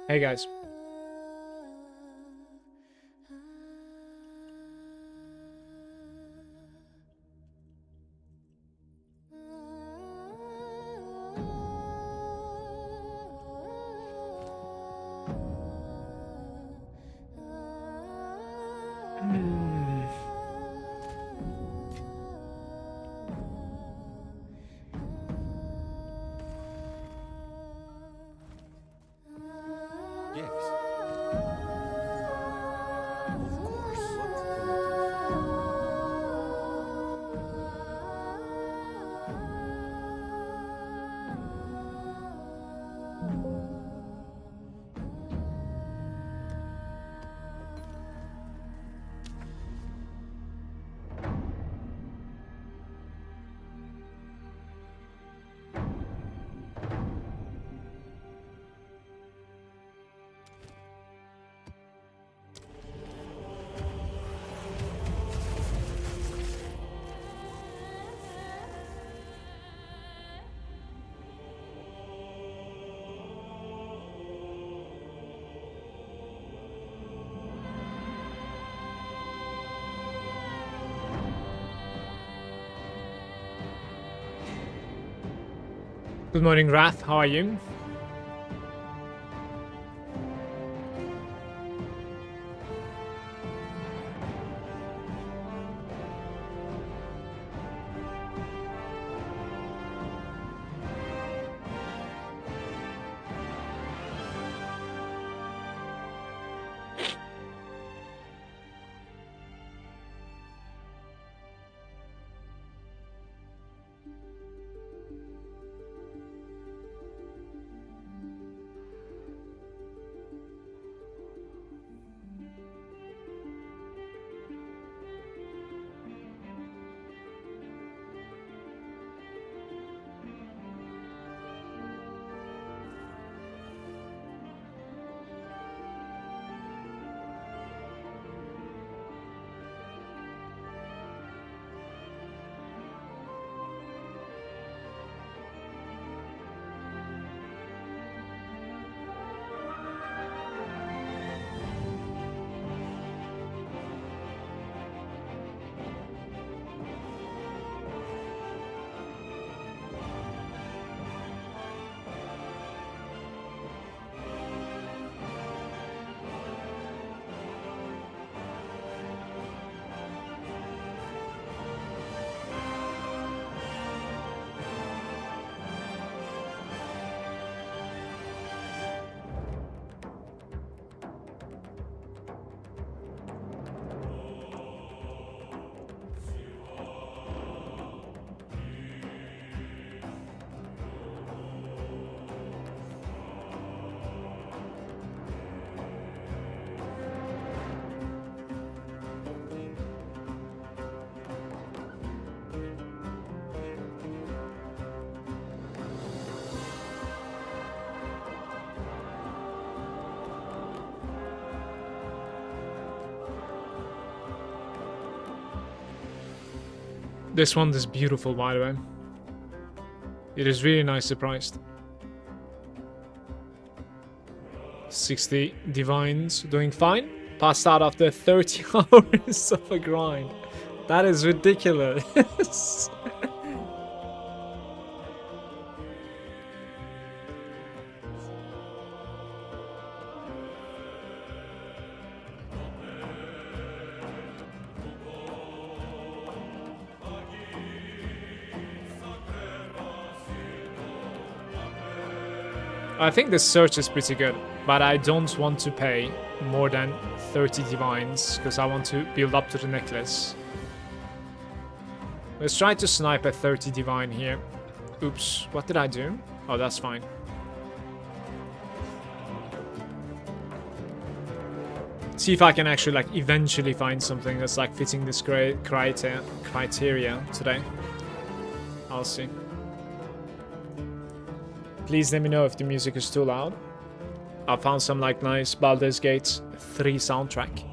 Hey guys. Yes. Of course. Good morning, Wrath. How are you? This one is beautiful, by the way. It is really nice surprised. 60 divines doing fine. Passed out after 30 hours of a grind. That is ridiculous. I think the search is pretty good, but I don't want to pay more than 30 divines because I want to build up to the necklace. Let's try to snipe a 30 divine here. Oops, what did I do? Oh, that's fine. See if I can actually like eventually find something that's like fitting this criteria today. I'll see. Please let me know if the music is too loud. I found some like nice Baldur's Gate 3 soundtrack.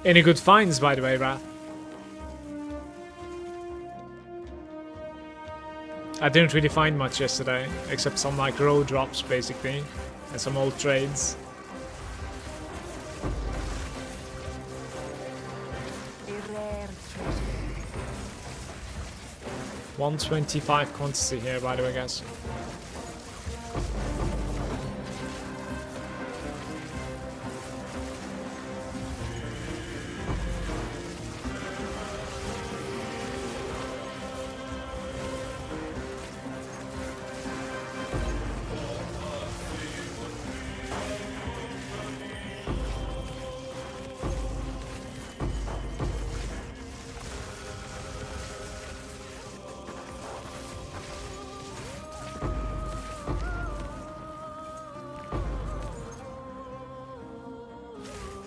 Any good finds, by the way, Wrath? I didn't really find much yesterday, except some like row drops basically, and some old trades. A rare treasure. 125 quantity here, by the way, guys.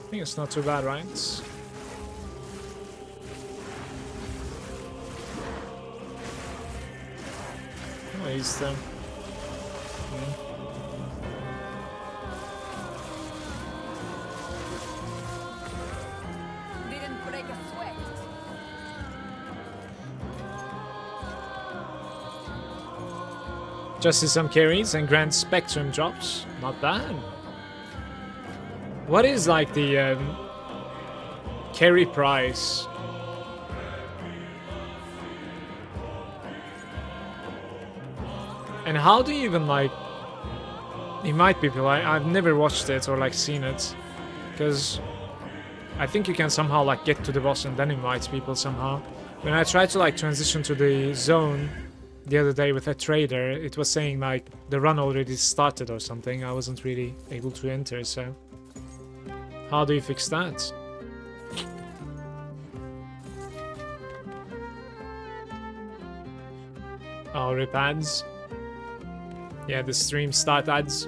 I think it's not too bad, right? Oh, he's there. Didn't break a sweat. Just see some carries and Grand Spectrum drops. Not bad. What is like the carry price? And how do you even like invite people? I've never watched it or like seen it, because I think you can somehow like get to the boss and then invite people somehow. When I tried to like transition to the zone the other day with a trader, it was saying like the run already started or something. I wasn't really able to enter, so how do you fix that? Oh, rip ads. Yeah, the stream start ads.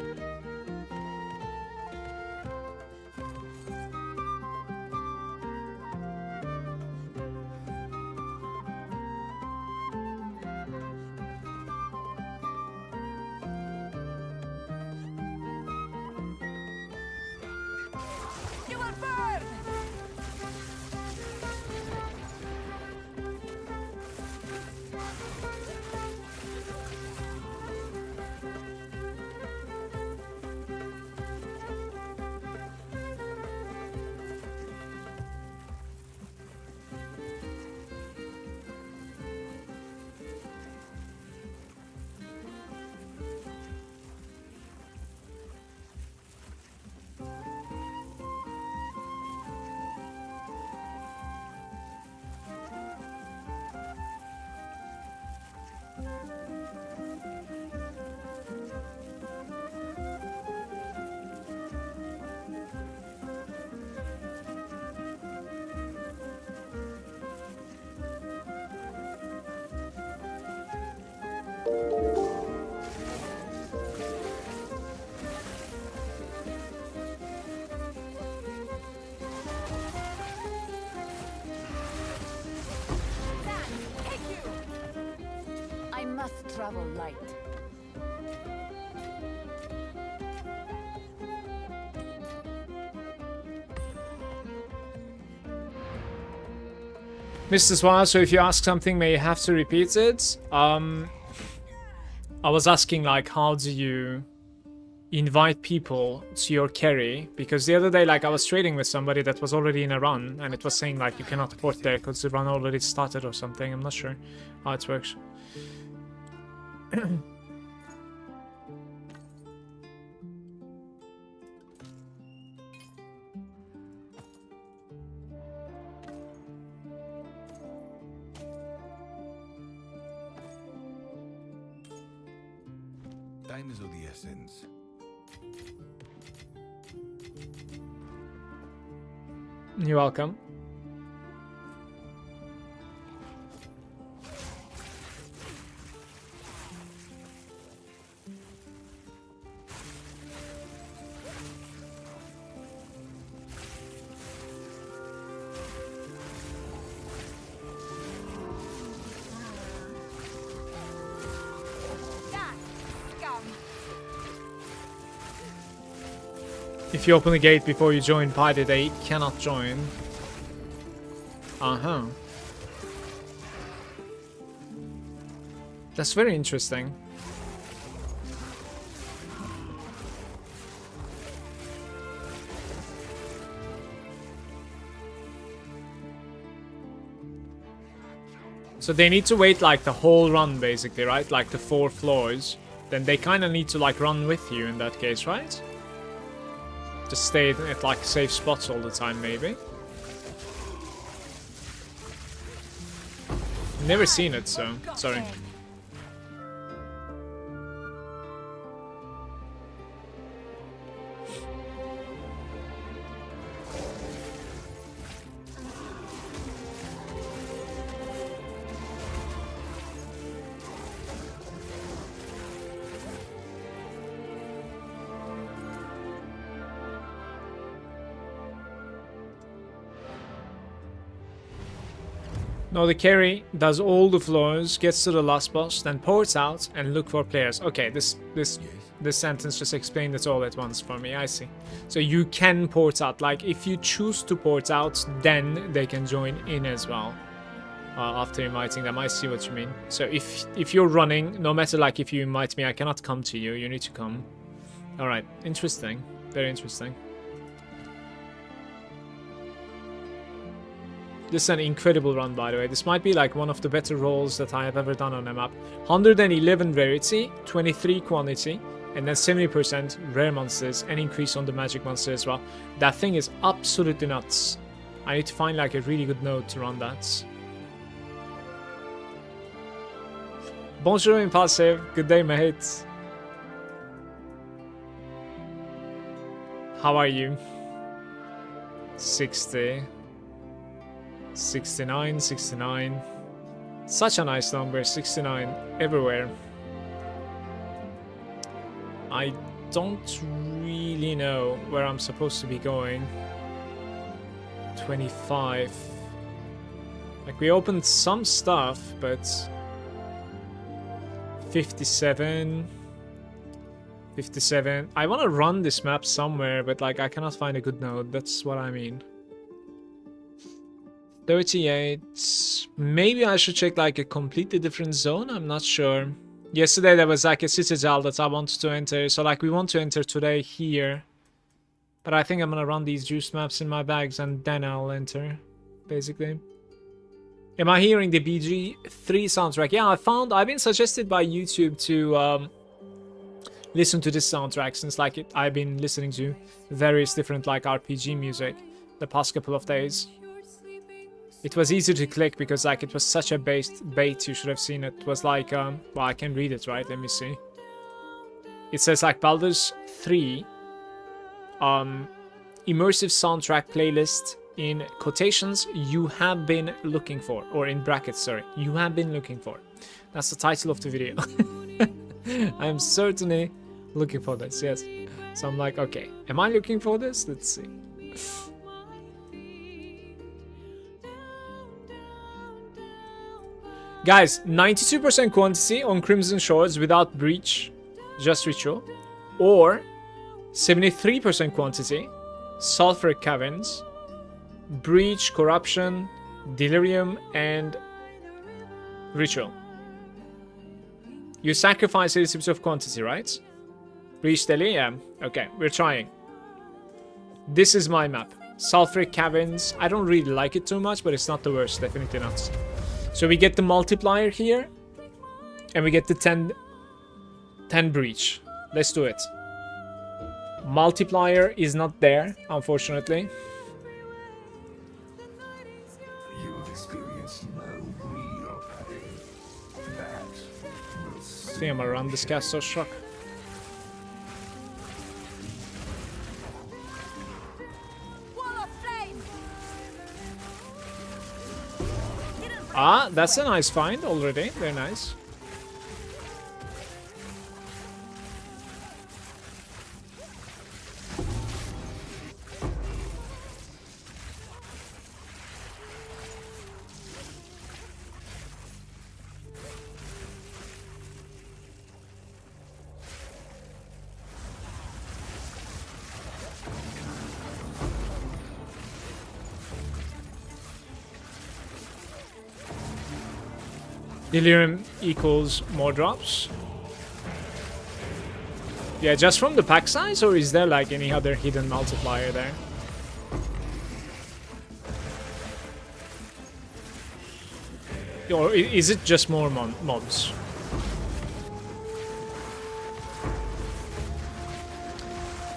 You will burn! I must travel light. Mr. Swan, so if you ask something, may you have to repeat it? I was asking like, how do you invite people to your carry? Because the other day, like, I was trading with somebody that was already in a run, and it was saying like you cannot port there because the run already started or something. I'm not sure how it works. Time is of the essence. You're welcome. If you open the gate before you join party, they cannot join. Uh-huh. That's very interesting. So they need to wait like the whole run basically, right? Like the 4 floors. Then they kind of need to like run with you in that case, right? Just stay at like safe spots all the time maybe. Never seen it, so sorry. No, the carry does all the floors, gets to the last boss, then ports out and look for players. Okay, this sentence just explained it all at once for me. I see. So you can port out. Like if you choose to port out, then they can join in as well. After inviting them, I see what you mean. So if you're running, no matter like if you invite me, I cannot come to you. You need to come. All right, interesting. Very interesting. This is an incredible run, by the way. This might be like one of the better rolls that I have ever done on a map. 111 rarity, 23 quantity, and then 70% rare monsters, and increase on the magic monster as well. That thing is absolutely nuts. I need to find like a really good node to run that. Bonjour, Impulsive. Good day, mate. How are you? 60. 69, 69. Such a nice number, 69 everywhere. I don't really know where I'm supposed to be going. 25. Like we opened some stuff, but 57. 57. I want to run this map somewhere, but like I cannot find a good node. That's what I mean. 38. Maybe I should check like a completely different zone. I'm not sure. Yesterday there was like a citadel that I wanted to enter. So like we want to enter today here. But I think I'm gonna run these juice maps in my bags and then I'll enter. Basically. Am I hearing the BG3 soundtrack? Yeah, I've been suggested by YouTube to listen to this soundtrack since like I've been listening to various different like RPG music the past couple of days. It was easy to click because like it was such a bait, you should have seen it. It was like, well, I can read it, right? Let me see. It says like Baldur's 3 immersive soundtrack playlist in quotations you have been looking for, or in brackets, sorry, you have been looking for. That's the title of the video. I'm certainly looking for this, yes. So I'm like, okay, am I looking for this? Let's see. Guys, 92% quantity on Crimson Shores without breach, just ritual, or 73% quantity, sulfuric caverns, breach, corruption, delirium, and ritual. You sacrifice 80% of quantity, right? Breach daily, yeah. Okay, we're trying. This is my map. Sulfuric caverns. I don't really like it too much, but it's not the worst. Definitely not. So we get the multiplier here, and we get the 10 breach. Let's do it. Multiplier is not there, unfortunately. You have experienced no real pain. That will I think I'm gonna run this castle shock. Ah, that's a nice find already. Very nice. Delirium equals more drops. Yeah, just from the pack size, or is there like any other hidden multiplier there? Or is it just more mobs?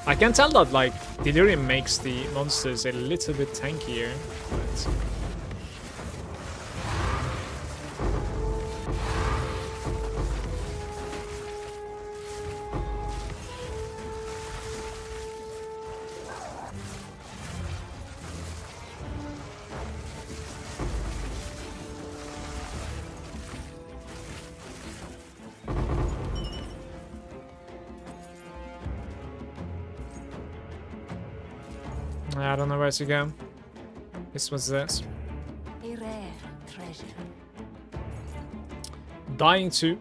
I can tell that like Delirium makes the monsters a little bit tankier, but I don't know where to go. This was this. A rare treasure. Dying to.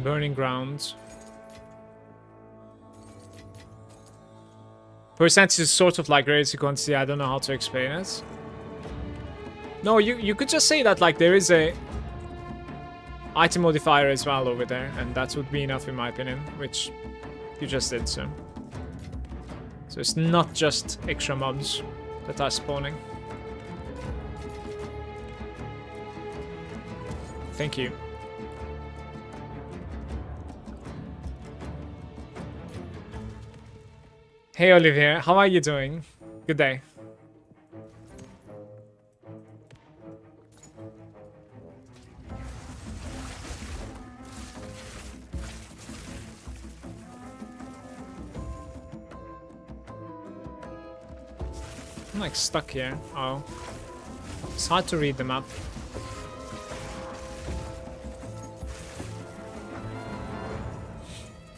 Burning ground. Percentage is sort of like rarity quantity. I don't know how to explain it. No, you could just say that like there is a item modifier as well over there, and that would be enough in my opinion, which you just did, so. So it's not just extra mobs that are spawning. Thank you. Hey Olivier, how are you doing? Good day. I'm like stuck here. Oh. It's hard to read the map.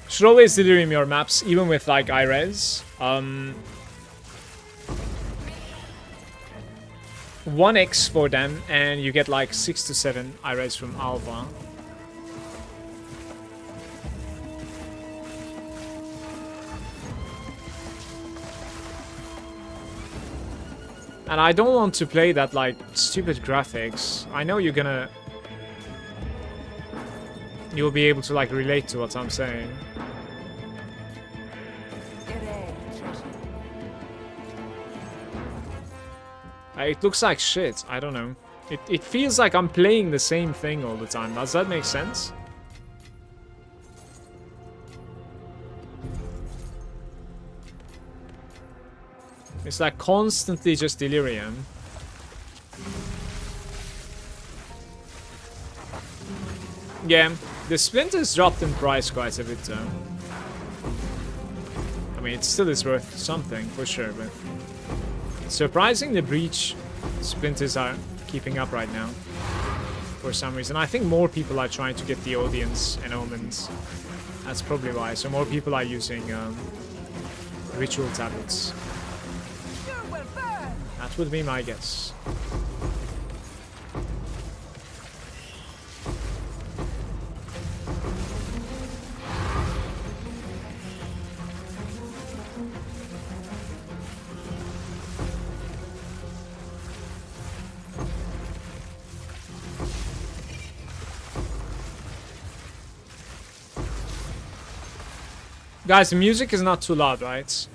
Should always delirium your maps, even with like iRes. 1x for them, and you get like 6 to 7 iRes from Alpha. And I don't want to play that, like, stupid graphics. I know you'll be able to, like, relate to what I'm saying. It looks like shit. I don't know. It feels like I'm playing the same thing all the time. Does that make sense? It's like constantly just delirium. Yeah, the splinters dropped in price quite a bit though. I mean, it still is worth something for sure, but surprising the breach splinters are keeping up right now for some reason. I think more people are trying to get the audience and omens. That's probably why. So more people are using ritual tablets. That would be my guess. Guys, the music is not too loud, right?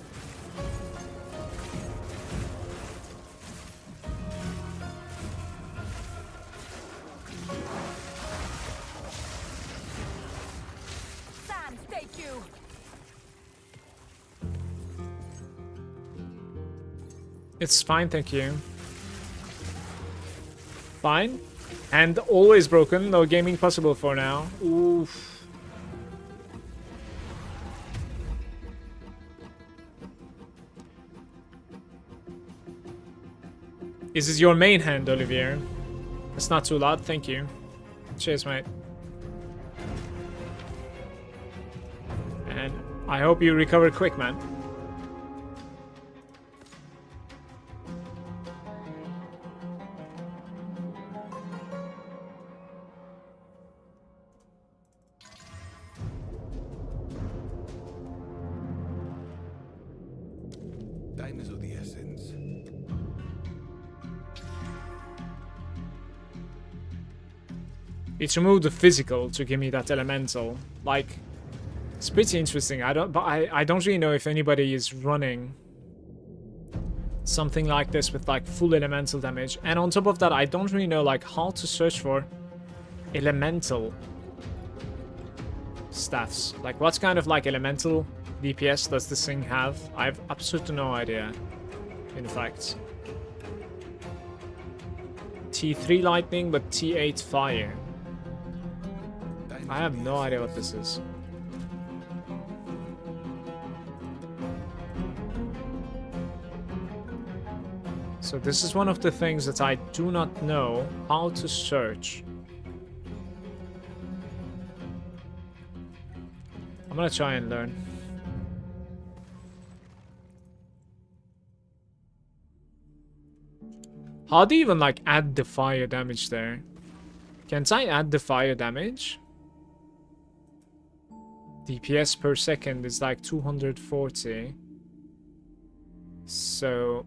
It's fine, thank you. Fine. And always broken, no gaming possible for now. Oof. Is this your main hand, Olivier? It's not too loud, thank you. Cheers, mate. And I hope you recover quick, man. Time is of the essence. It removed the physical to give me that elemental. Like, it's pretty interesting. I don't really know if anybody is running something like this with like full elemental damage. And on top of that, I don't really know like how to search for elemental staffs. Like, what kind of like elemental DPS does this thing have? I have absolutely no idea, in fact. T3 lightning, but T8 fire. I have no idea what this is. So this is one of the things that I do not know how to search. I'm gonna try and learn. How do you even like add the fire damage there? Can't I add the fire damage? DPS per second is like 240. So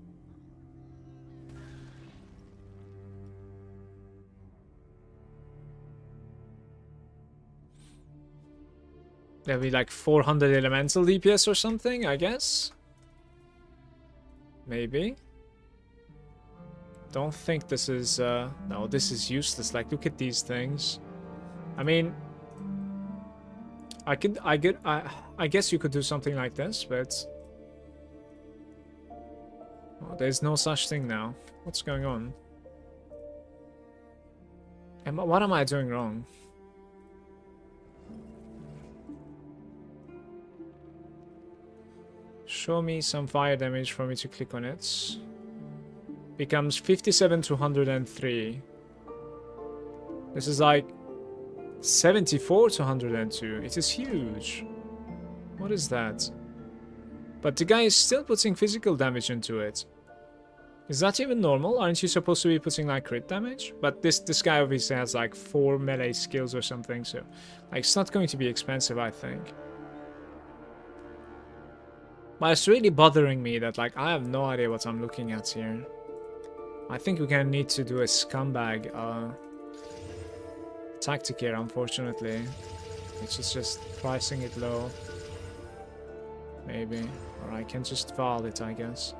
there'll be like 400 elemental DPS or something, I guess. Maybe. Don't think this is no, this is useless. Like, look at these things. I mean, I guess you could do something like this, but oh, there's no such thing now. What's going on? What am I doing wrong? Show me some fire damage for me to click on it. Becomes 57 to 103. This is like 74 to 102. It is huge. What is that? But the guy is still putting physical damage into it. Is that even normal? Aren't you supposed to be putting like crit damage? But this guy obviously has like 4 melee skills or something, so like it's not going to be expensive, I think. But it's really bothering me that like I have no idea what I'm looking at here. I think we're gonna need to do a scumbag tactic here, unfortunately. Which is just pricing it low. Maybe. Or I can just Val it, I guess.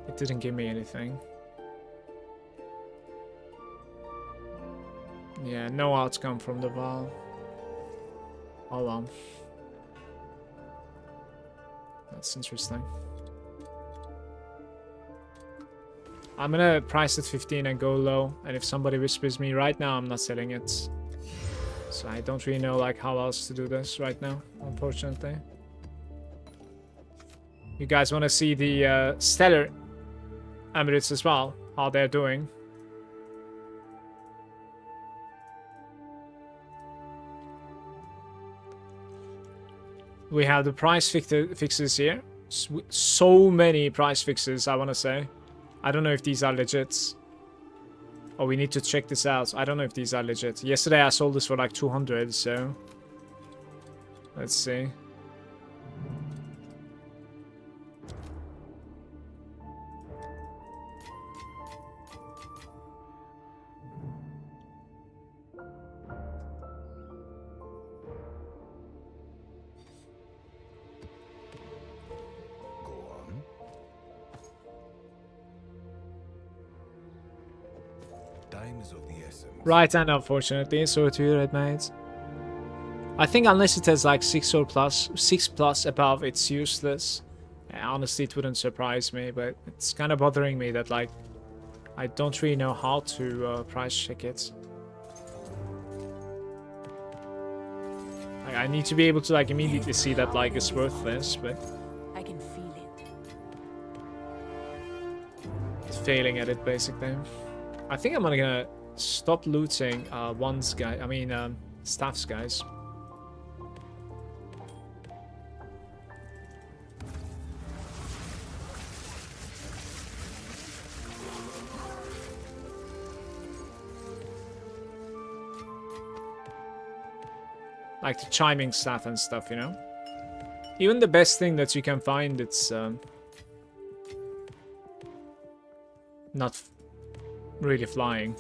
It didn't give me anything. Yeah, no outcome from the Val. Hold on. That's interesting. I'm gonna price it 15 and go low, and if somebody whispers me right now, I'm not selling it. So I don't really know like how else to do this right now, unfortunately. You guys want to see the Stellar Emirates as well, how they're doing. We have the price fixes here. So many price fixes, I want to say. I don't know if these are legit. Oh, we need to check this out. I don't know if these are legit. Yesterday I sold this for like 200, so... Let's see. Right, and unfortunately, so to you, red mates. I think unless it has like 6 or plus, 6 plus above, it's useless. Honestly, it wouldn't surprise me, but it's kind of bothering me that like I don't really know how to price check it. Like, I need to be able to like immediately see that like it's worth this, but I can feel it. it's failing at it basically. I think I'm gonna stop looting staffs guys. Like the chiming staff and stuff, you know? Even the best thing that you can find, it's not really flying.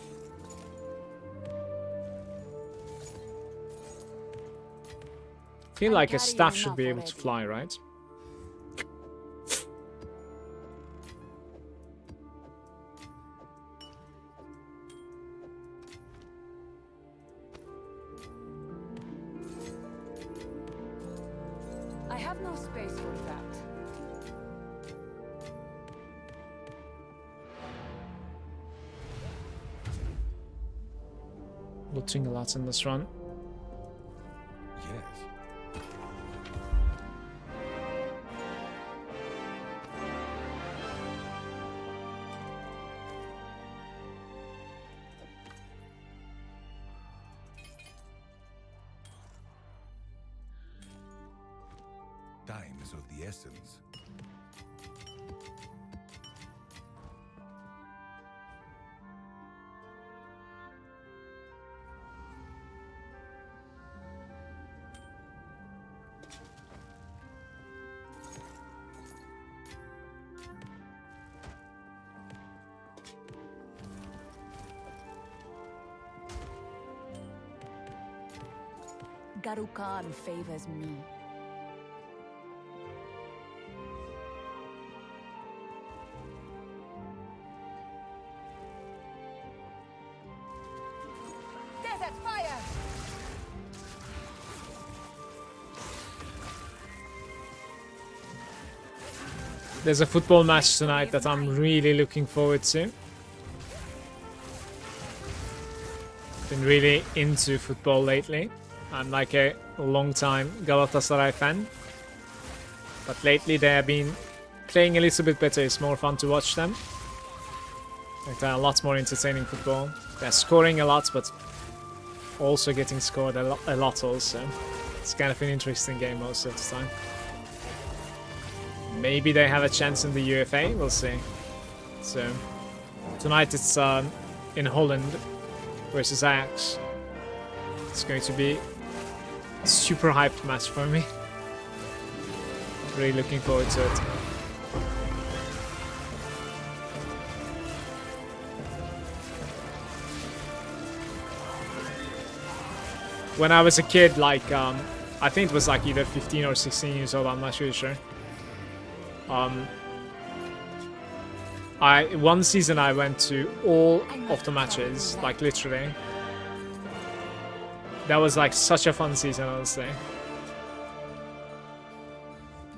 feel I'm like a carrying staff should enough be able to already. fly, right? I have no space for that. Looting a lot in this run. Yes. Time is of the essence. Garukan favors me. Desert fire! There's a football match tonight that I'm really looking forward to. Been really into football lately. I'm like a long-time Galatasaray fan. But lately they have been playing a little bit better. It's more fun to watch them. Like they're a lot more entertaining football. They're scoring a lot, but also getting scored a lot also. It's kind of an interesting game most of the time. Maybe they have a chance in the UFA, we'll see. So, tonight it's in Holland versus Ajax. It's going to be a super hyped match for me. Really looking forward to it. When I was a kid, like, I think it was like either 15 or 16 years old, I'm not really sure. One season I went to all of the matches, like literally. That was like such a fun season, honestly.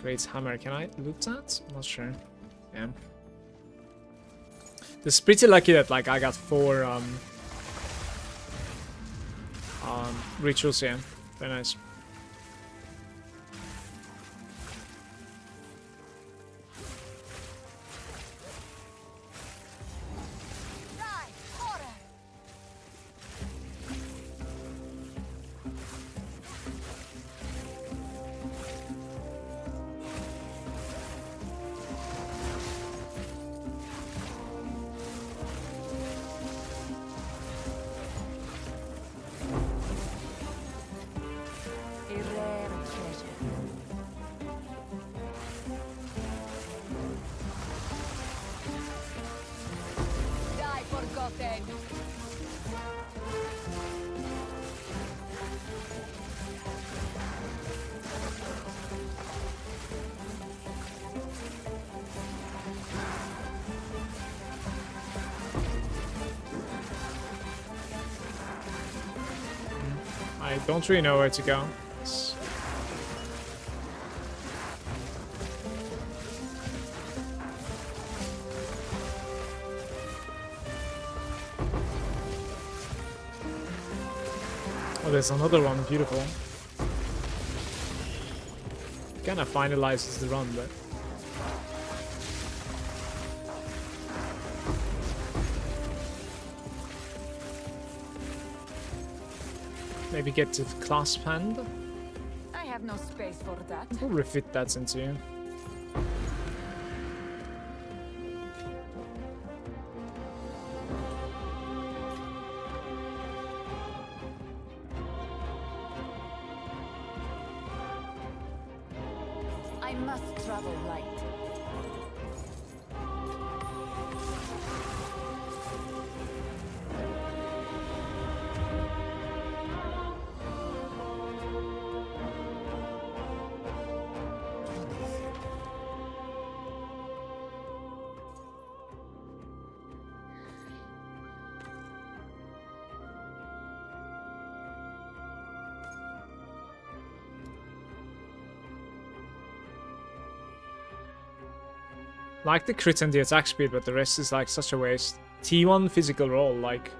Great hammer, can I loot that? I'm not sure. Yeah. It's pretty lucky that like I got 4 rituals here. Very nice. I don't really know where to go. Oh, there's another one. Beautiful. Kind of finalizes the run, but maybe get to the clasp hand. I have no space for that. We'll refit that into. I must travel light. Like the crit and the attack speed, but the rest is like such a waste. T1 physical roll, like...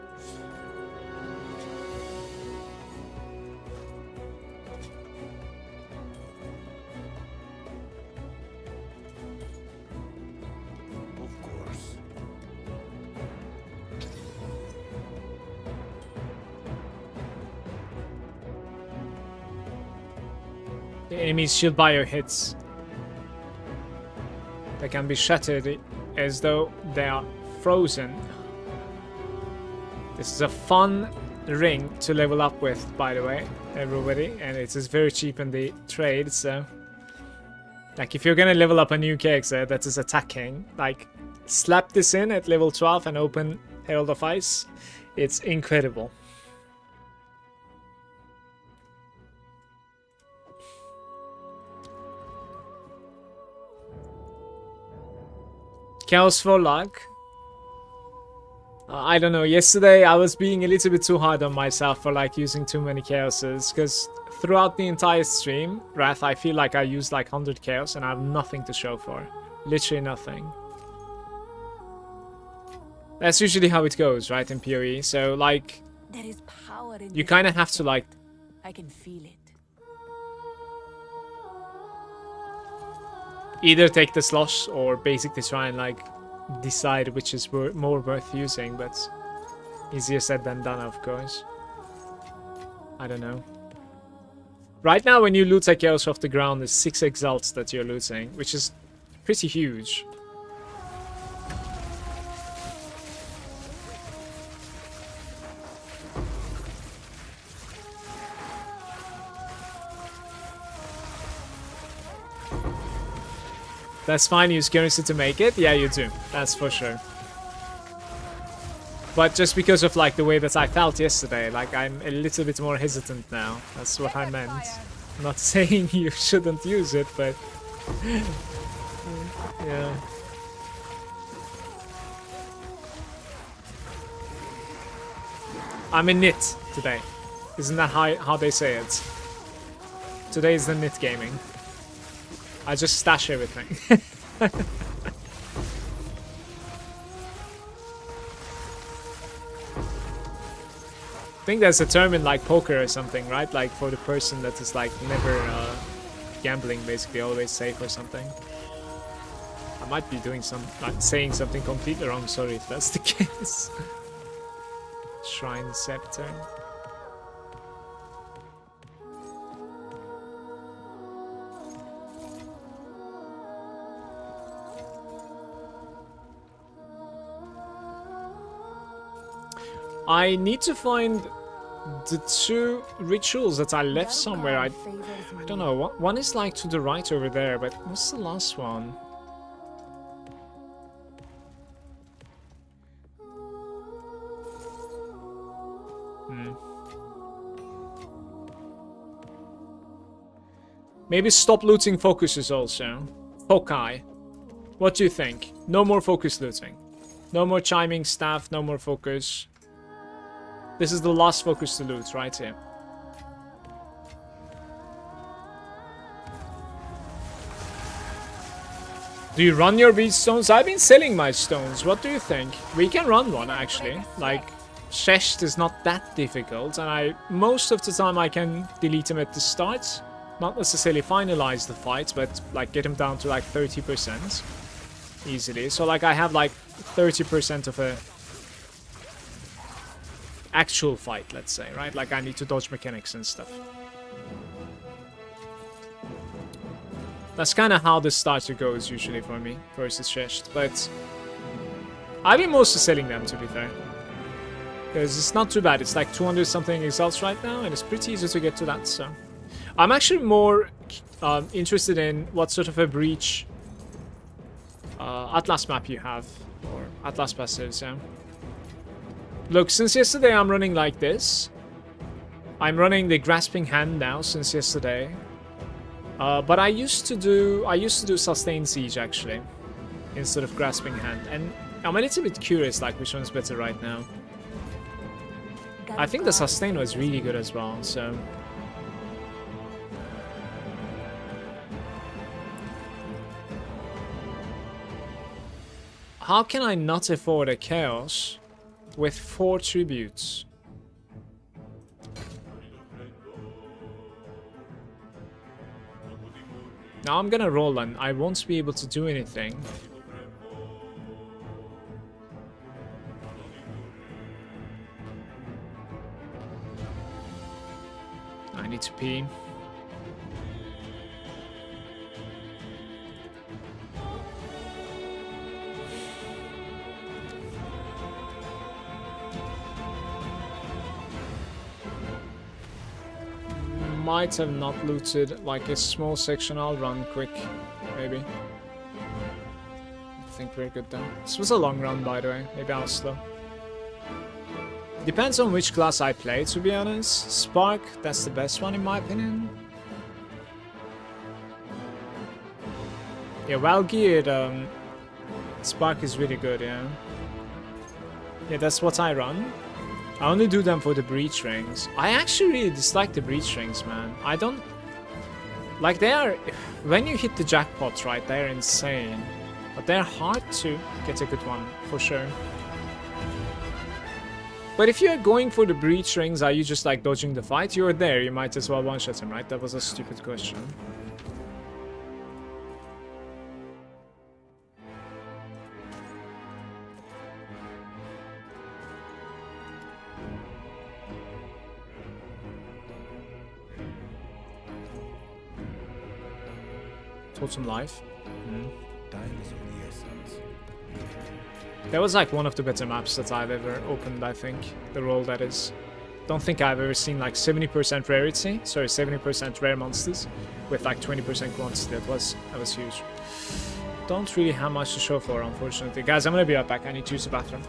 Of course. The enemy's shield bio hits. They can be shattered as though they are frozen. This is a fun ring to level up with, by the way, everybody. And it is very cheap in the trade, so... Like, if you're gonna level up a new character that is attacking, like, slap this in at level 12 and open Herald of Ice. It's incredible. Chaos for luck. I don't know, yesterday I was being a little bit too hard on myself for like using too many chaoses, because throughout the entire stream, Wrath, I feel like I used like 100 chaos and I have nothing to show for. Literally nothing. That's usually how it goes, right, in PoE, so like... There is power in you this kind of have to like... I can feel it. either take the slosh or basically try and like decide which is more worth using, but easier said than done, of course. I don't know. Right now when you loot a chaos off the ground, there's 6 exalts that you're looting, which is pretty huge. That's fine, use currency to make it? Yeah, you do. That's for sure. But just because of like the way that I felt yesterday, like I'm a little bit more hesitant now. That's what I meant. I'm not saying you shouldn't use it, but... yeah. I'm in knit today. Isn't that how they say it? Today is the knit gaming. I just stash everything. I think there's a term in like poker or something, right? Like for the person that is like never gambling, basically always safe or something. I might be doing like saying something completely wrong, sorry if that's the case. Shrine Scepter. I need to find the 2 rituals that I left somewhere. I don't know. One is like to the right over there, but what's the last one? Maybe stop looting focuses also. Foci. What do you think? No more focus looting. No more chiming staff, no more focus. This is the last focus to loot, right here. Do you run your beach stones? I've been selling my stones. What do you think? We can run one, actually. Like, Shesht is not that difficult, and most of the time I can delete him at the start. Not necessarily finalize the fight, but like get him down to like 30% easily. So like I have like 30% of a actual fight, let's say, right? Like I need to dodge mechanics and stuff. That's kind of how the starter goes usually for me versus Shesht, but I've been mostly selling them, to be fair, because it's not too bad. It's like 200 something exalts right now, and it's pretty easy to get to that. So I'm actually more interested in what sort of a breach Atlas map you have, or Atlas passives. Yeah. Look, since yesterday I'm running like this. I'm running the Grasping Hand now since yesterday. But I used to do Sustain Siege actually, instead of Grasping Hand, and I'm a little bit curious like which one's better right now. I think the Sustain was really good as well, so... How can I not afford a chaos with 4 tributes? Now I'm gonna roll and I won't be able to do anything. I need to pee. Might have not looted like a small section. I'll run quick, maybe. I think we're good though. This was a long run, by the way. Maybe I'll slow. Depends on which class I play, to be honest. Spark, that's the best one in my opinion. Yeah, well geared, Spark is really good, yeah. Yeah, that's what I run. I only do them for the breach rings. I actually really dislike the breach rings, man. I don't... Like, they are... When you hit the jackpot, right, they're insane. But they're hard to get a good one, for sure. But if you're going for the breach rings, are you just, like, dodging the fight? You're there, you might as well one-shot him, right? That was a stupid question. Totem life. Time is of the essence. That was like one of the better maps that I've ever opened, I think. The roll, that is. Don't think I've ever seen like 70% rarity. Sorry, 70% rare monsters with like 20% quantity. That was huge. Don't really have much to show for, unfortunately. Guys, I'm gonna be right back. I need to use the bathroom.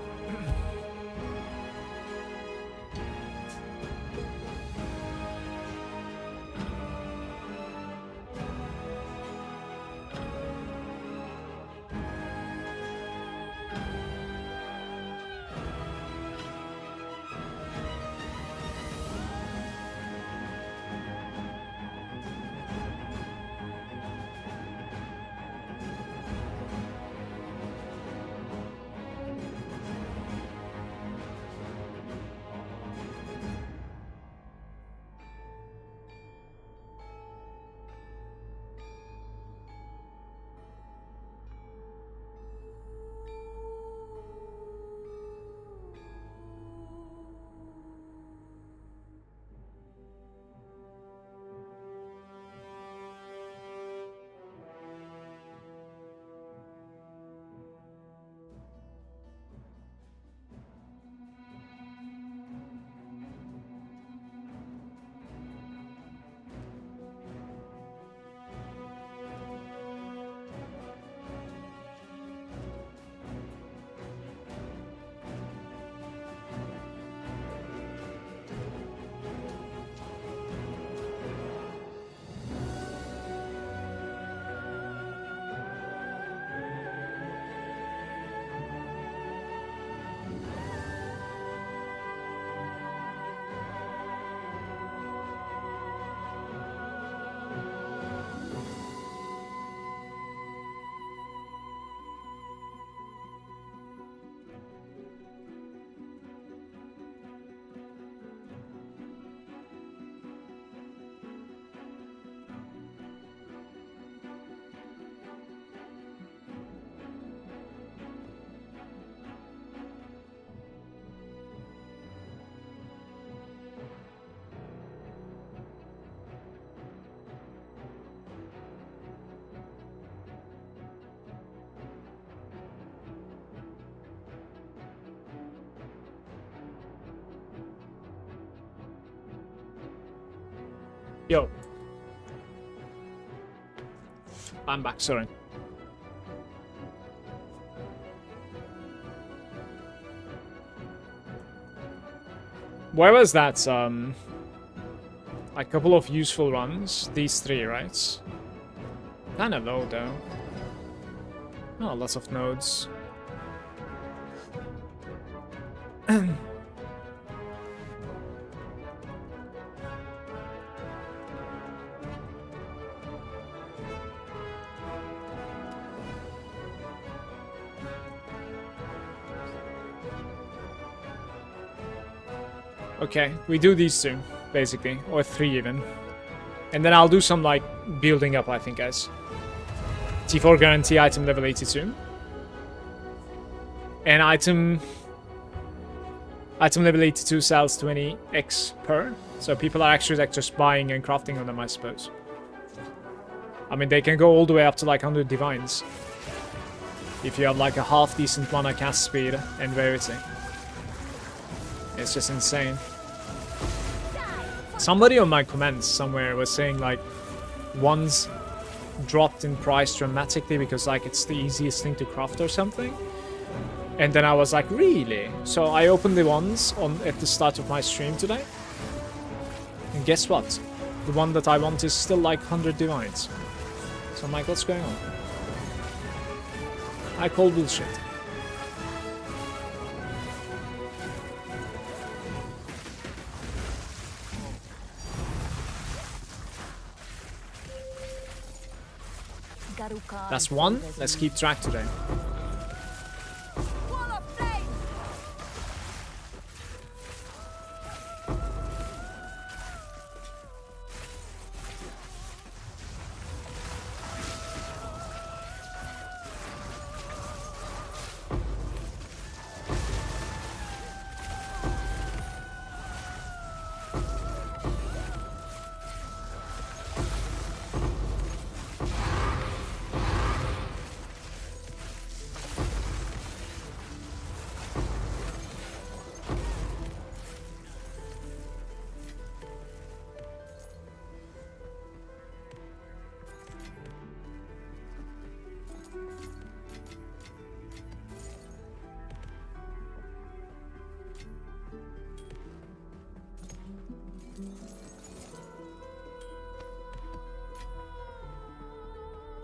Yo. I'm back, sorry. Where was that? A couple of useful runs. These 3, right? Kinda low though. Oh, lots of nodes. Okay, we do these 2, basically. Or 3 even. And then I'll do some, like, building up, I think, guys. T4 guarantee item level 82. And item level 82 sells 20x per. So people are actually like just buying and crafting on them, I suppose. I mean, they can go all the way up to like 100 divines. If you have like a half decent mana cast speed and rarity. It's just insane. Somebody on my comments somewhere was saying like ones dropped in price dramatically because like it's the easiest thing to craft or something. And then I was like, really? So I opened the ones at the start of my stream today. And guess what? The one that I want is still like 100 divines. So I'm like, what's going on? I call bullshit. That's 1. Let's keep track today.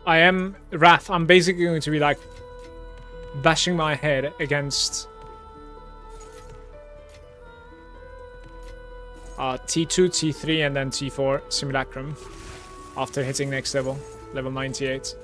I am Wrath. I'm basically going to be like bashing my head against T2, T3, and then T4 Simulacrum after hitting next level, level 98.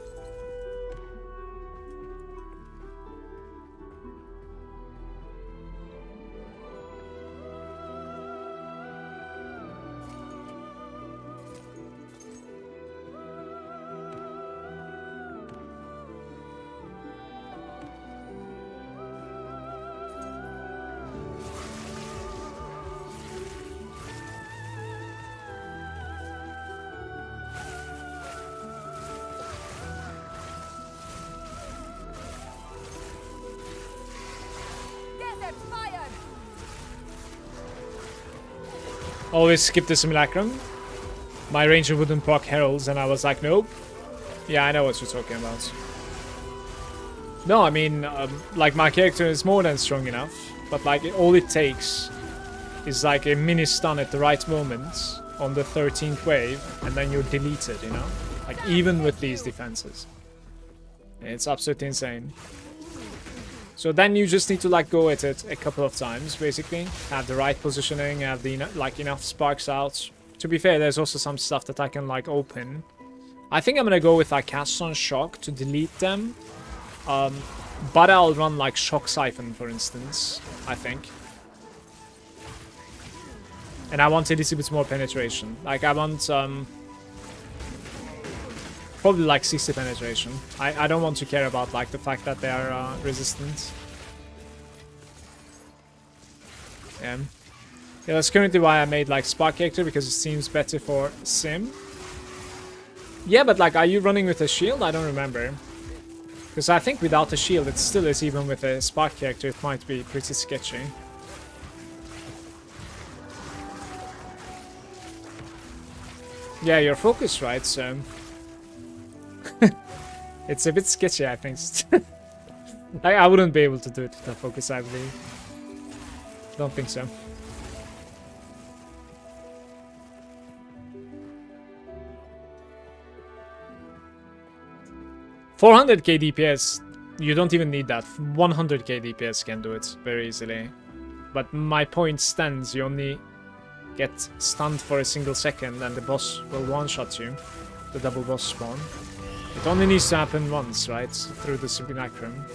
Always skip the Simulacrum. My ranger wouldn't proc heralds, and I was like, nope. Yeah, I know what you're talking about. No, I mean, like, my character is more than strong enough, but, like, all it takes is, like, a mini stun at the right moment on the 13th wave, and then you're deleted, you know? Like, even with these defenses. It's absolutely insane. So then you just need to, like, go at it a couple of times, basically. Have the right positioning, have the, like, enough sparks out. To be fair, there's also some stuff that I can, like, open. I think I'm gonna go with, like, Cast on Shock to delete them. But I'll run, like, Shock Siphon, for instance, I think. And I want a little bit more penetration. Like, I want, probably, like, 60 penetration. I don't want to care about, like, the fact that they are resistant. Yeah, that's currently why I made, like, Spark Character, because it seems better for Sim. Yeah, but, like, are you running with a shield? I don't remember. Because I think without a shield, it still is, even with a Spark Character, it might be pretty sketchy. Yeah, you're focused, right, so... It's a bit sketchy, I think. Like, I wouldn't be able to do it with that focus, I believe. Don't think so. $400k DPS, you don't even need that. 100k DPS can do it very easily. But my point stands, you only get stunned for a single second and the boss will one-shot you. The double boss spawn. It only needs to happen once, right? Through the Simulacrum.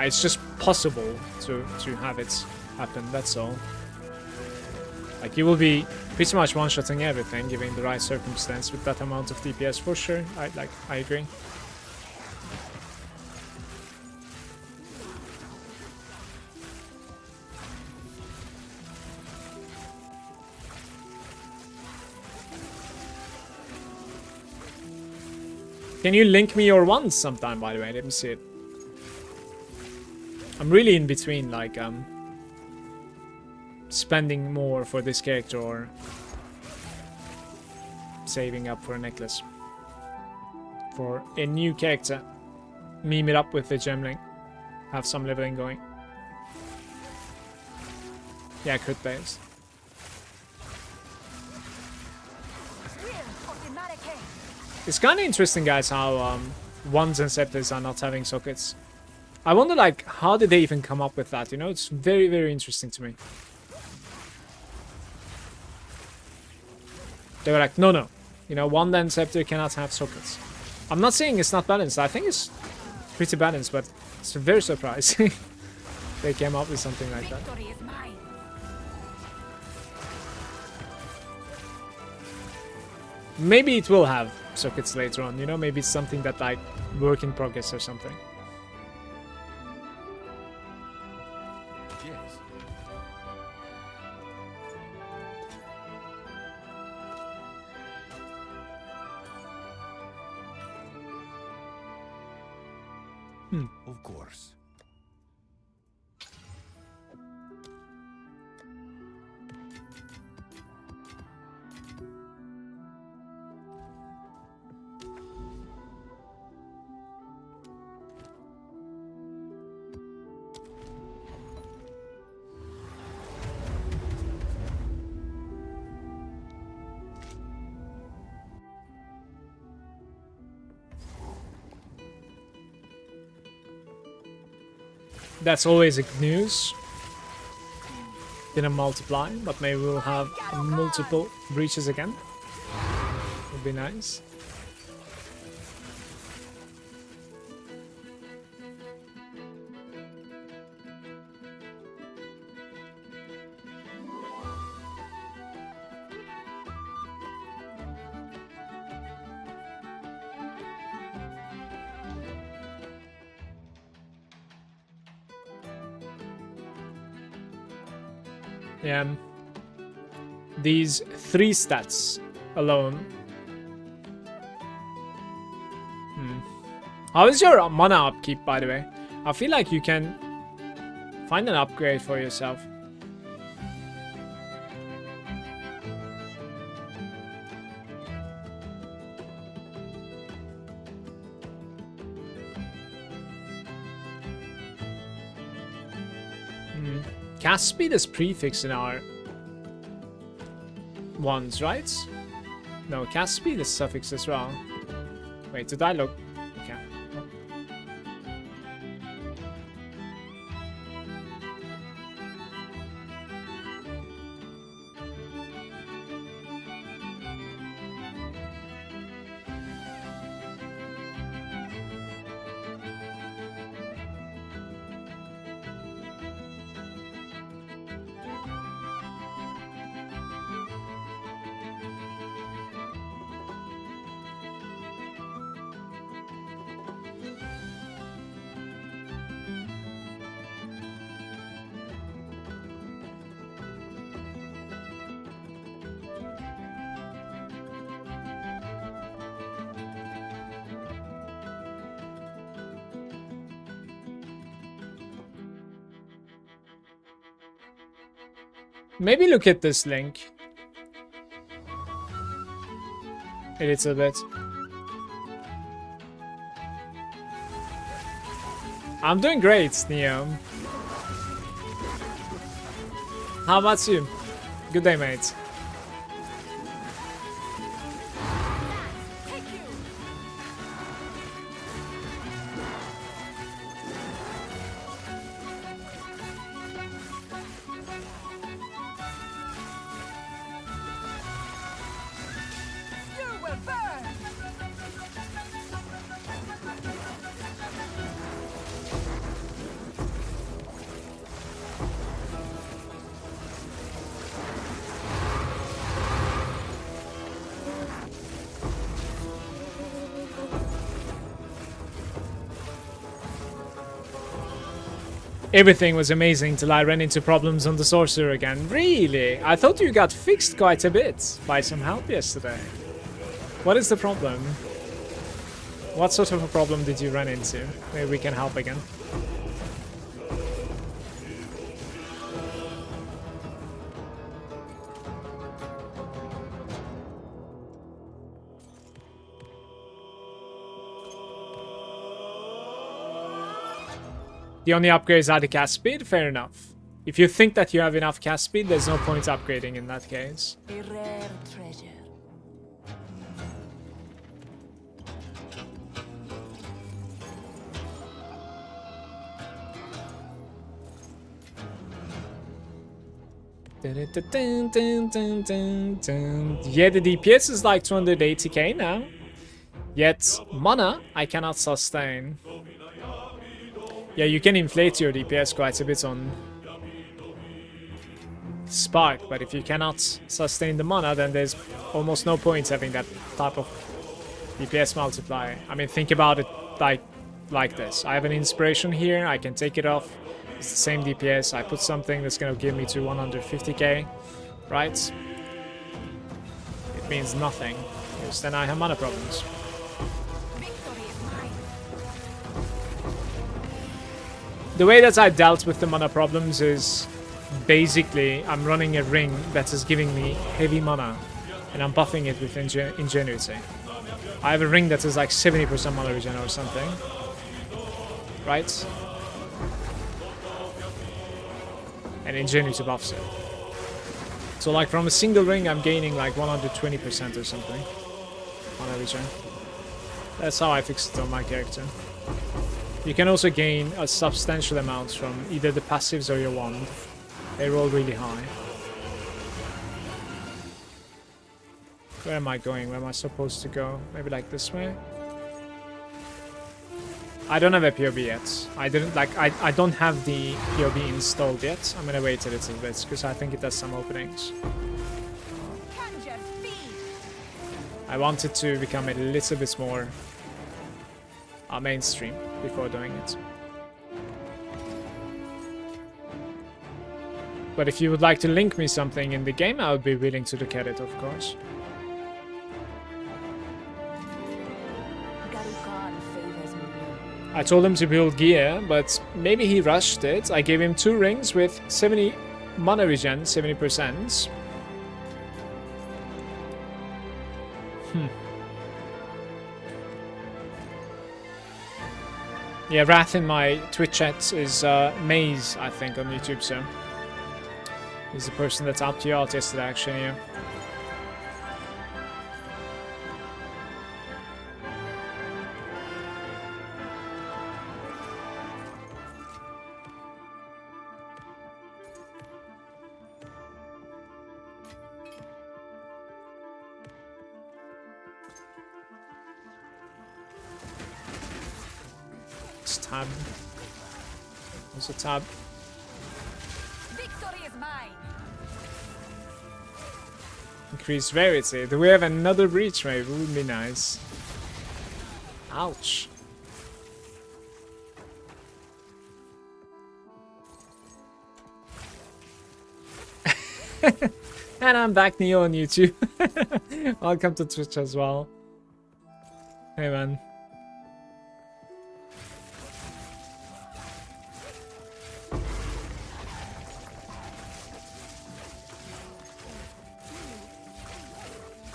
It's just possible to have it happen, that's all. Like, you will be pretty much one-shotting everything, given the right circumstance with that amount of DPS for sure. I agree. Can you link me your ones sometime, by the way? Let me see it. I'm really in between, like, spending more for this character or saving up for a necklace. For a new character. Meme it up with the gemling. Have some leveling going. Yeah, crit based. It's kind of interesting, guys, how wands and scepters are not having sockets. I wonder, like, how did they even come up with that? You know, it's very, very interesting to me. They were like, no. You know, wand and scepter cannot have sockets. I'm not saying it's not balanced. I think it's pretty balanced, but it's very surprising. They came up with something like that. Maybe it will have sockets later on, you know, maybe it's something that, like, work in progress or something. Yes. Of course. That's always a good news. Didn't multiply, but maybe we'll have multiple breaches again. Would be nice. Yeah. These 3 stats alone. How is your mana upkeep, by the way? I feel like you can find an upgrade for yourself. Cast speed is prefixed in our ones, right? No, cast speed is suffixed as well. Wait, did I look? Okay. Maybe look at this link a little bit. I'm doing great, Neo. How about you? Good day, mate. Everything was amazing till I ran into problems on the sorcerer again. Really? I thought you got fixed quite a bit by some help yesterday. What is the problem? What sort of a problem did you run into? Maybe we can help again. The only upgrades are the cast speed? Fair enough. If you think that you have enough cast speed, there's no point upgrading in that case. A rare treasure. Yeah, the DPS is like 280k now. Yet, mana, I cannot sustain. Yeah, you can inflate your DPS quite a bit on Spark, but if you cannot sustain the mana, then there's almost no point having that type of DPS multiplier. I mean, think about it like this. I have an inspiration here, I can take it off. It's the same DPS. I put something that's going to give me to 150k, right? It means nothing, because then I have mana problems. The way that I dealt with the mana problems is basically I'm running a ring that is giving me heavy mana and I'm buffing it with ingenuity. I have a ring that is like 70% mana regen or something, right? And ingenuity buffs it. So like from a single ring I'm gaining like 120% or something mana regen. That's how I fixed it on my character. You can also gain a substantial amount from either the passives or your wand. They roll really high. Where am I going? Where am I supposed to go? Maybe like this way? I don't have a POB yet. I don't have the POB installed yet. I'm gonna wait a little bit because I think it has some openings. I want it to become a little bit more mainstream before doing it. But if you would like to link me something in the game, I would be willing to look at it, of course. I told him to build gear, but maybe he rushed it. I gave him 2 rings with 70 mana regen, 70%. Yeah, Wrath in my Twitch chat is Maze, I think, on YouTube, so. He's the person that helped you out yesterday, actually, yeah. Tab. There's a tab. Victory is mine. Increased rarity. Do we have another breach wave? It would be nice. Ouch. And I'm back, Neo, on YouTube. Welcome to Twitch as well. Hey, man.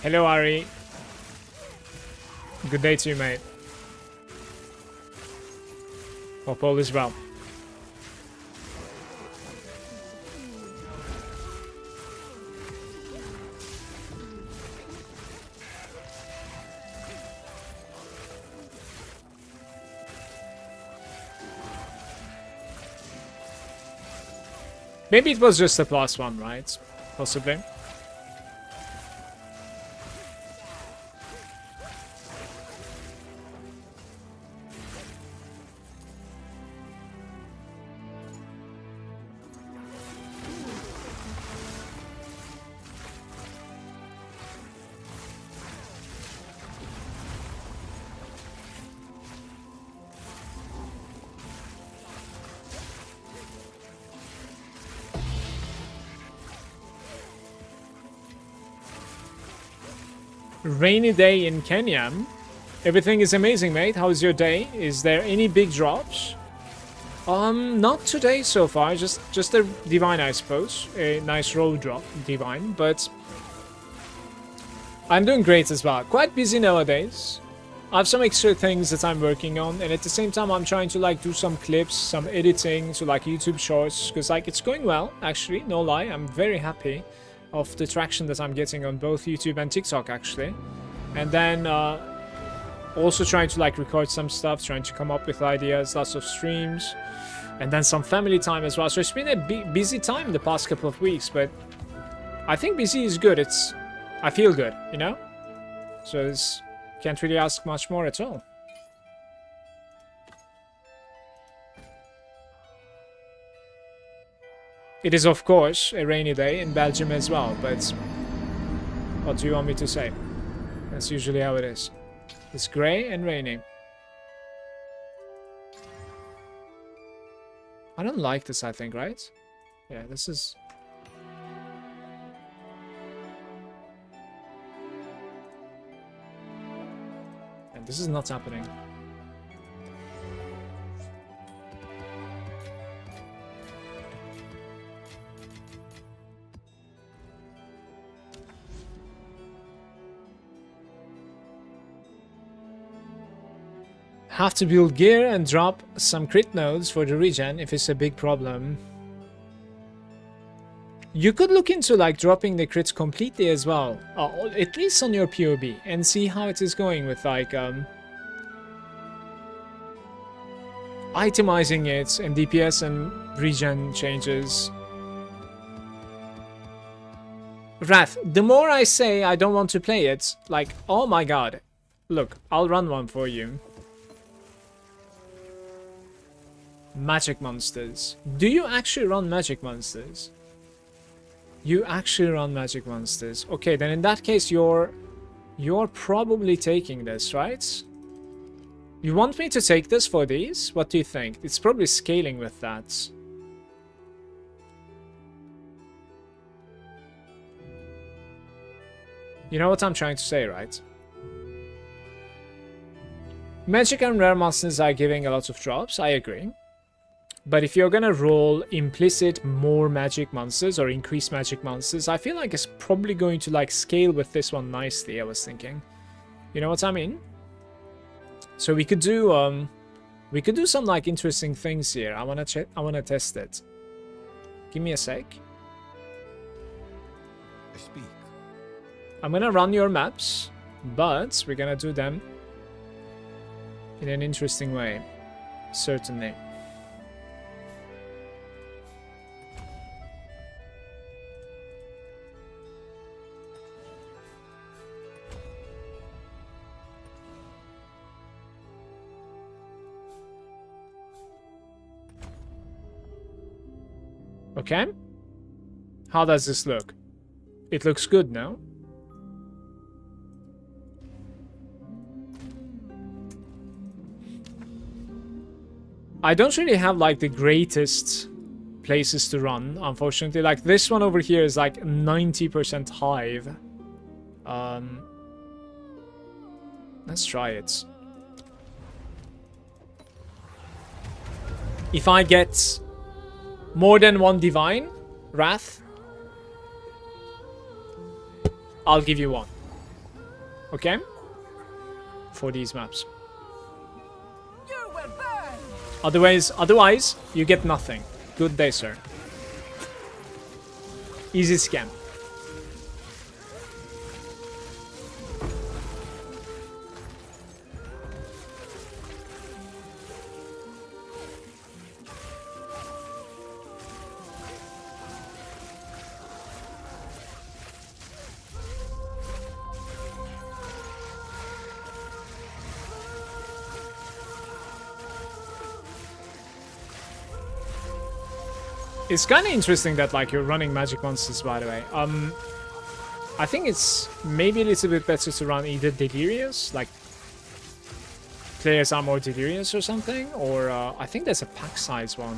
Hello, Ari. Good day to you, mate. Hope all is well. Maybe it was just a +1, right? Possibly. rainy day in Kenya. Everything is amazing, mate. How's your day? Is there any big drops? Not today so far. Just a divine, I suppose. A nice roll drop, divine. But I'm doing great as well. Quite busy nowadays. I have some extra things that I'm working on, and at the same time I'm trying to like do some clips, some editing to like YouTube shorts, because like it's going well, actually, no lie. I'm very happy of the traction that I'm getting on both YouTube and TikTok, actually. And then also trying to like record some stuff, trying to come up with ideas, lots of streams, and then some family time as well. So it's been a busy time the past couple of weeks, but I think busy is good. I feel good, you know? So it's can't really ask much more at all. It is, of course, a rainy day in Belgium as well, but what do you want me to say? That's usually how it is. It's grey and rainy. I don't like this, I think, right? Yeah, this is... and this is not happening. Have to build gear and drop some crit nodes for the regen if it's a big problem. You could look into like dropping the crits completely as well, at least on your POB, and see how it is going with like itemizing it and DPS and regen changes. Wrath, the more I say I don't want to play it, like, oh my god. Look, I'll run one for you. Magic monsters. Do you actually run magic monsters? You actually run magic monsters. Okay, then in that case you're probably taking this, right? You want me to take this for these? What do you think? It's probably scaling with that. You know what I'm trying to say, right? Magic and rare monsters are giving a lot of drops, I agree. But if you're gonna roll implicit more magic monsters or increase magic monsters, I feel like it's probably going to like scale with this one nicely, I was thinking. You know what I mean? So we could do some like interesting things here. I wanna test it. Give me a sec. I speak. I'm gonna run your maps, but we're gonna do them in an interesting way. Certainly. Okay. How does this look? It looks good now. I don't really have like the greatest places to run, unfortunately. Like this one over here is like 90% hive. Let's try it. If I get more than one divine wrath, I'll give you one. Okay? For these maps. You will burn. Otherwise, you get nothing. Good day, sir. Easy scam. It's kind of interesting that like you're running magic monsters, by the way. I think it's maybe a little bit better to run either Delirious, like players are more Delirious or something, or I think there's a pack size one.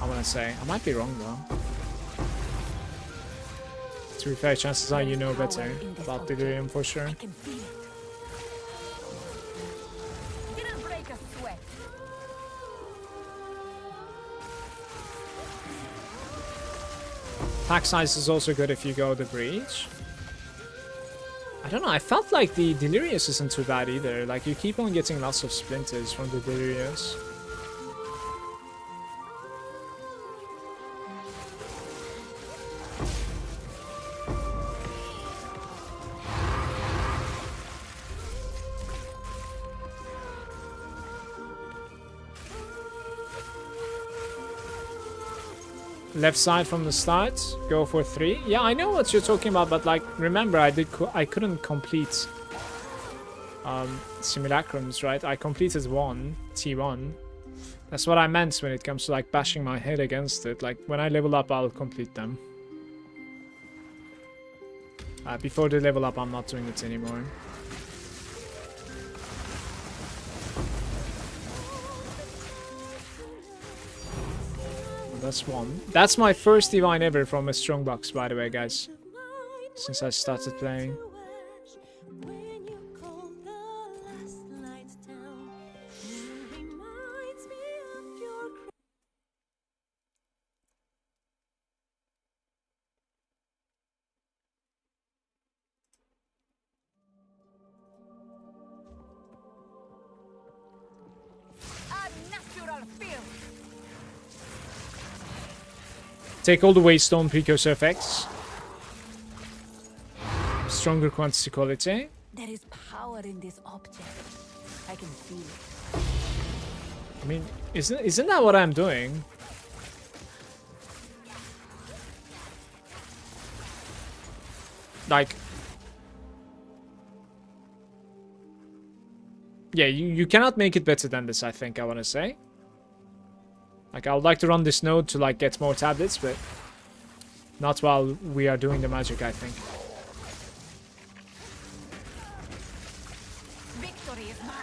I want to say. I might be wrong though. To be fair, chances are you know better about Delirium for sure. I can feel it. Didn't break a sweat. Pack size is also good if you go the breach. I don't know, I felt like the Delirious isn't too bad either. Like, you keep on getting lots of splinters from the Delirious. Left side from the start, go for 3. Yeah, I know what you're talking about, but like, remember, I couldn't complete simulacrums, right? I completed one T1. That's what I meant when it comes to like bashing my head against it. Like, when I level up, I'll complete them. Before they level up, I'm not doing it anymore. That's one. That's my first divine ever from a strongbox, by the way, guys. Since I started playing. A natural feel. Take all the Waystone precursor effects. Stronger quantity quality. There is power in this object. I can feel it. I mean, isn't that what I'm doing? Like, yeah, you cannot make it better than this, I think I want to say. Like, I would like to run this node to like get more tablets, but not while we are doing the magic, I think. Victory is mine.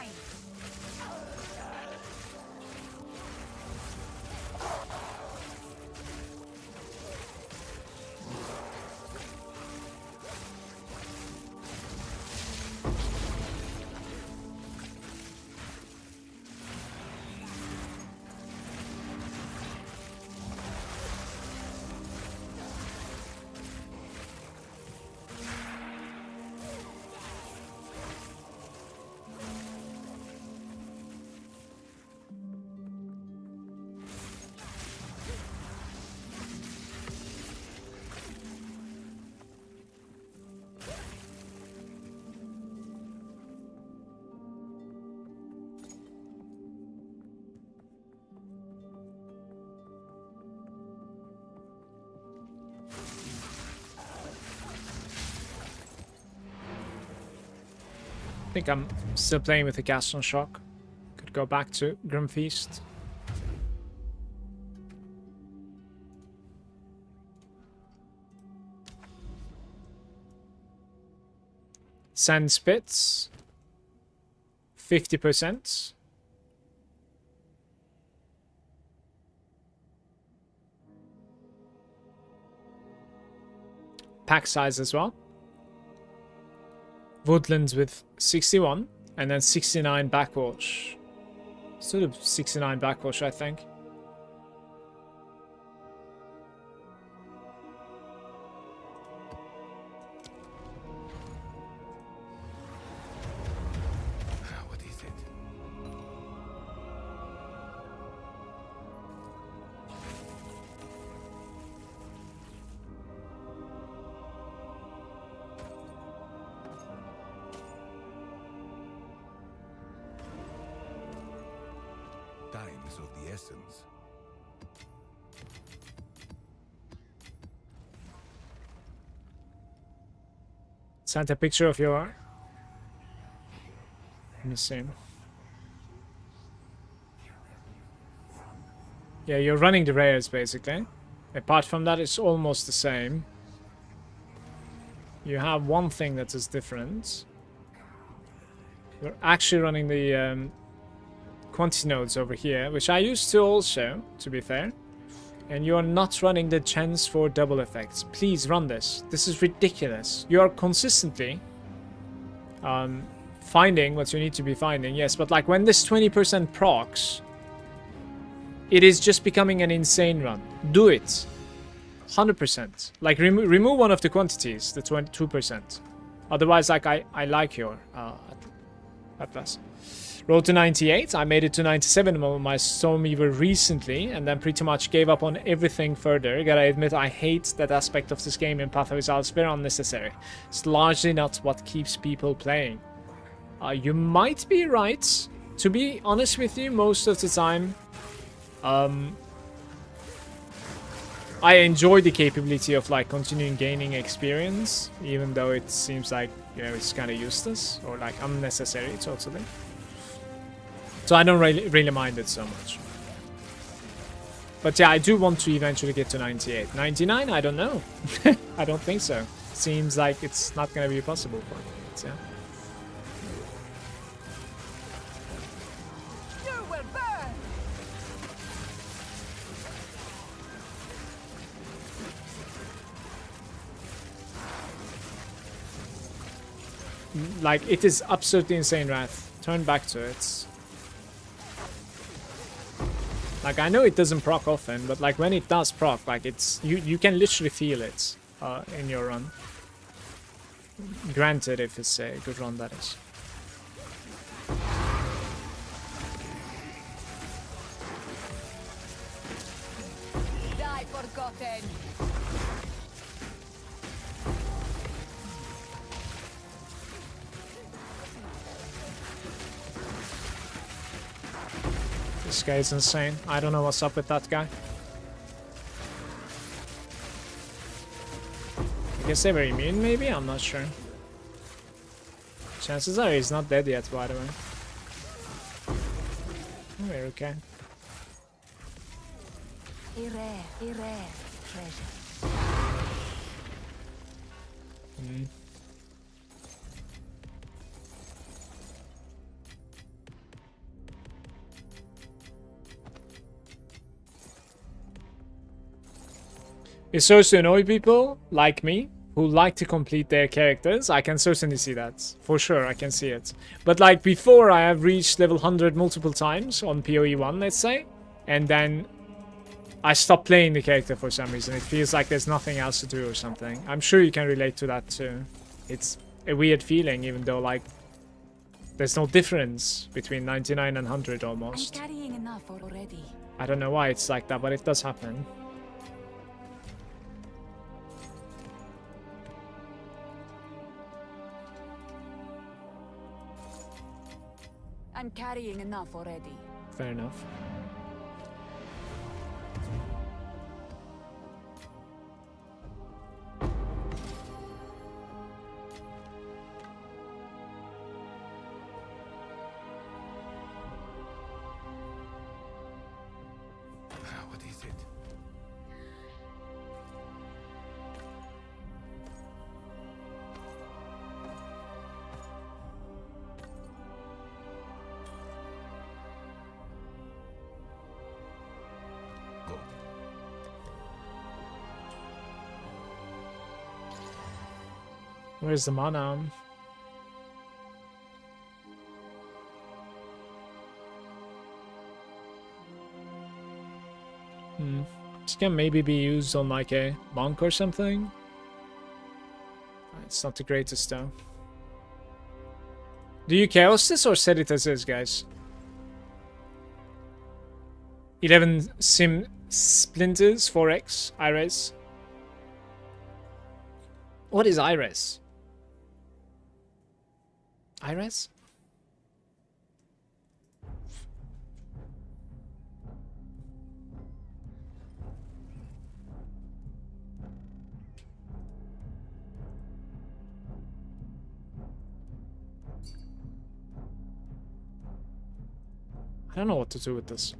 I think I'm still playing with the Gaston Shock. Could go back to Grim Feast. Sand Spits. 50%. Pack size as well. Woodlands with 61 and then 69 backwash. Sort of 69 backwash, I think. What is it? Time is of the essence. Sent a picture of your... Let me see. Yeah, you're running the rares basically. Apart from that, it's almost the same. You have one thing that is different. You're actually running the quantity nodes over here, which I used to also, to be fair. and you are not running the chance for double effects. Please run this. This is ridiculous. You are consistently finding what you need to be finding, yes, but like when this 20% procs, it is just becoming an insane run. Do it. 100%. Like remove one of the quantities, the 22%. Otherwise, like I like your Atlas. Rolled to 98. I made it to 97 on my Stormweaver recently, and then pretty much gave up on everything further. Gotta admit, I hate that aspect of this game in Path of Exile. It's very unnecessary. It's largely not what keeps people playing. You might be right. To be honest with you, most of the time, I enjoy the capability of like continuing gaining experience, even though it seems like, you know, it's kind of useless or like unnecessary totally. So I don't really mind it so much. But yeah, I do want to eventually get to 98. 99? I don't know. I don't think so. Seems like it's not going to be possible for me. But, yeah. You will burn! Like, it is absolutely insane, Wrath. Turn back to it. Like, I know it doesn't proc often, but like when it does proc, like it's you can literally feel it in your run. Granted, if it's a good run, that is. Die forgotten! This guy is insane. I don't know what's up with that guy. I guess they were immune, maybe? I'm not sure. Chances are he's not dead yet, by the way. Oh, we're okay. A rare treasure. It serves to annoy people like me who like to complete their characters. I can certainly see that. For sure, I can see it. But like before, I have reached level 100 multiple times on PoE 1, let's say. And then I stop playing the character for some reason. It feels like there's nothing else to do or something. I'm sure you can relate to that too. It's a weird feeling, even though like there's no difference between 99 and 100 almost. I'm carrying enough already. I don't know why it's like that, but it does happen. I'm carrying enough already. Fair enough. What is it? Go. Where's the mana? This can maybe be used on like a monk or something. It's not the greatest though. Do you chaos this or set it as is, guys? 11 sim splinters, 4x, IRES. What is IRES? IRES? I don't know what to do with this.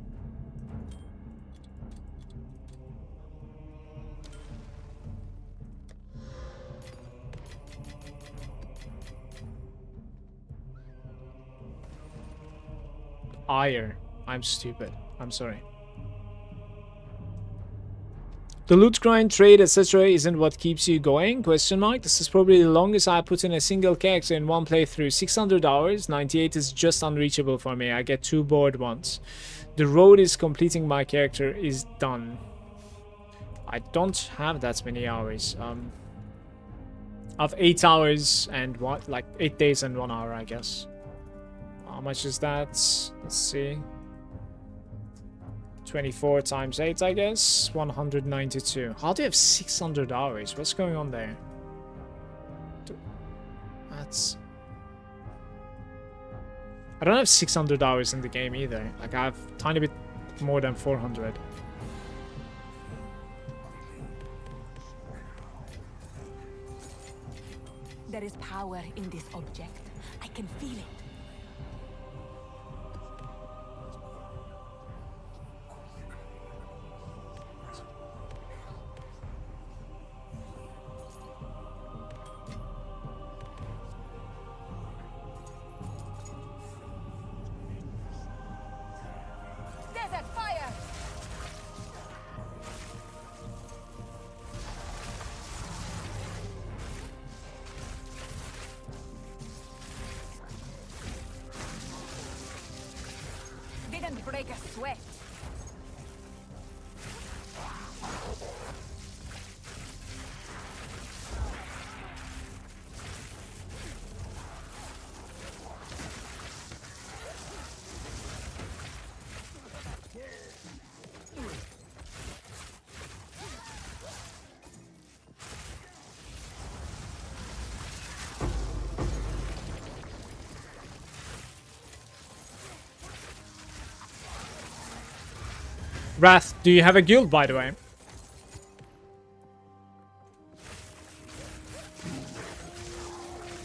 Ire. I'm stupid. I'm sorry. The loot grind, trade, etc. isn't what keeps you going? Question mark. This is probably the longest I put in a single character in one playthrough. 600 hours. 98 is just unreachable for me. I get too bored once. The road is completing my character is done. I don't have that many hours. I have 8 hours and what? Like 8 days and 1 hour, I guess. How much is that? Let's see. 24 times 8, I guess. 192. How do you have 600 hours? What's going on there? That's... I don't have 600 hours in the game either. Like, I have a tiny bit more than 400. There is power in this object. I can feel it. Desert fire! Didn't break a sweat. Wrath, do you have a guild, by the way?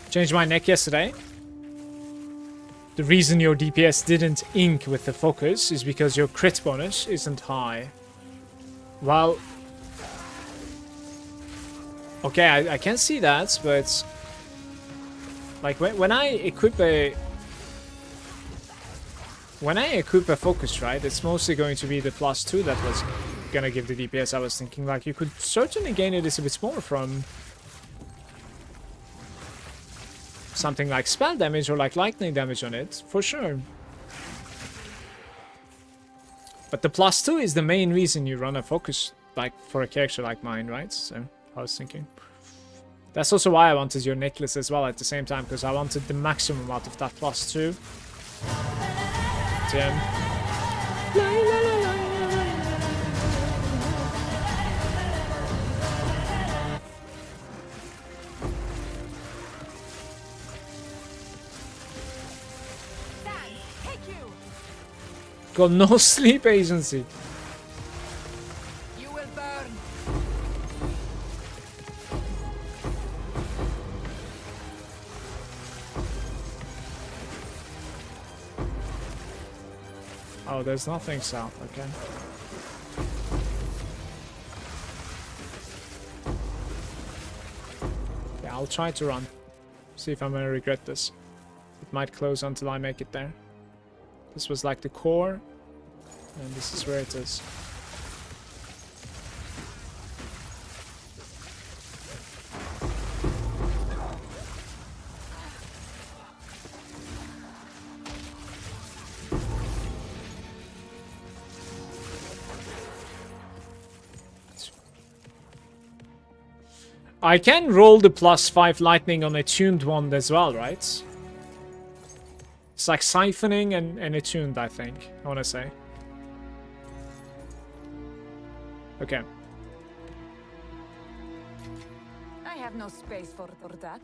Changed my neck yesterday. The reason your DPS didn't ink with the focus is because your crit bonus isn't high. Well... Okay, I can see that, but... Like, when I equip a... When I equip a focus, right, it's mostly going to be the +2 that was gonna give the DPS. I was thinking, like, you could certainly gain it a bit more from something like spell damage or like lightning damage on it, for sure. But the +2 is the main reason you run a focus, like, for a character like mine, right? So, I was thinking. That's also why I wanted your necklace as well at the same time, because I wanted the maximum out of that +2. Damn. Got no sleep agency. You will burn. Oh, there's nothing south, okay. Yeah, I'll try to run. See if I'm gonna regret this. It might close until I make it there. This was like the core, and this is where it is. I can roll the +5 lightning on a tuned one as well, right? It's like siphoning and attuned, I think, I want to say. Okay. I have no space for that.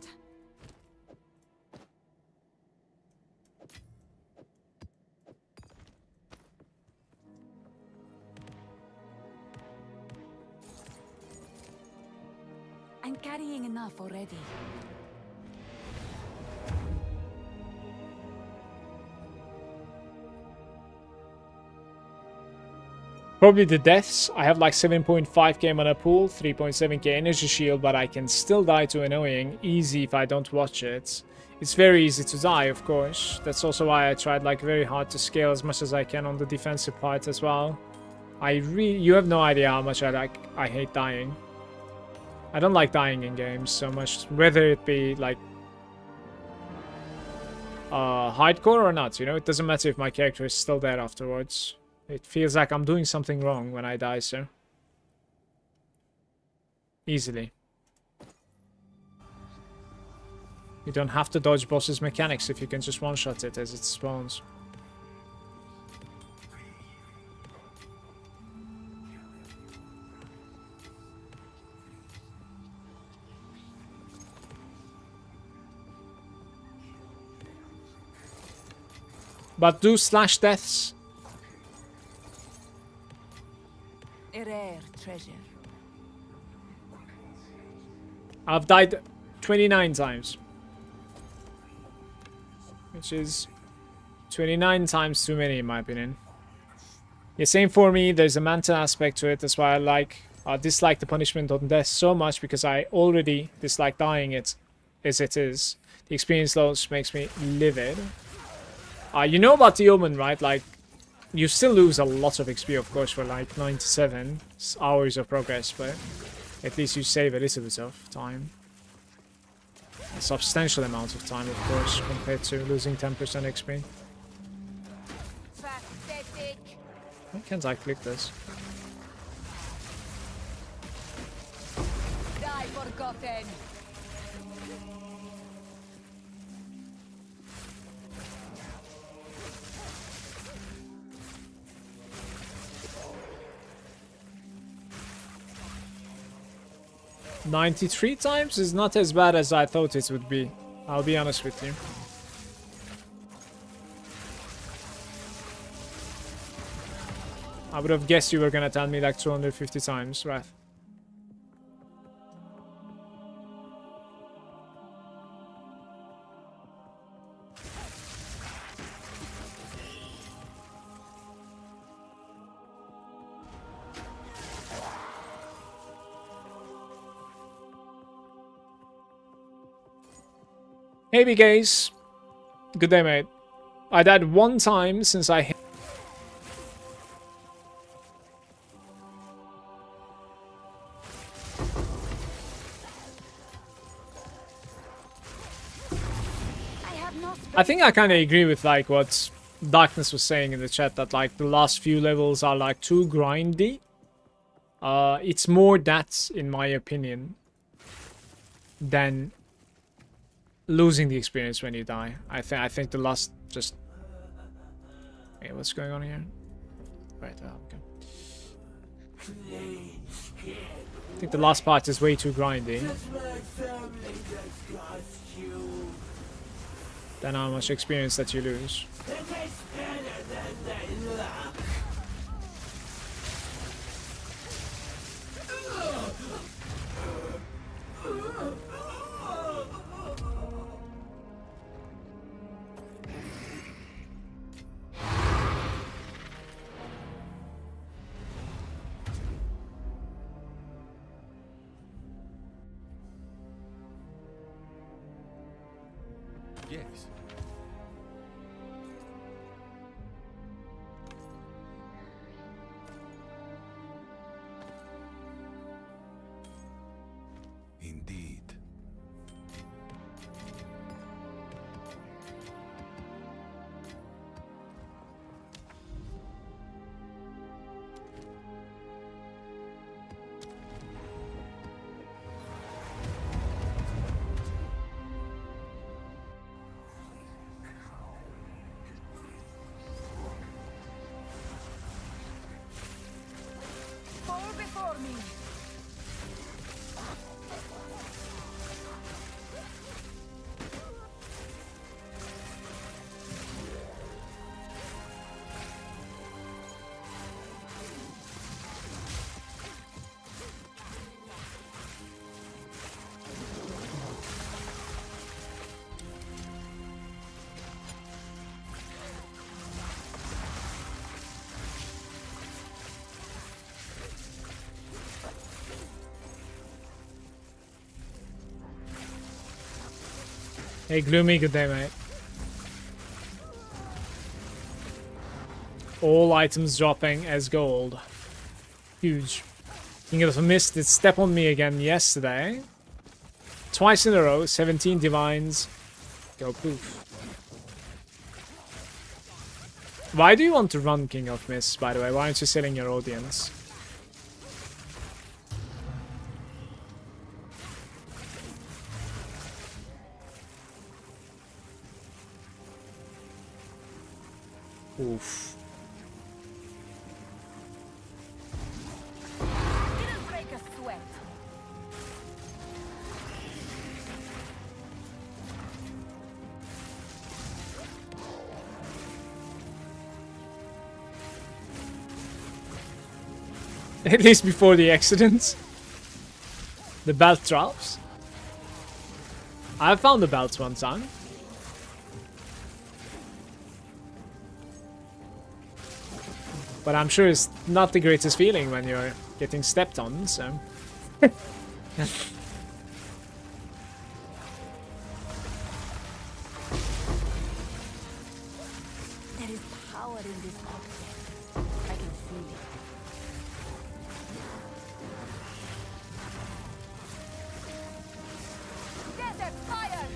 I'm carrying enough already. Probably the deaths. I have like 7.5k mana pool, 3.7k energy shield, but I can still die to annoying. Easy if I don't watch it. It's very easy to die, of course. That's also why I tried like very hard to scale as much as I can on the defensive part as well. You have no idea how much I hate dying. I don't like dying in games so much, whether it be like hardcore or not, you know? It doesn't matter if my character is still there afterwards. It feels like I'm doing something wrong when I die, so. Easily. You don't have to dodge bosses' mechanics if you can just one-shot it as it spawns. But do slash deaths. A rare treasure. I've died 29 times. Which is 29 times too many in my opinion. Yeah, same for me. There's a mental aspect to it. That's why I dislike the punishment on death so much, because I already dislike dying it as it is. The experience loss makes me livid. You know about the Omen, right? Like, you still lose a lot of XP, of course, for like 97 hours of progress, but at least you save a little bit of time. A substantial amount of time, of course, compared to losing 10% XP. Why can't I click this? Die forgotten. $93 times is not as bad as I thought it would be. I'll be honest with you. I would have guessed you were gonna tell me like 250 times, right? Hey, big guys. Good day, mate. I died one time since I hit. I think I kind of agree with like what Darkness was saying in the chat, that like the last few levels are like too grindy. It's more that, in my opinion, than losing the experience when you die. I think the last just. Hey, what's going on here? Right, okay. I think the last part is way too grindy. Then how much experience that you lose. Yes. Indeed. Fall before me. Hey, Gloomy, good day, mate. All items dropping as gold. Huge. King of the Mist did step on me again yesterday. Twice in a row, 17 divines. Go poof. Why do you want to run King of Mist, by the way? Why aren't you selling your audience? Oof. Didn't break a sweat. At least before the accident. The belt drops. I found the belts one time. But I'm sure it's not the greatest feeling when you're getting stepped on, so... There is power in this object. I can feel it. Desert fire!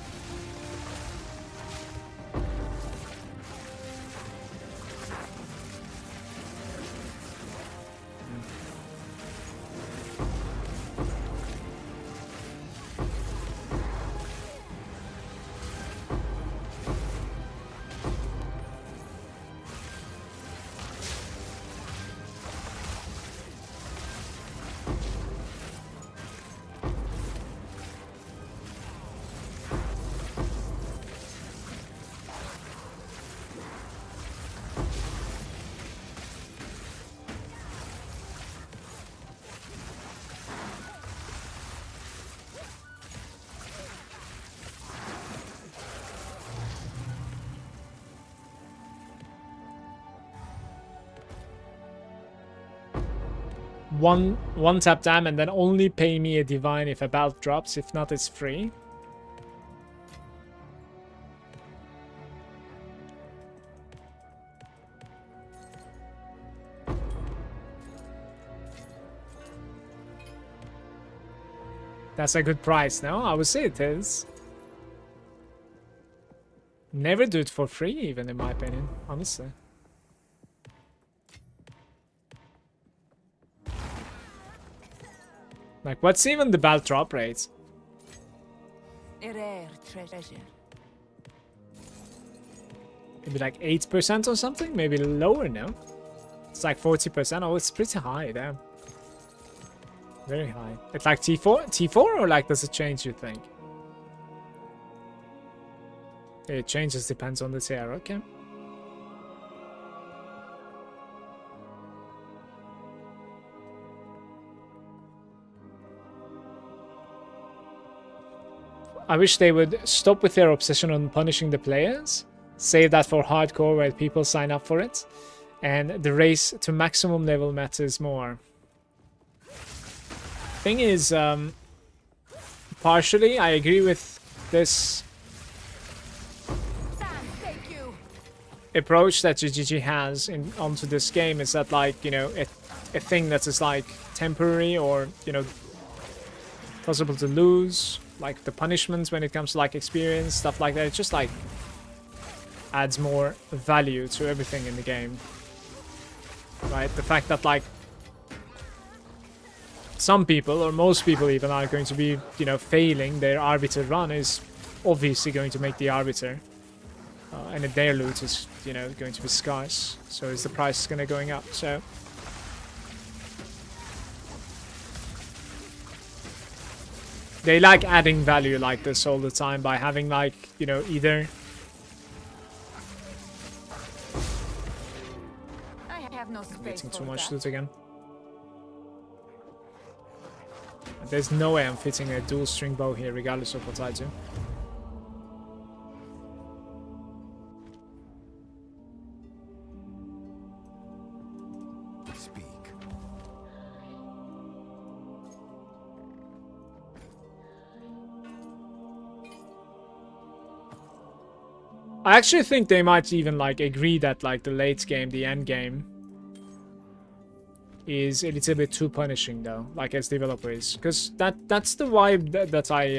One tap dam and then only pay me a divine if a belt drops. If not, it's free. That's a good price, no? I would say it is. Never do it for free, even in my opinion, honestly. Like, what's even the belt drop rate? A rare treasure. Maybe like 8% or something? Maybe lower, no? It's like 40%. Oh, it's pretty high, damn. Very high. It's like T4? T4 or like does it change, you think? It changes, depends on the tier, okay. I wish they would stop with their obsession on punishing the players. Save that for hardcore where people sign up for it. And the race to maximum level matters more. Thing is, partially I agree with this approach that GGG has onto this game, is that like, you know, a thing that is like temporary or, you know, possible to lose. Like the punishments when it comes to like experience, stuff like that. It just like adds more value to everything in the game. Right? The fact that like some people, or most people even, are going to be, you know, failing their Arbiter run is obviously going to make the Arbiter. And their loot is, you know, going to be scarce. So is the price going to going up. So they like adding value like this all the time by having like, you know, either I have no space getting for too much that. loot again. There's no way I'm fitting a dual string bow here regardless of what I do. Speak. I actually think they might even like agree that like the late game, the end game, is a little bit too punishing though, like as developers, because that's the vibe that I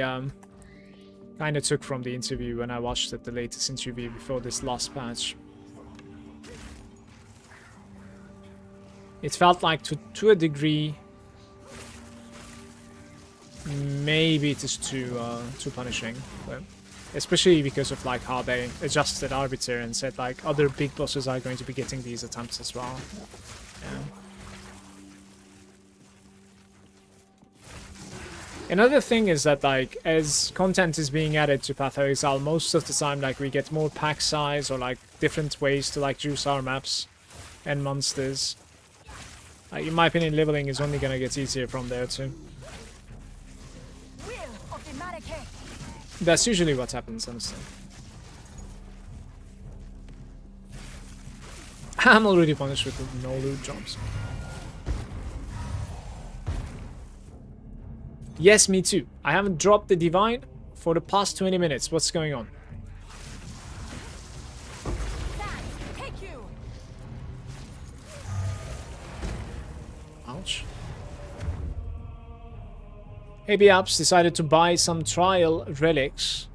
kind of took from the interview when I watched it, the latest interview before this last patch. It felt like to a degree, maybe it is too punishing, but especially because of like how they adjusted Arbiter and said like other big bosses are going to be getting these attempts as well. Yeah. Another thing is that like as content is being added to Path of Exile, most of the time like we get more pack size or like different ways to like juice our maps and monsters. In my opinion, leveling is only gonna get easier from there too. That's usually what happens, honestly. I'm already punished with the no loot jumps. Yes, me too. I haven't dropped the Divine for the past 20 minutes. What's going on? Ouch. AB Apps decided to buy some trial relics.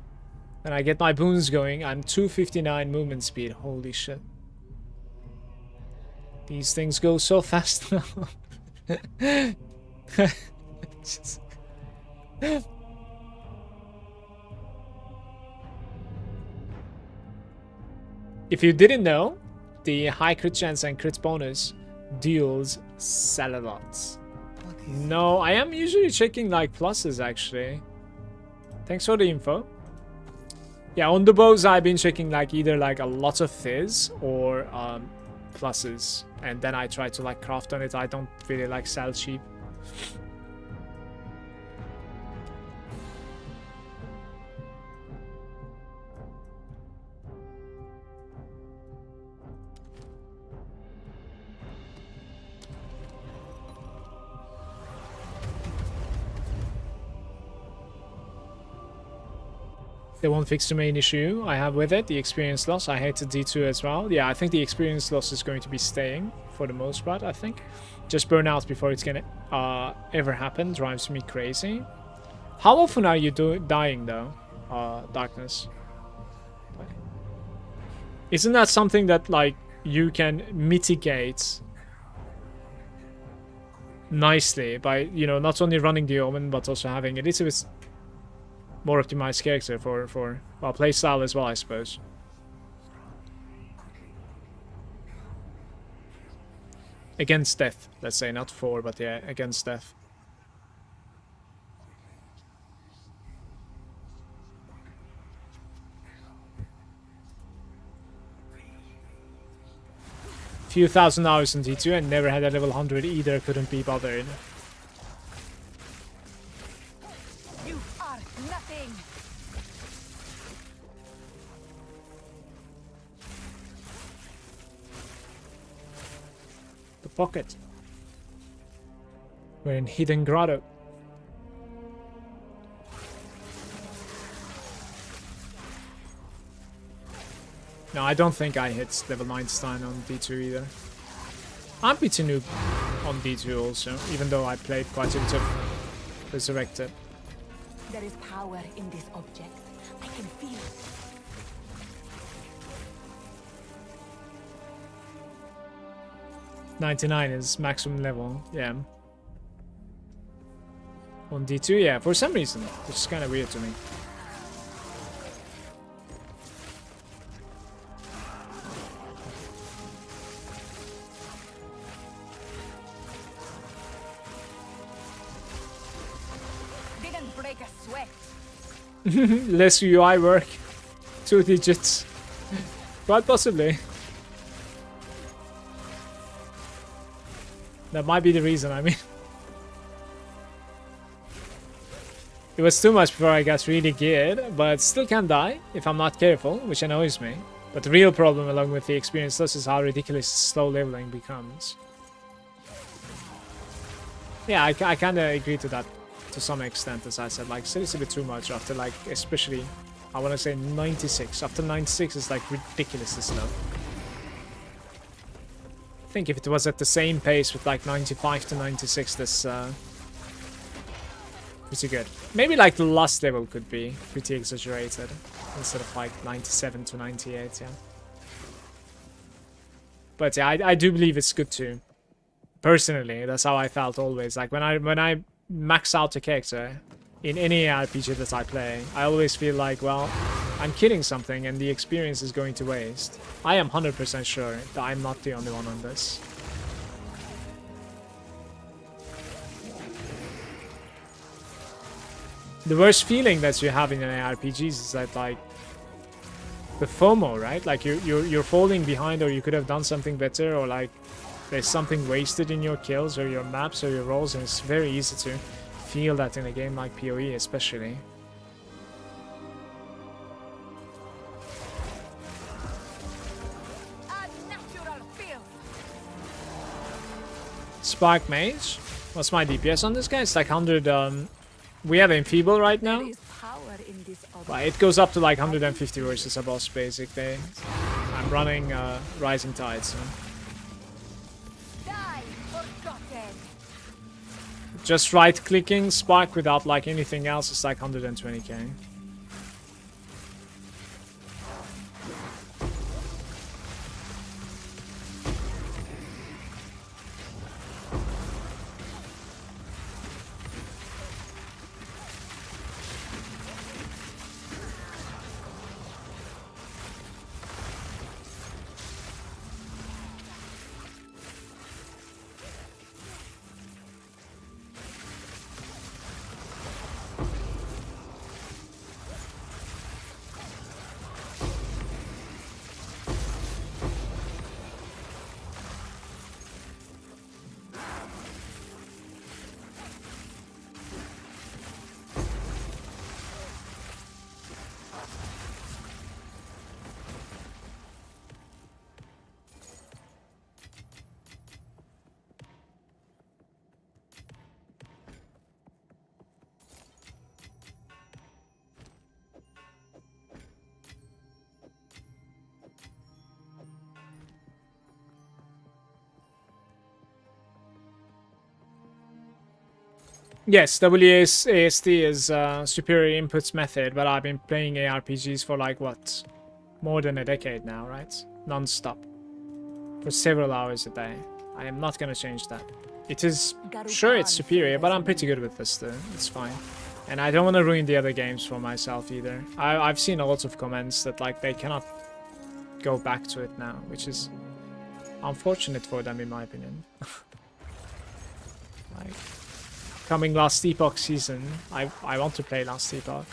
And I get my boons going. I'm 259 movement speed. Holy shit. These things go so fast now. If you didn't know, the high crit chance and crit bonus deals sell a lot. No, I am usually checking like pluses actually. Thanks for the info. Yeah, on the bows I've been checking like either like a lot of fizz or pluses, and then I try to like craft on it. I don't really like sell cheap. They won't fix the main issue I have with it, the experience loss. I hated D2 as well. Yeah, I think the experience loss is going to be staying for the most part, I think. Just burnout before it's gonna ever happen drives me crazy. How often are you dying though, Darkness? Isn't that something that like you can mitigate nicely by, you know, not only running the Omen but also having a little bit more optimized character for well, playstyle as well, I suppose. Against death, let's say, not for, but yeah, against death. Few thousand hours in D2 and never had a level 100 either, couldn't be bothered. Pocket. We're in Hidden Grotto. No, I don't think I hit level 99 on D2 either. I'm pretty noob on D2 also, even though I played quite a bit of Resurrected. There is power in this object. I can feel it. 99 is maximum level, yeah. On D2, yeah, for some reason, which is kind of weird to me. Didn't break a sweat. Less UI work, 2 digits, quite possibly. That might be the reason, I mean. It was too much before I got really geared, but still can die if I'm not careful, which annoys me. But the real problem along with the experience loss is how ridiculous slow leveling becomes. Yeah, I kind of agree to that to some extent, as I said. Like, it's a bit too much after, like, especially, I want to say 96. After 96 is like ridiculously slow. I think if it was at the same pace with like 95 to 96, that's pretty good. Maybe like the last level could be pretty exaggerated instead of like 97 to 98, yeah. But yeah, I do believe it's good too. Personally, that's how I felt always. Like when I max out a character in any RPG that I play, I always feel like, well, I'm killing something and the experience is going to waste. I am 100% sure that I'm not the only one on this. The worst feeling that you have in an RPGs is that, like, the FOMO, right? Like you're falling behind, or you could have done something better, or like there's something wasted in your kills or your maps or your rolls, and it's very easy to feel that in a game like PoE especially. Spark Mage. What's my DPS on this guy? It's like 100. We have Enfeeble right now. But it goes up to like 150 versus a boss basically. I'm running Rising Tide, so. Just right clicking Spark without like anything else is like 120k. Yes, WASD is superior inputs method, but I've been playing ARPGs for like, what, more than a decade now, right? Non-stop. For several hours a day. I am not gonna change that. It is, sure it's superior, but I'm pretty good with this though. It's fine. And I don't want to ruin the other games for myself either. I've seen a lot of comments that like they cannot go back to it now, which is unfortunate for them in my opinion. Like, coming Last Epoch season, I want to play Last Epoch.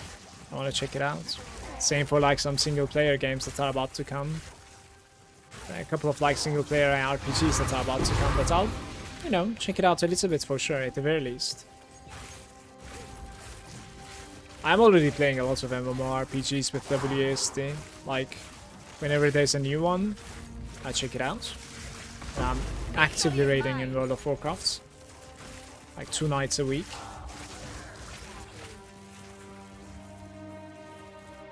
I want to check it out. Same for like some single player games that are about to come. A couple of like single player RPGs that are about to come, but I'll, you know, check it out a little bit for sure at the very least. I'm already playing a lot of MMORPGs with WASD. Like, whenever there's a new one, I check it out. And I'm actively raiding in World of Warcraft. Like 2 nights a week.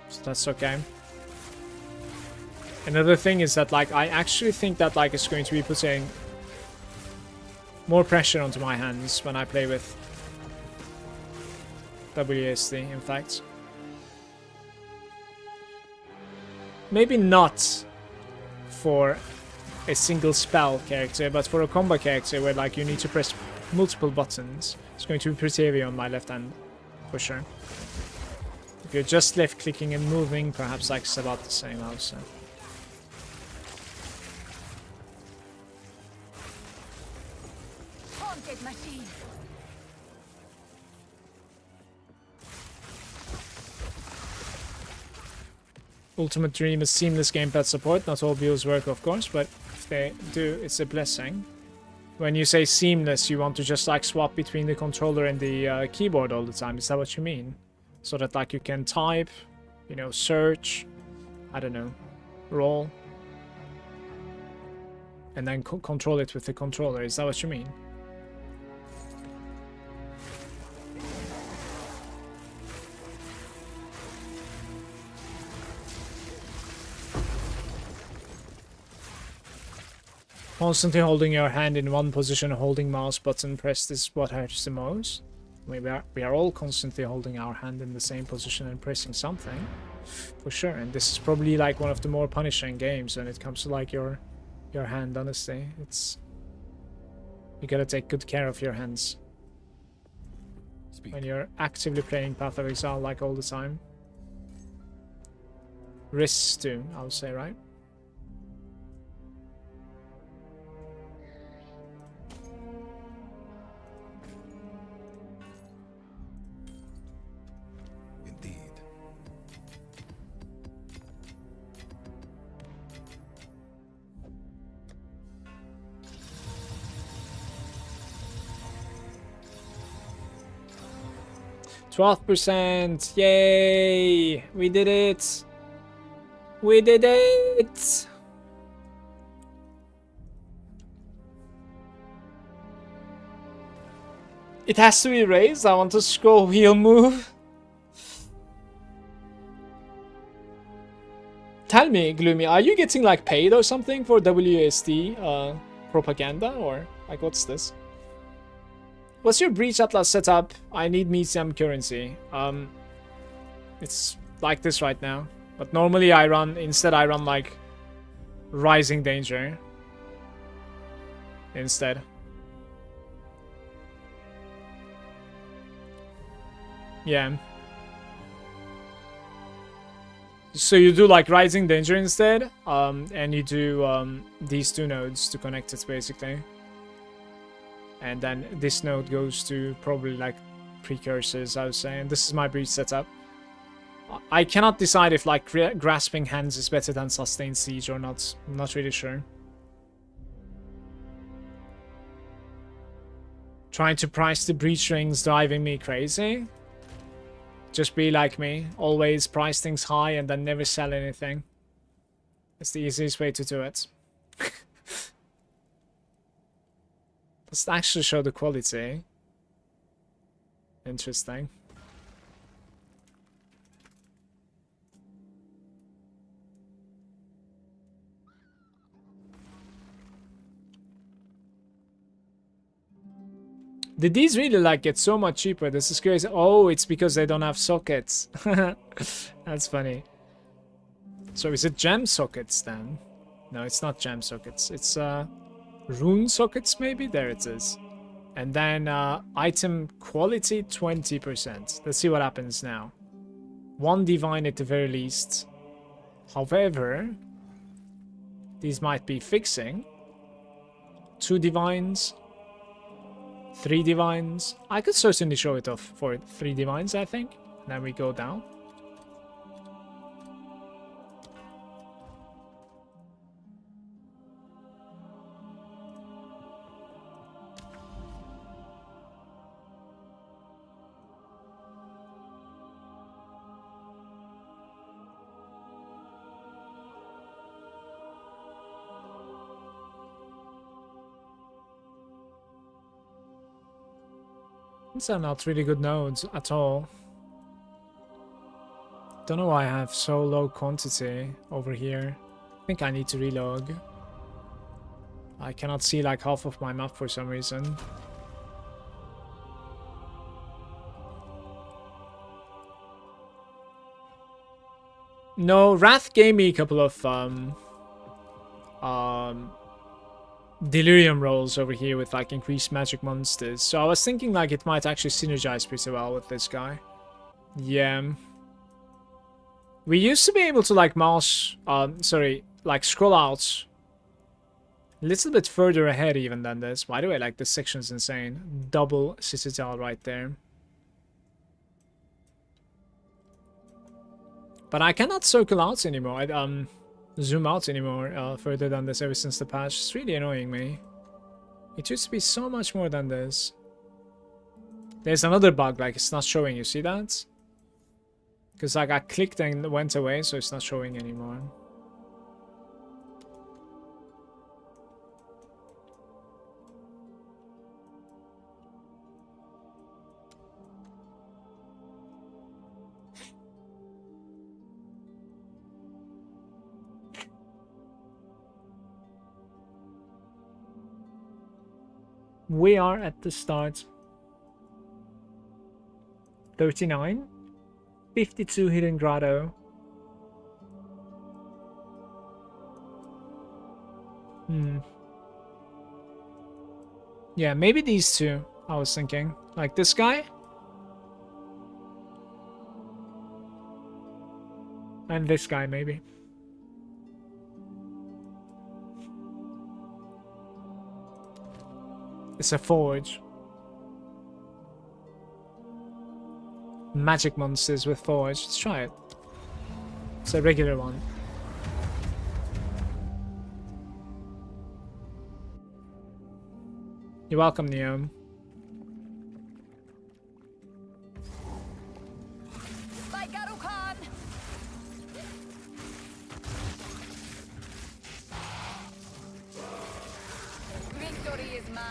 So that's okay. Another thing is that like I actually think that like it's going to be putting more pressure onto my hands when I play with WASD, in fact. Maybe not for a single spell character, but for a combo character where like you need to press multiple buttons, it's going to be pretty heavy on my left hand, for sure. If you're just left clicking and moving, perhaps like it's about the same also. Ultimate dream is seamless gamepad support. Not all builds work, of course, but if they do, it's a blessing. When you say seamless, you want to just like swap between the controller and the keyboard all the time. Is that what you mean? So that like you can type, you know, search, I don't know, roll, and then control it with the controller. Is that what you mean? Constantly holding your hand in one position, holding mouse button pressed is what hurts the most. We are all constantly holding our hand in the same position and pressing something, for sure. And this is probably like one of the more punishing games when it comes to like your hand. Honestly, it's you gotta take good care of your hands Speak. when you're actively playing Path of Exile like all the time. Wrists too, I would say, right? Indeed. %, yay! We did it! We did it! It has to be raised. I want to scroll wheel move. Tell me, Gloomy, are you getting like paid or something for WSD propaganda, or like what's this? What's your Breach Atlas setup? I need medium currency. It's like this right now. But normally I run like Rising Danger instead. Yeah. So you do like Rising Danger instead, and you do these two nodes to connect it basically. And then this node goes to probably like precursors, I would say. And this is my breach setup. I cannot decide if like Grasping Hands is better than Sustained Siege or not. I'm not really sure. Trying to price the breach rings driving me crazy. Just be like me. Always price things high and then never sell anything. It's the easiest way to do it. Let's actually show the quality. Interesting. Did these really like get so much cheaper? This is crazy. Oh, it's because they don't have sockets. That's funny. So is it gem sockets then? No, it's not gem sockets. It's rune sockets maybe? There it is. And then item quality 20%. Let's see what happens now. 1 divine at the very least. However, these might be fixing. 2 divines. 3 divines. I could certainly show it off for 3 divines, I think. Then we go down. These are not really good nodes at all. Don't know why I have so low quantity over here. I think I need to relog. I cannot see like half of my map for some reason. No, Wrath gave me a couple of Delirium rolls over here with like increased magic monsters. So I was thinking like it might actually synergize pretty well with this guy. Yeah. We used to be able to like mouse, like scroll out a little bit further ahead even than this. By the way, like this section's insane. Double Citadel right there. But I cannot circle out anymore. Zoom out anymore further than this ever since the patch. It's really annoying me. It used to be so much more than this. There's another bug, like it's not showing, you see that? Because like I clicked and it went away, so it's not showing anymore. We are at the start. 39. 52 Hidden Grotto. Yeah, maybe these two, I was thinking. Like this guy? And this guy, maybe. It's a forge. Magic monsters with forge. Let's try it. It's a regular one. You're welcome, Neom. By Garukan! Victory is mine.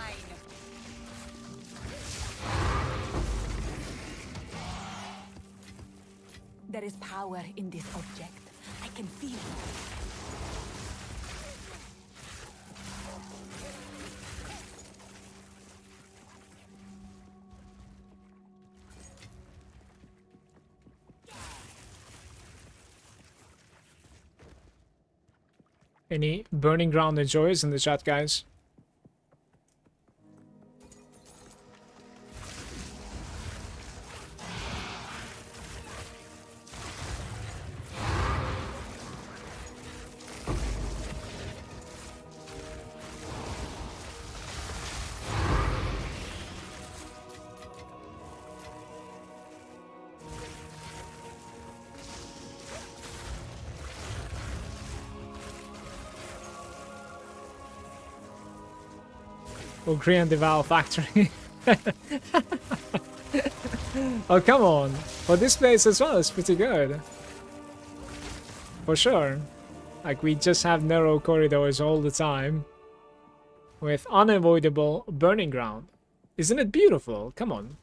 There is power in this object. I can feel it. Any burning ground enjoyers in the chat, guys? Agree on the Vow Factory. Oh, come on. But this place as well is pretty good. For sure. Like, we just have narrow corridors all the time. With unavoidable burning ground. Isn't it beautiful? Come on.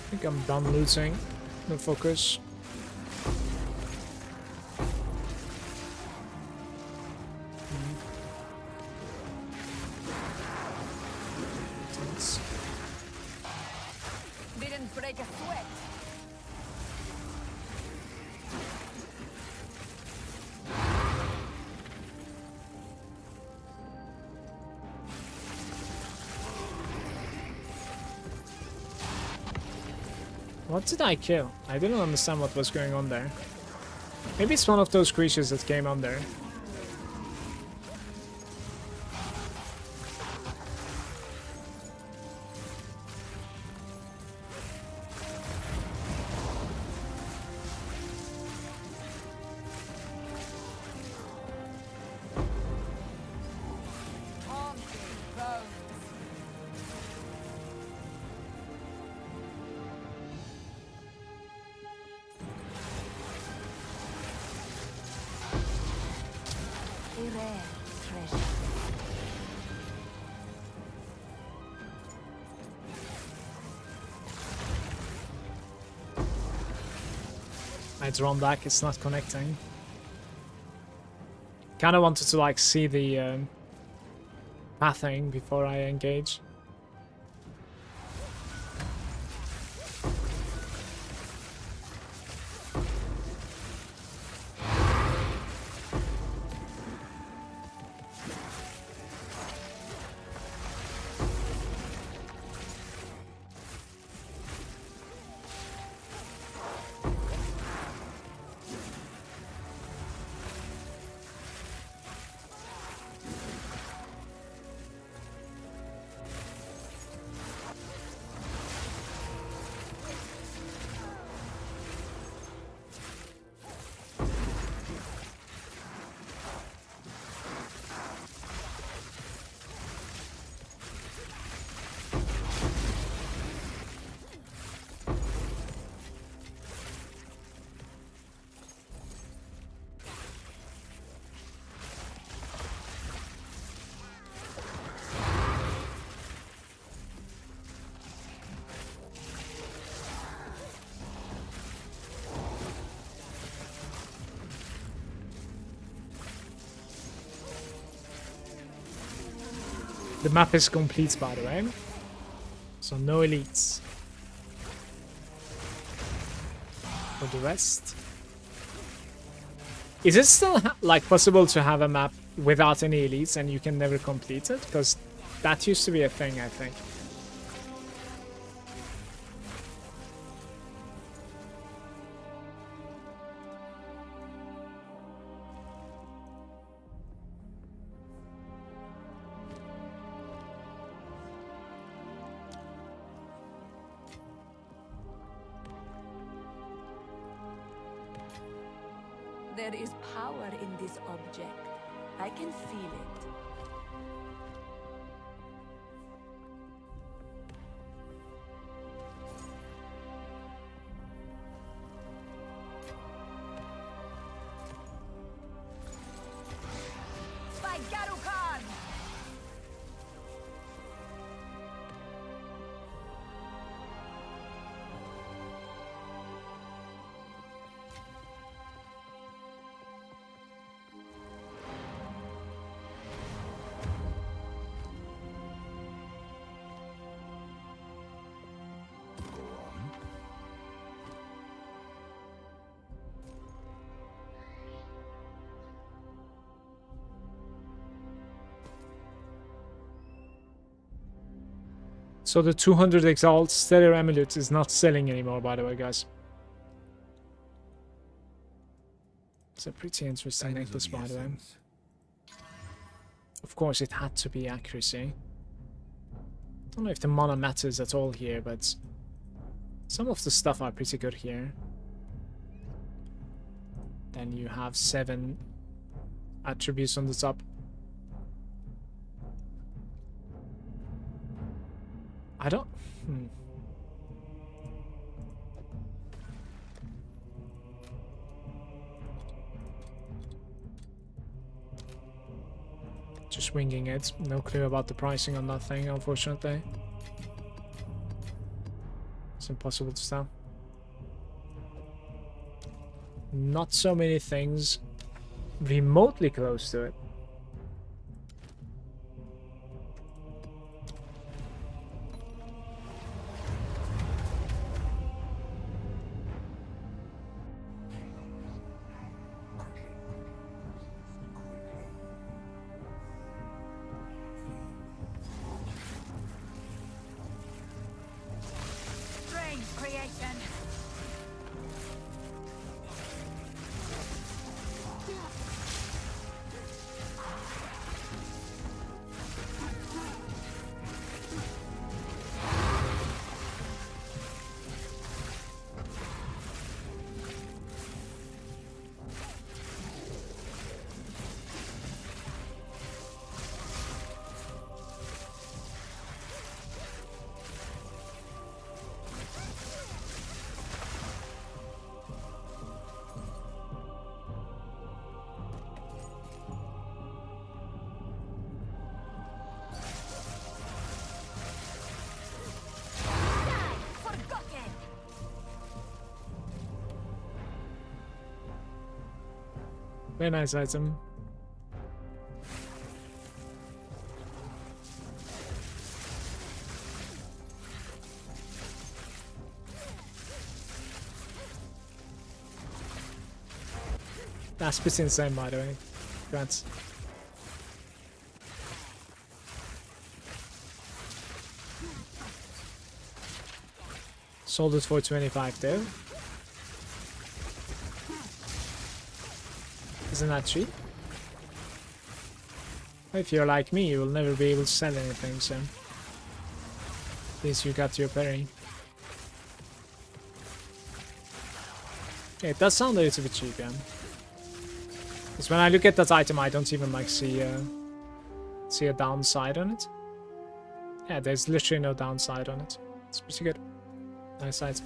I think I'm done looting. No focus. Didn't break a sweat. What did I kill? I didn't understand what was going on there. Maybe it's one of those creatures that came under. A rare treasure. I drawn back, it's not connecting. Kinda wanted to like see the pathing before I engage. The map is complete, by the way. So no elites. For the rest. Is it still like possible to have a map without any elites and you can never complete it? Because that used to be a thing, I think. There is power in this object. I can feel it. By Garukan! So the 200 Exalt Stellar Amulet is not selling anymore, by the way, guys. It's a pretty interesting necklace, by the way. Of course, it had to be accuracy. I don't know if the mana matters at all here, but some of the stuff are pretty good here. Then you have 7 attributes on the top. I don't... Just winging it. No clue about the pricing on that thing, unfortunately. It's impossible to tell. Not so many things remotely close to it. Very nice item. That's pretty insane, by the way. Congrats. Sold it for 25 though. Isn't that cheap? If you're like me, you will never be able to sell anything, so at least you got your parry. Yeah, it does sound a little bit cheap, yeah. Because when I look at that item, I don't even like see a downside on it. Yeah, there's literally no downside on it. It's pretty good. Nice item.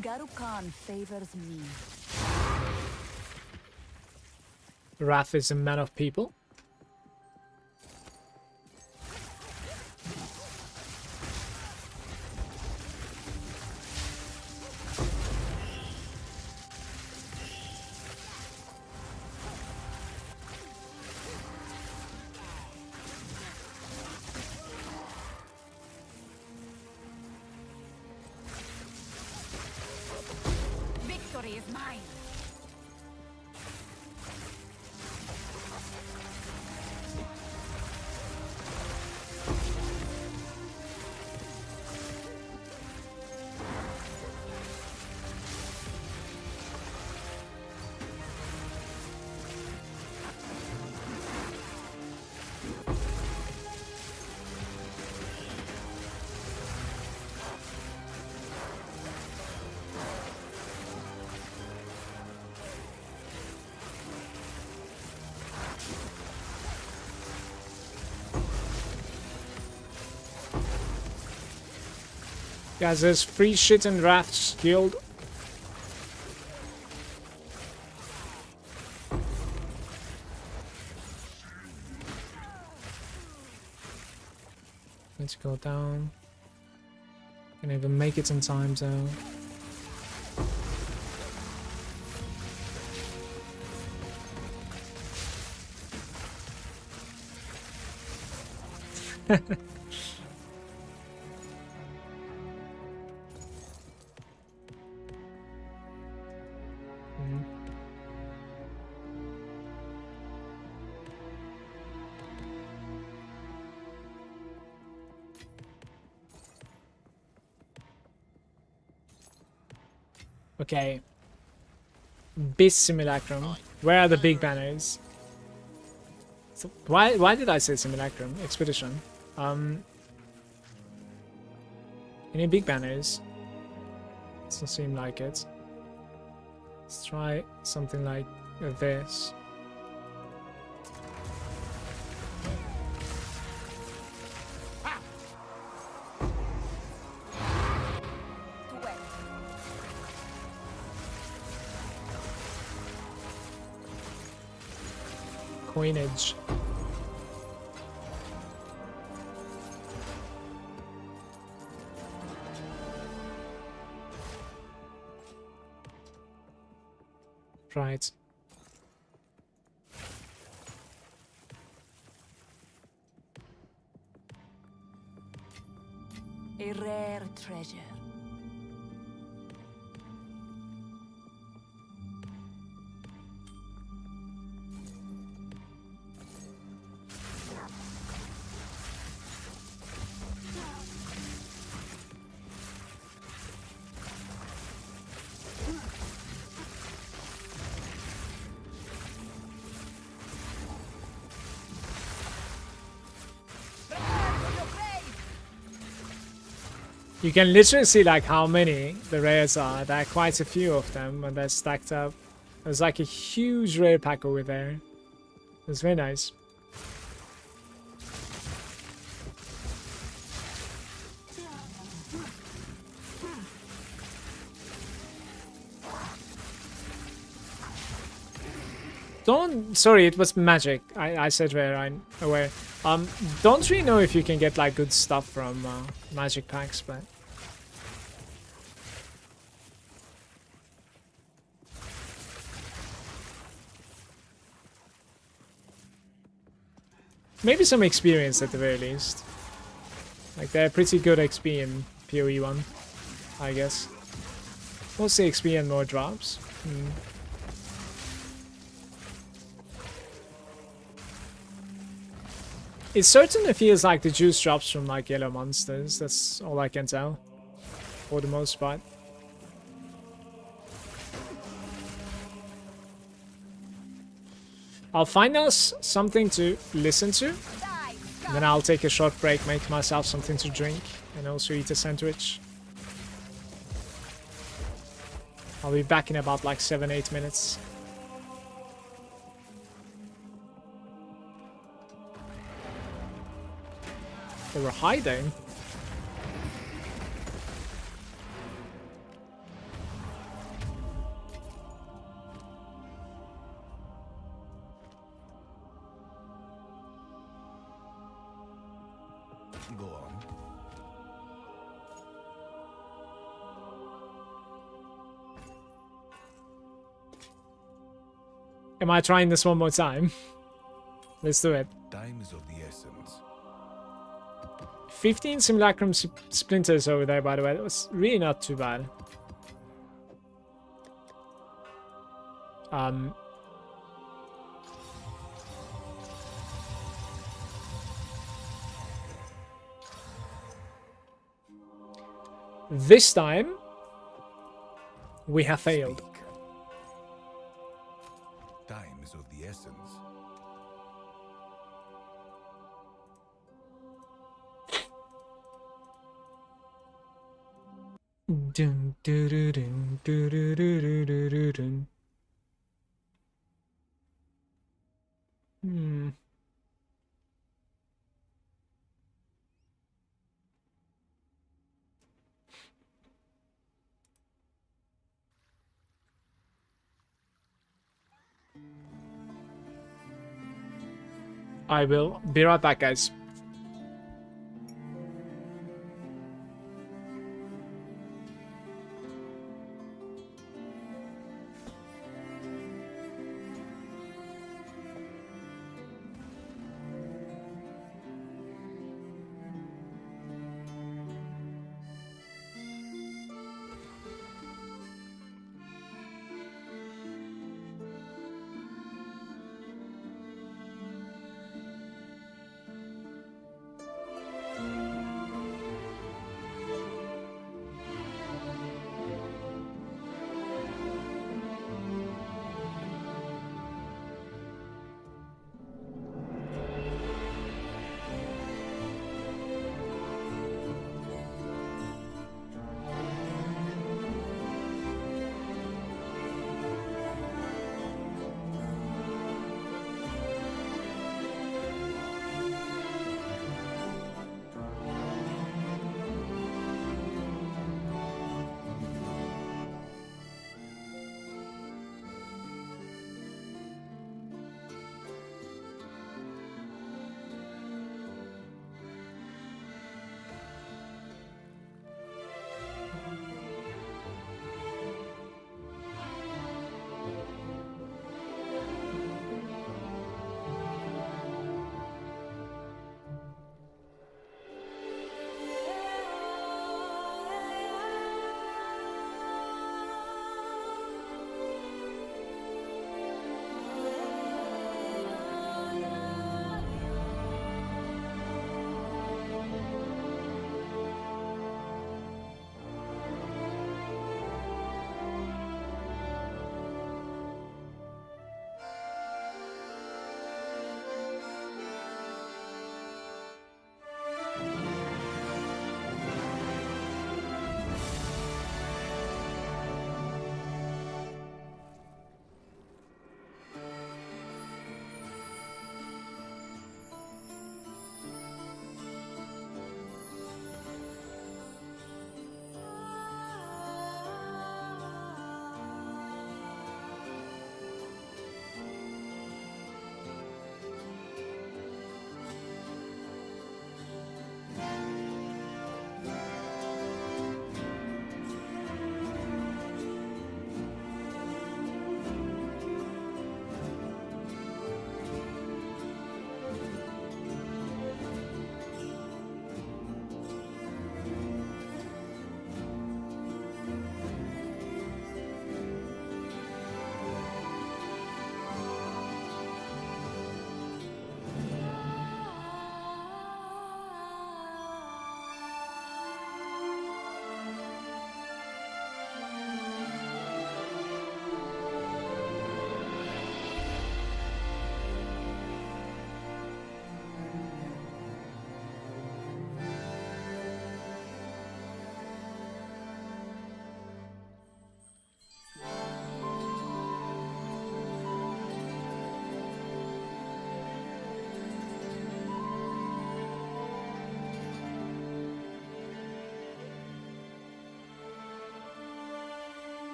Garukan favors me. Wrath is a man of people. Victory is mine. Guys, there's free shit in Wrath's Guild. Let's go down. Can even make it in time though. Okay. Beast Simulacrum. Where are the big banners? So why did I say Simulacrum? Expedition. Any big banners? Doesn't seem like it. Let's try something like this. Coinage. Right. A rare treasure. You can literally see like how many the rares are. There are quite a few of them and they're stacked up. There's like a huge rare pack over there. It's very nice. Don't, sorry, it was magic. I said rare, I'm aware. Don't really know if you can get like good stuff from magic packs, but maybe some experience at the very least. Like they're pretty good XP in PoE 1, I guess. Mostly XP and more drops. It certainly feels like the juice drops from like yellow monsters, that's all I can tell. For the most part. I'll find us something to listen to. And then I'll take a short break, make myself something to drink, and also eat a sandwich. I'll be back in about like 7-8 minutes. They were hiding. Go on. Am I trying this one more time? Let's do it. Time is of the essence. 15 simulacrum splinters over there, by the way. That was really not too bad. Um, this time, we have failed. Speak. Time is of the essence. Dun, dun, dun, dun, dun, dun, dun, dun, dun, dun. Hmm. I will be right back, guys.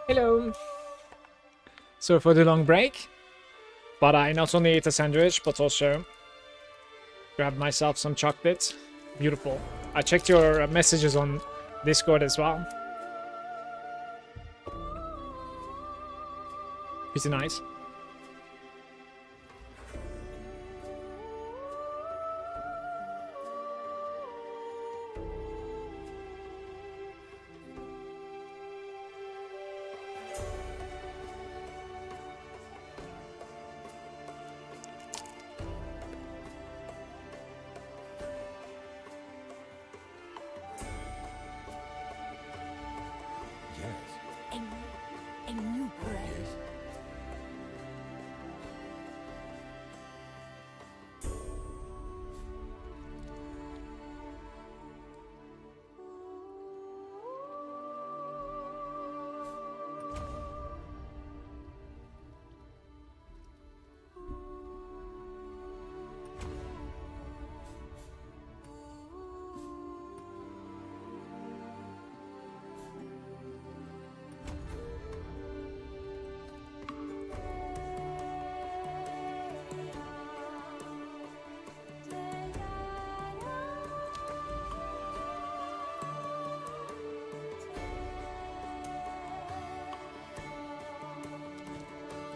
Hello. So for the long break, but I not only ate a sandwich, but also grabbed myself some chocolate. Beautiful. I checked your messages on Discord as well. Pretty nice. Yes. A new prey.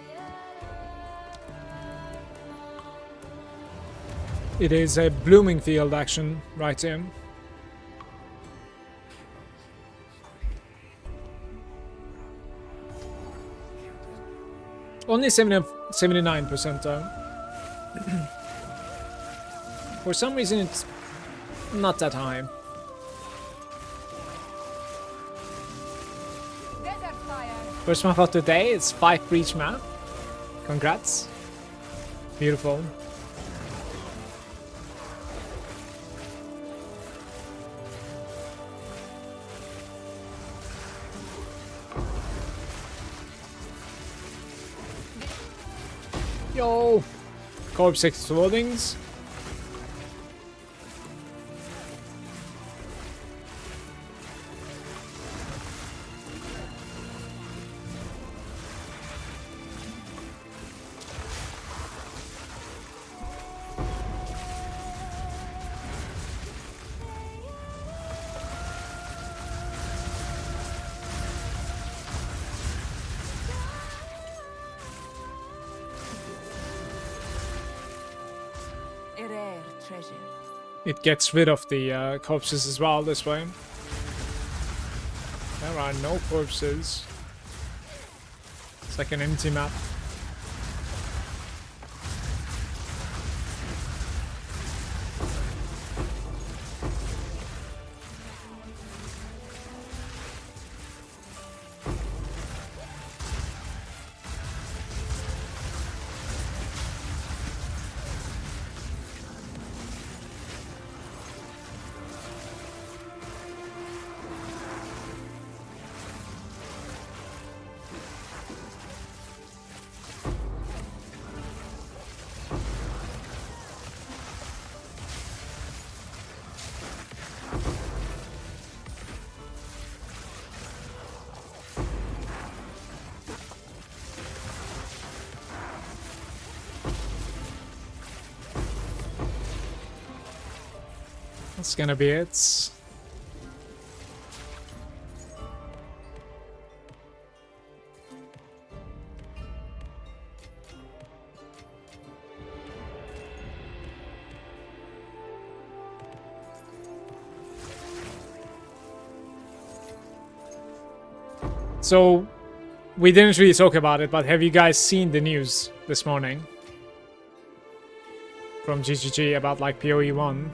Yes. It is a blooming field action right here. Only 79% though. For some reason it's not that high. Desert fire. First map of the day, it's 5 breach map. Congrats. Beautiful. Yo! Corpse explodings. A rare treasure. It gets rid of the corpses as well this way. There are no corpses. It's like an empty map. That's gonna be it. So, we didn't really talk about it, but have you guys seen the news this morning? From GGG about like PoE 1?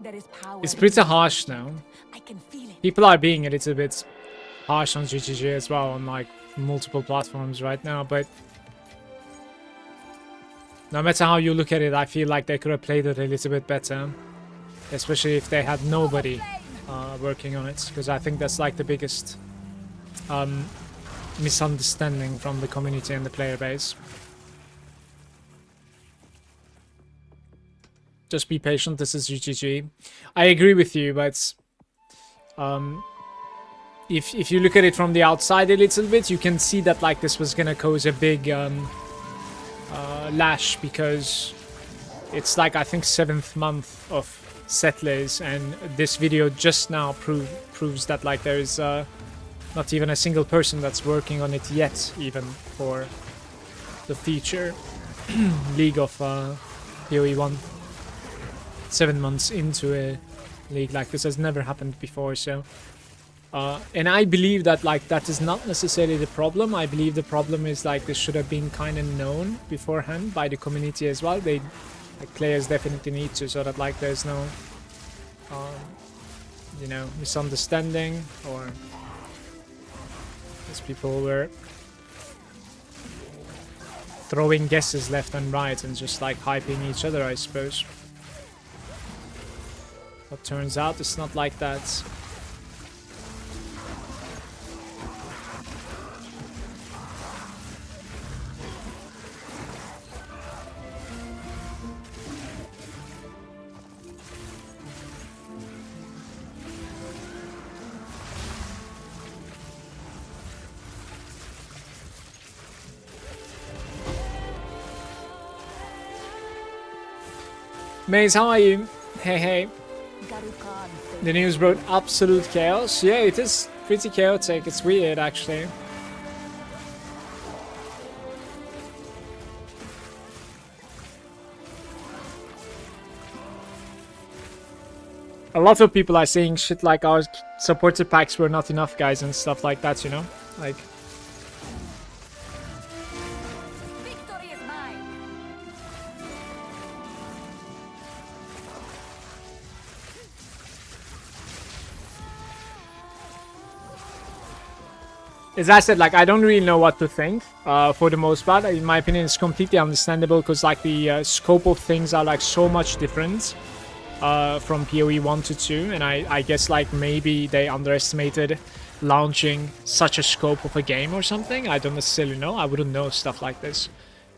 There is power. It's pretty harsh now. I can feel it. People are being a little bit harsh on GGG as well on like multiple platforms right now, but no matter how you look at it, I feel like they could have played it a little bit better, especially if they had nobody working on it, because I think that's like the biggest misunderstanding from the community and the player base. Just be patient. This is GGG. I agree with you, but if you look at it from the outside a little bit, you can see that like this was gonna cause a big lash, because it's like I think 7th month of Settlers, and this video just now proves that like there is not even a single person that's working on it yet, even for the feature League of PoE 1. 7 months into a league like this has never happened before, so and I believe that like that is not necessarily the problem. I believe the problem is like this should have been kind of known beforehand by the community as well. They like players definitely need to, so that like there's no you know, misunderstanding, or as people were throwing guesses left and right and just like hyping each other, I suppose. But turns out it's not like that. Maze, how are you? Hey, hey. The news brought absolute chaos. Yeah, it is pretty chaotic. It's weird, actually. A lot of people are saying shit like our supporter packs were not enough, guys, and stuff like that, you know? Like... As I said, like, I don't really know what to think, for the most part. In my opinion, it's completely understandable, because, like, the scope of things are, like, so much different from PoE 1 to 2, and I guess, like, maybe they underestimated launching such a scope of a game or something. I don't necessarily know. I wouldn't know stuff like this.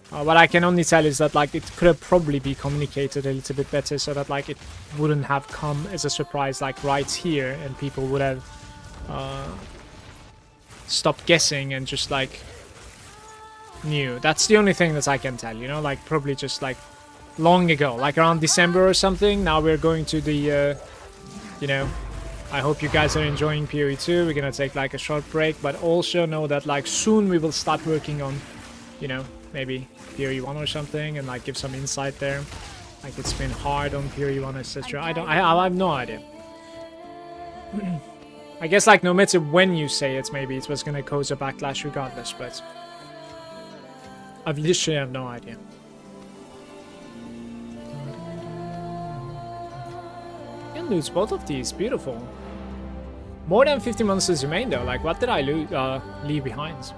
What I can only tell is that, like, it could have probably be communicated a little bit better, so that, like, it wouldn't have come as a surprise, like, right here, and people would have... stopped guessing and just like knew. That's the only thing that I can tell, you know, like probably just like long ago, like around December or something. Now we're going to the you know, I hope you guys are enjoying PoE 2. We're gonna take like a short break, but also know that like soon we will start working on, you know, maybe PoE 1 or something, and like give some insight there. Like it's been hard on PoE 1, etc. I have no idea. I guess, like, no matter when you say it, maybe it was gonna cause a backlash regardless, but... I literally have no idea. You can lose both of these, beautiful. More than 50 monsters remain though, like, what did I leave behind?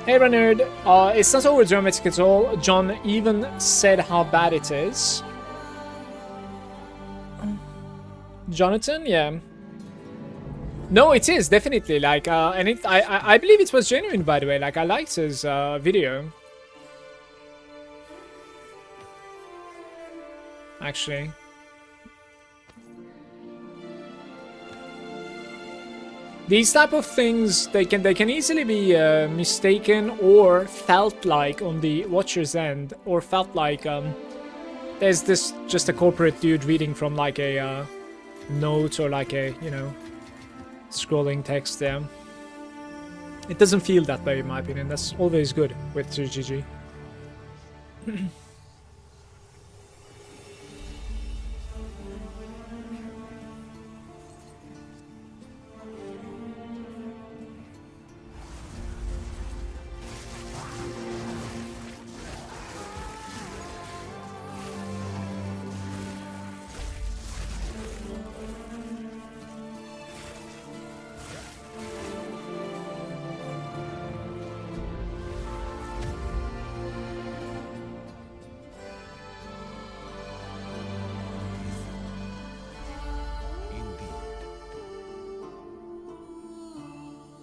Hey Renard, it's not over dramatic at all. John even said how bad it is. Jonathan, yeah. No, it is definitely like, and I believe it was genuine, by the way. Like, I liked his video. Actually, these type of things, they can easily be mistaken or felt like on the watcher's end, or felt like there's this just a corporate dude reading from like a note or like a, you know, scrolling text there. It doesn't feel that way in my opinion. That's always good with GG.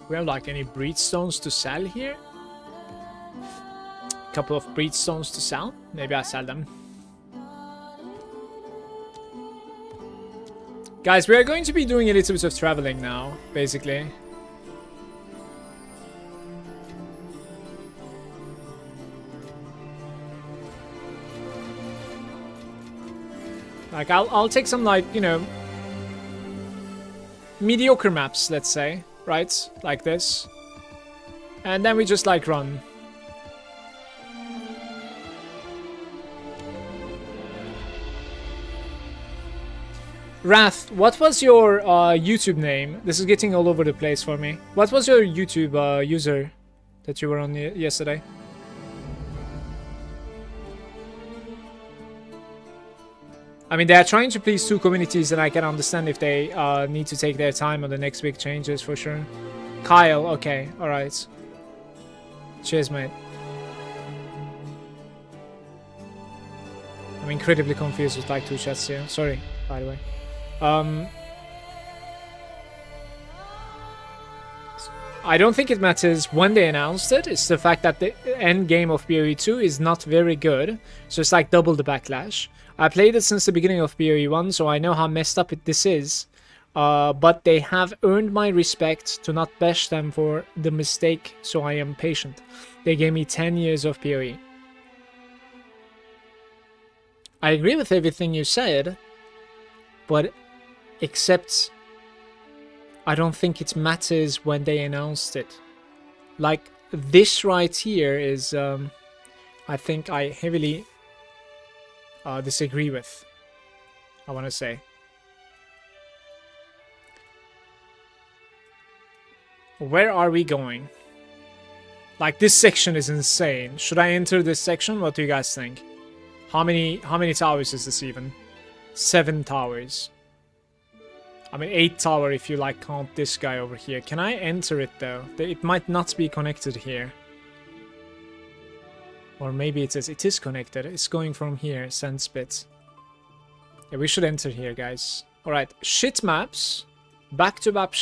We have like any breedstones to sell here? couple of breed stones to sell. Maybe I sell them. Guys, we are going to be doing a little bit of traveling now, basically. Like, I'll take some, like, you know, mediocre maps, let's say, right? Like this. And then we just, like, run. Wrath, what was your YouTube name? This is getting all over the place for me. What was your YouTube user that you were on yesterday? I mean, they are trying to please two communities, and I can understand if they need to take their time on the next big changes, for sure. Kyle, okay, alright. Cheers, mate. I'm incredibly confused with like two chats here. Sorry, by the way. I don't think it matters when they announced it. It's the fact that the end game of BOE 2 is not very good. So it's like double the backlash. I played it since the beginning of BOE 1, so I know how messed up this is. But they have earned my respect to not bash them for the mistake, so I am patient. They gave me 10 years of BOE. I agree with everything you said, but except I don't think it matters when they announced it. Like, this right here is, I think I heavily disagree with, I want to say. Where are we going? Like, this section is insane. Should I enter this section? What do you guys think? How many towers is this even? 7 towers. I mean 8 tower if you like count this guy over here. Can I enter it though? It might not be connected here. Or maybe it is connected. It's going from here, Sandspit. Yeah, we should enter here, guys. Alright, shit maps. Back to back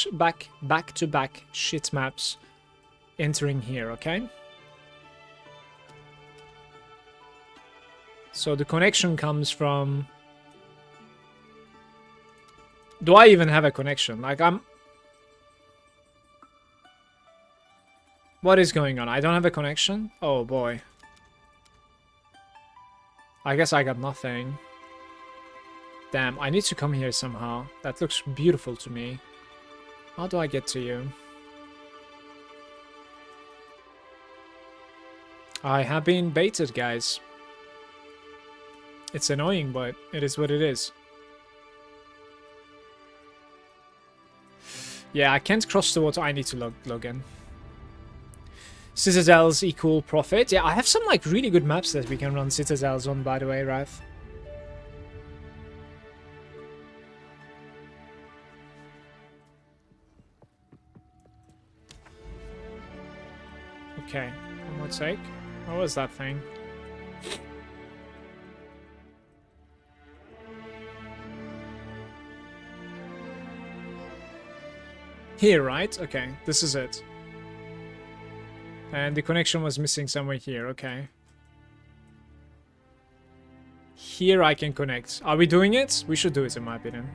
shit maps. Entering here, okay? So the connection comes from... Do I even have a connection? Like, what is going on? I don't have a connection? Oh boy. I guess I got nothing. Damn, I need to come here somehow. That looks beautiful to me. How do I get to you? I have been baited, guys. It's annoying, but it is what it is. Yeah, I can't cross the water. I need to log in. Citadels equal profit. Yeah, I have some like really good maps that we can run citadels on, by the way, Wrath. Okay, one more take. What was that thing? Here, right? Okay, this is it. And the connection was missing somewhere here, okay. Here I can connect. Are we doing it? We should do it in my opinion.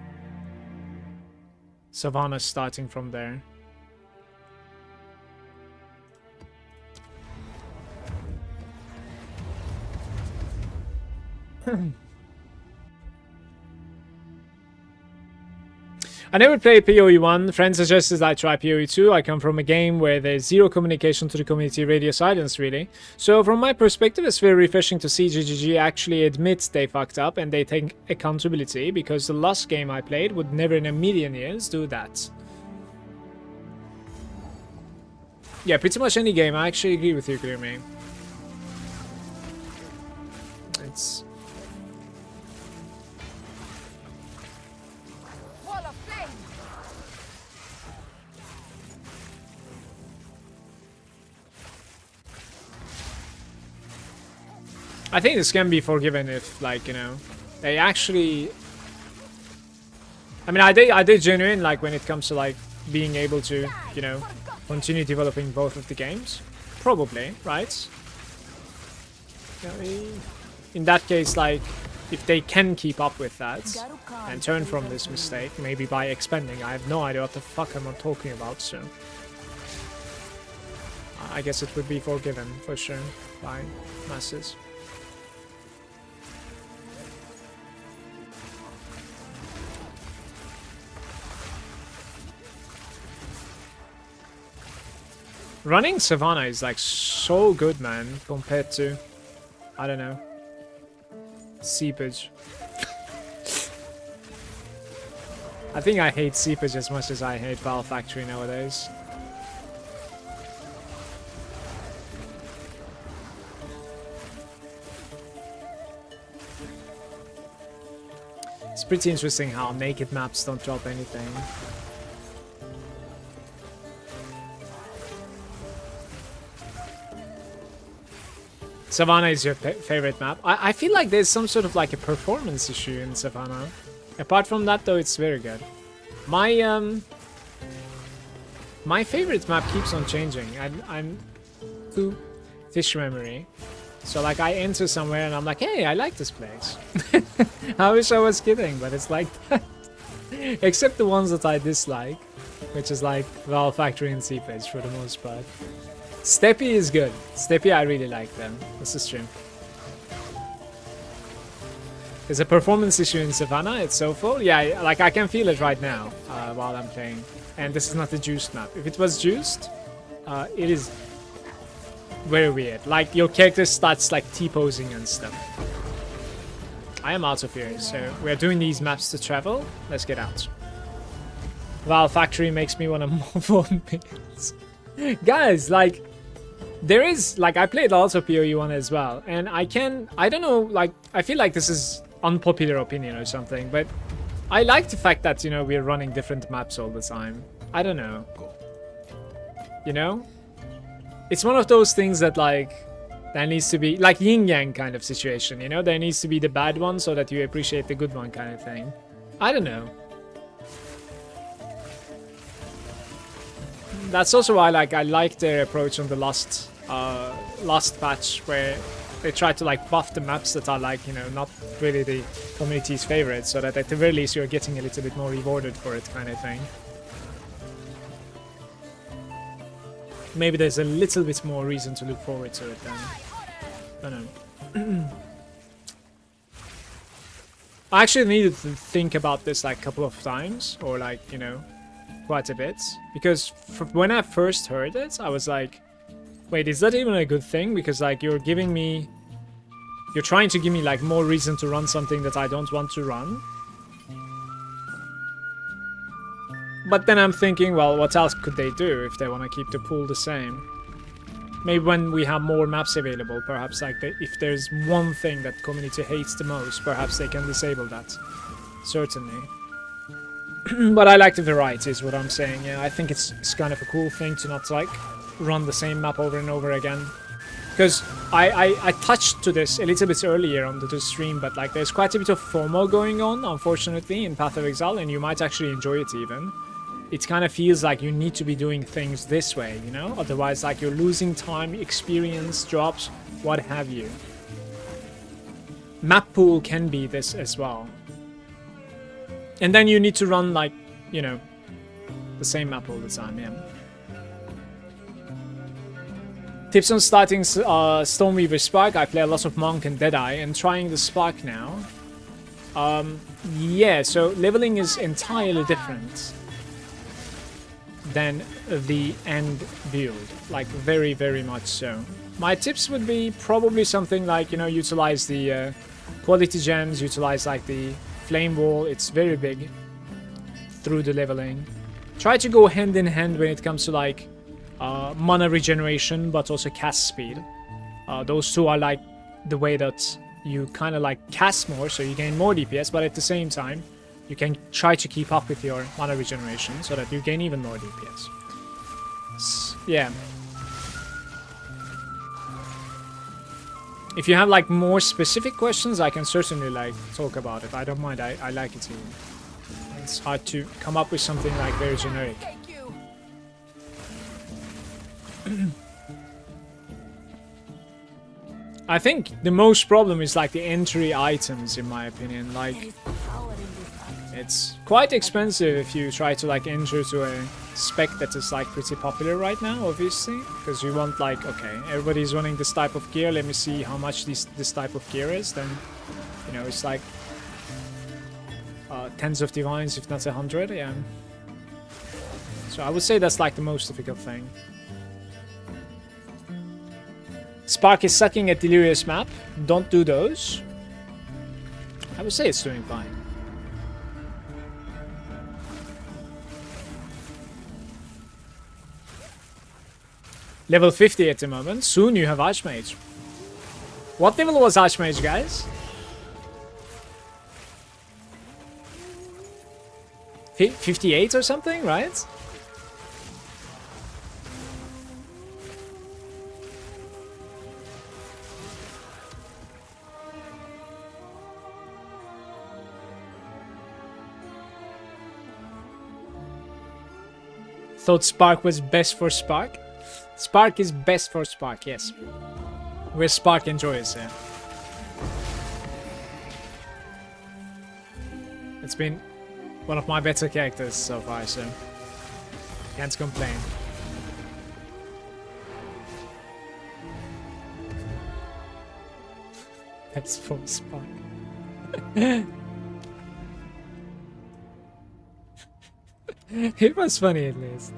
Savannah's starting from there. I never played PoE 1. Friends suggested I try PoE 2. I come from a game where there's zero communication to the community, radio silence, really. So from my perspective, it's very refreshing to see GGG actually admit they fucked up and they take accountability, because the last game I played would never in a million years do that. Yeah, pretty much any game. I actually agree with you, Clearme. It's... I think this can be forgiven if, like, you know, they actually... I mean, I did genuine, like, when it comes to, like, being able to, you know, continue developing both of the games. Probably, right? in that case, like, if they can keep up with that and turn from this mistake, maybe by expanding, I have no idea what the fuck I'm talking about, so I guess it would be forgiven for sure by masses. Running Savannah is like so good, man, compared to, I don't know, Seepage. I think I hate Seepage as much as I hate Valve Factory nowadays. It's pretty interesting how naked maps don't drop anything. Savannah is your favorite map. I feel like there's some sort of like a performance issue in Savannah. Apart from that though, it's very good. My favorite map keeps on changing. I'm too fish memory. So like I enter somewhere and I'm like, hey, I like this place. I wish I was kidding, but it's like that. Except the ones that I dislike, which is like Valve Factory and Seepage for the most part. Steppy is good. Steppy, I really like them. This is true. There's a performance issue in Savannah. It's so full. Yeah, like I can feel it right now while I'm playing. And this is not a juiced map. If it was juiced, it is very weird. Like your character starts like T-posing and stuff. I am out of here, so we're doing these maps to travel. Let's get out. Valve Factory makes me want to move on. Guys, like, there is, like, I played also PoE 1 as well, and I don't know, like, I feel like this is unpopular opinion or something, but I like the fact that, you know, we're running different maps all the time. I don't know. You know? It's one of those things that, like, there needs to be, like, yin-yang kind of situation, you know? There needs to be the bad one so that you appreciate the good one kind of thing. I don't know. That's also why, like, I like their approach on the last patch, where they try to like buff the maps that are like, you know, not really the community's favorite, so that at the very least you're getting a little bit more rewarded for it, kind of thing. Maybe there's a little bit more reason to look forward to it then. I don't know. I actually needed to think about this like a couple of times, or like, you know, quite a bit, because when I first heard it, I was like, wait, is that even a good thing? Because like you're trying to give me like more reason to run something that I don't want to run. But then I'm thinking, well, what else could they do if they want to keep the pool the same? Maybe when we have more maps available, perhaps like if there's one thing that community hates the most, perhaps they can disable that. Certainly. But I like the variety is what I'm saying. Yeah, I think it's kind of a cool thing to not like run the same map over and over again. Because I touched to this a little bit earlier on the stream, but like there's quite a bit of FOMO going on, unfortunately, in Path of Exile, and you might actually enjoy it even. It kind of feels like you need to be doing things this way, you know? Otherwise, like, you're losing time, experience, drops, what have you. Map pool can be this as well. And then you need to run, like, you know, the same map all the time, yeah. Tips on starting Stormweaver Spark. I play a lot of Monk and Deadeye, and trying the Spark now. Yeah, so leveling is entirely different than the end build, like very, very much so. My tips would be probably something like, you know, utilize the quality gems, utilize like the flame wall, it's very big through the leveling. Try to go hand in hand when it comes to like mana regeneration, but also cast speed. Those two are like the way that you kind of like cast more, so you gain more DPS, but at the same time you can try to keep up with your mana regeneration so that you gain even more DPS. Yeah. If you have like more specific questions, I can certainly like talk about it. I don't mind. I like it too. It's hard to come up with something like very generic. Thank you. I think the most problem is like the entry items, in my opinion. Like, There is power in this object. it's quite expensive if you try to like enter to a spec that is like pretty popular right now, obviously, because you want like, okay, everybody's running this type of gear, let me see how much this type of gear is. Then, you know, it's like tens of divines, if not 100. Yeah, so I would say that's like the most difficult thing. Spark is sucking at Delirious map. Don't do those. I would say it's doing fine. Level 50 at the moment. Soon you have Archmage. What level was Archmage, guys? 58 or something, right? Thought Spark was best for Spark. Spark is best for Spark, yes. Where Spark enjoys, yeah. It's been one of my better characters so far, so can't complain. That's for Spark. It was funny at least.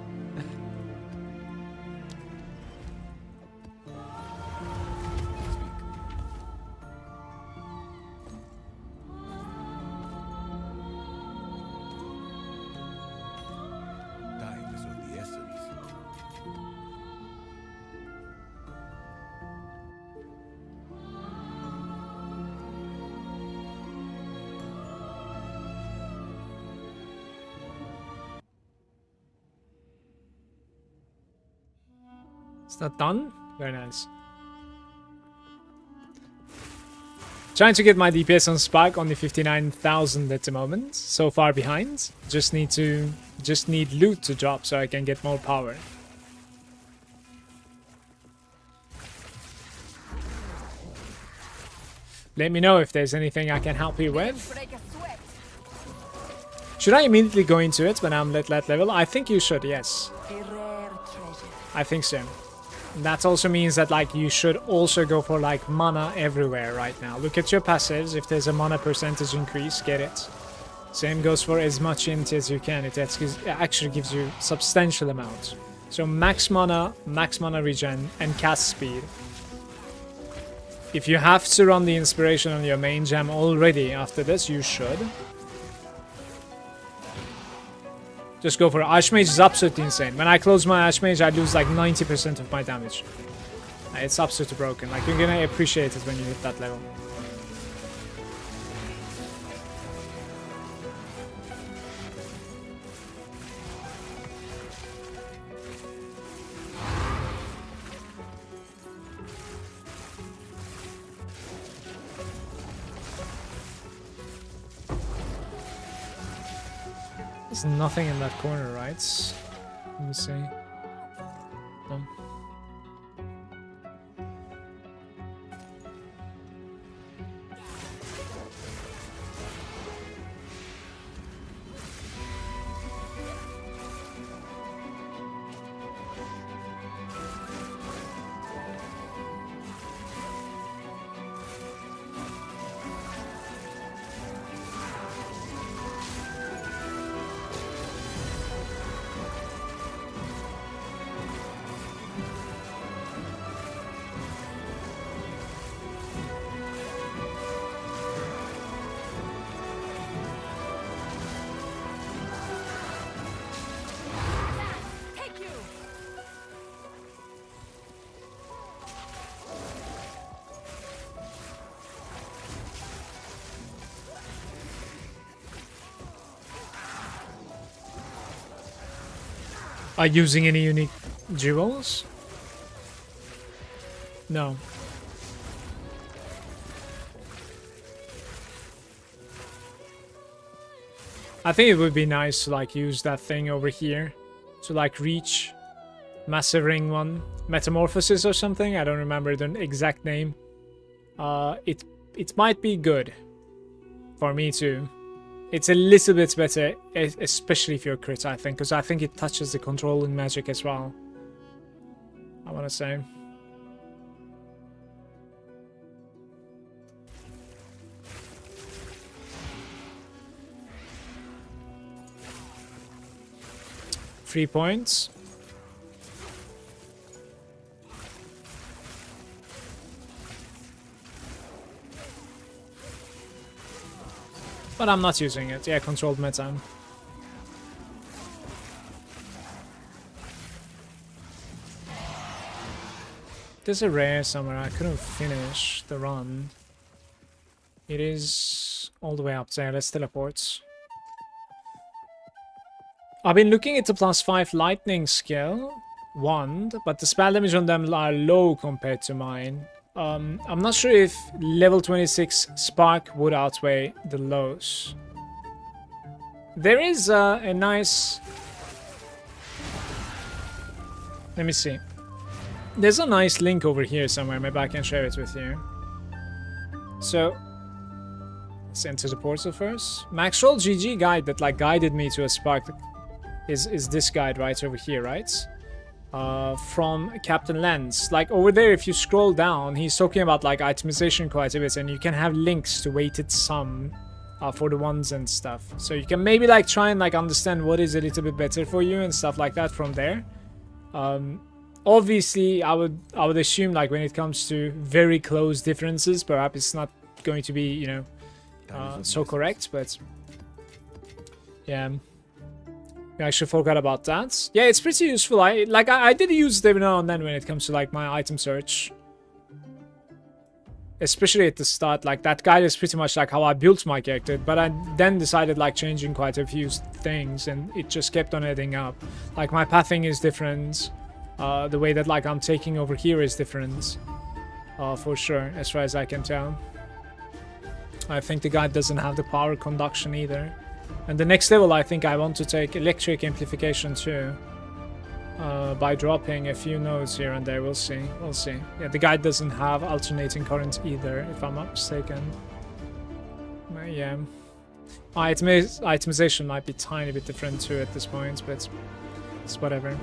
Time is of the essence. It's not done? Very nice. Trying to get my DPS on Spark, only 59,000 at the moment. So far behind. Just need loot to drop so I can get more power. Let me know if there's anything I can help you with. Break a sweat. Should I immediately go into it when I'm at that level? I think you should, yes. A rare treasure. I think so. That also means that like you should also go for like mana everywhere right now. Look at your passives. If there's a mana percentage increase, get it. Same goes for as much int as you can. It actually gives you substantial amounts. So max mana regen, and cast speed. If you have to run the inspiration on your main gem already after this, you should. Just go for it. Archmage is absolutely insane. When I close my Archmage, I lose like 90% of my damage. It's absolutely broken. Like, you're gonna appreciate it when you hit that level. There's nothing in that corner, right? Let me see. No. Take you. Are you using any unique jewels? No. I think it would be nice to like use that thing over here to like reach Massive Ring 1 Metamorphosis or something. I don't remember the exact name. it might be good for me too. It's a little bit better, especially if you're crit, I think, because I think it touches the controlling magic as well. I want to say. Three points. But I'm not using it. Yeah, controlled meta. There's a rare somewhere. I couldn't finish the run. It is all the way up there. Let's teleport. I've been looking at the +5 lightning skill wand, but the spell damage on them are low compared to mine. I'm not sure if level 26 spark would outweigh the lows. There is a nice... Let me see. There's a nice link over here somewhere. Maybe I can share it with you. So, let's enter the portal first. Maxroll GG guide that like guided me to a spark is this guide right over here, right? From Captain Lens. Like over there, if you scroll down, he's talking about like itemization quite a bit, and you can have links to weighted sum for the ones and stuff. So you can maybe like try and like understand what is a little bit better for you and stuff like that from there. Obviously, I would assume like when it comes to very close differences, perhaps it's not going to be, you know, so correct, but yeah. I actually forgot about that. Yeah, it's pretty useful. I did use it every now and then when it comes to like my item search. Especially at the start, like that guide is pretty much like how I built my character, but I then decided like changing quite a few things and it just kept on adding up. Like my pathing is different. The way that like I'm taking over here is different. For sure, as far as I can tell. I think the guide doesn't have the power conduction either. And the next level, I think I want to take electric amplification too. By dropping a few nodes here and there. We'll see. We'll see. Yeah, the guide doesn't have alternating current either, if I'm not mistaken. Yeah. Itemization might be a tiny bit different too at this point, but it's whatever.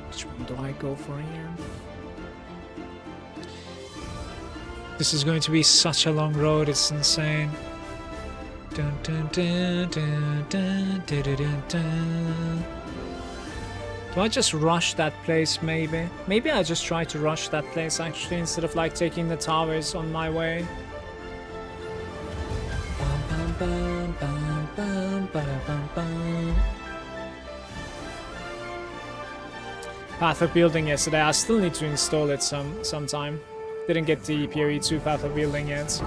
Which one do I go for here? This is going to be such a long road, it's insane. Dun, dun, dun, dun, dun, dun, dun, dun, dun. Do I just rush that place, maybe? Maybe I just try to rush that place, actually, instead of, like, taking the towers on my way. Bum, bum, bum, bum, bum, bum, bum. Path of Building yesterday. I still need to install it sometime. Didn't get the PoE 2 Path of Building yet.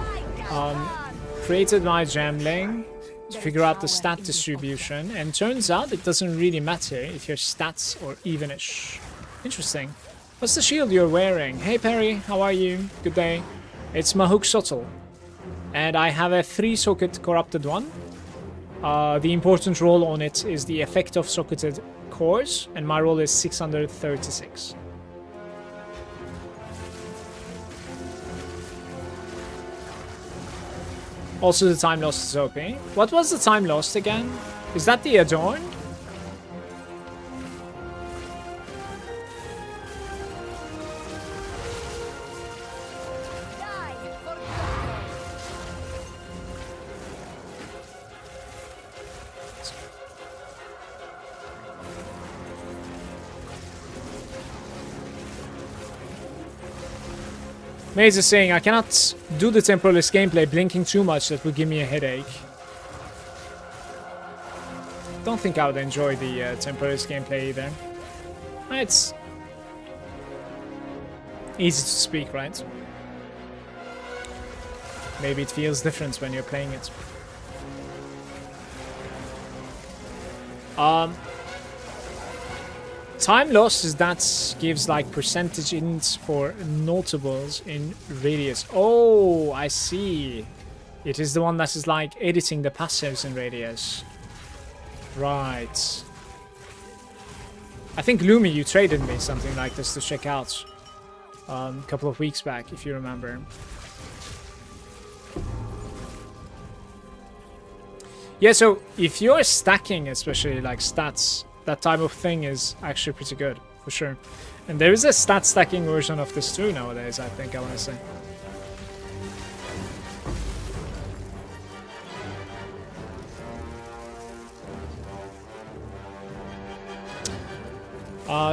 Created my Gemling to figure out the stat distribution, and turns out it doesn't really matter if your stats are evenish. Interesting. What's the shield you're wearing? Hey Perry, how are you? Good day. It's Mahuk Sotul. And I have a 3-socket corrupted one. The important roll on it is the effect of socketed cores, and my roll is 636. Also, the time lost is OP. What was the time lost again? Is that the Adorned? Maze is saying, I cannot do the temporalist gameplay blinking too much, that would give me a headache. Don't think I would enjoy the temporalist gameplay either. It's easy to speak, right? Maybe it feels different when you're playing it. Time loss is that gives like percentage int for notables in radius. Oh, I see. It is the one that is like editing the passives in radius. Right. I think Lumi, you traded me something like this to check out. a couple of weeks back, if you remember. Yeah, so if you're stacking, especially like stats, that type of thing is actually pretty good, for sure. And there is a stat stacking version of this too nowadays, I think, I want to say.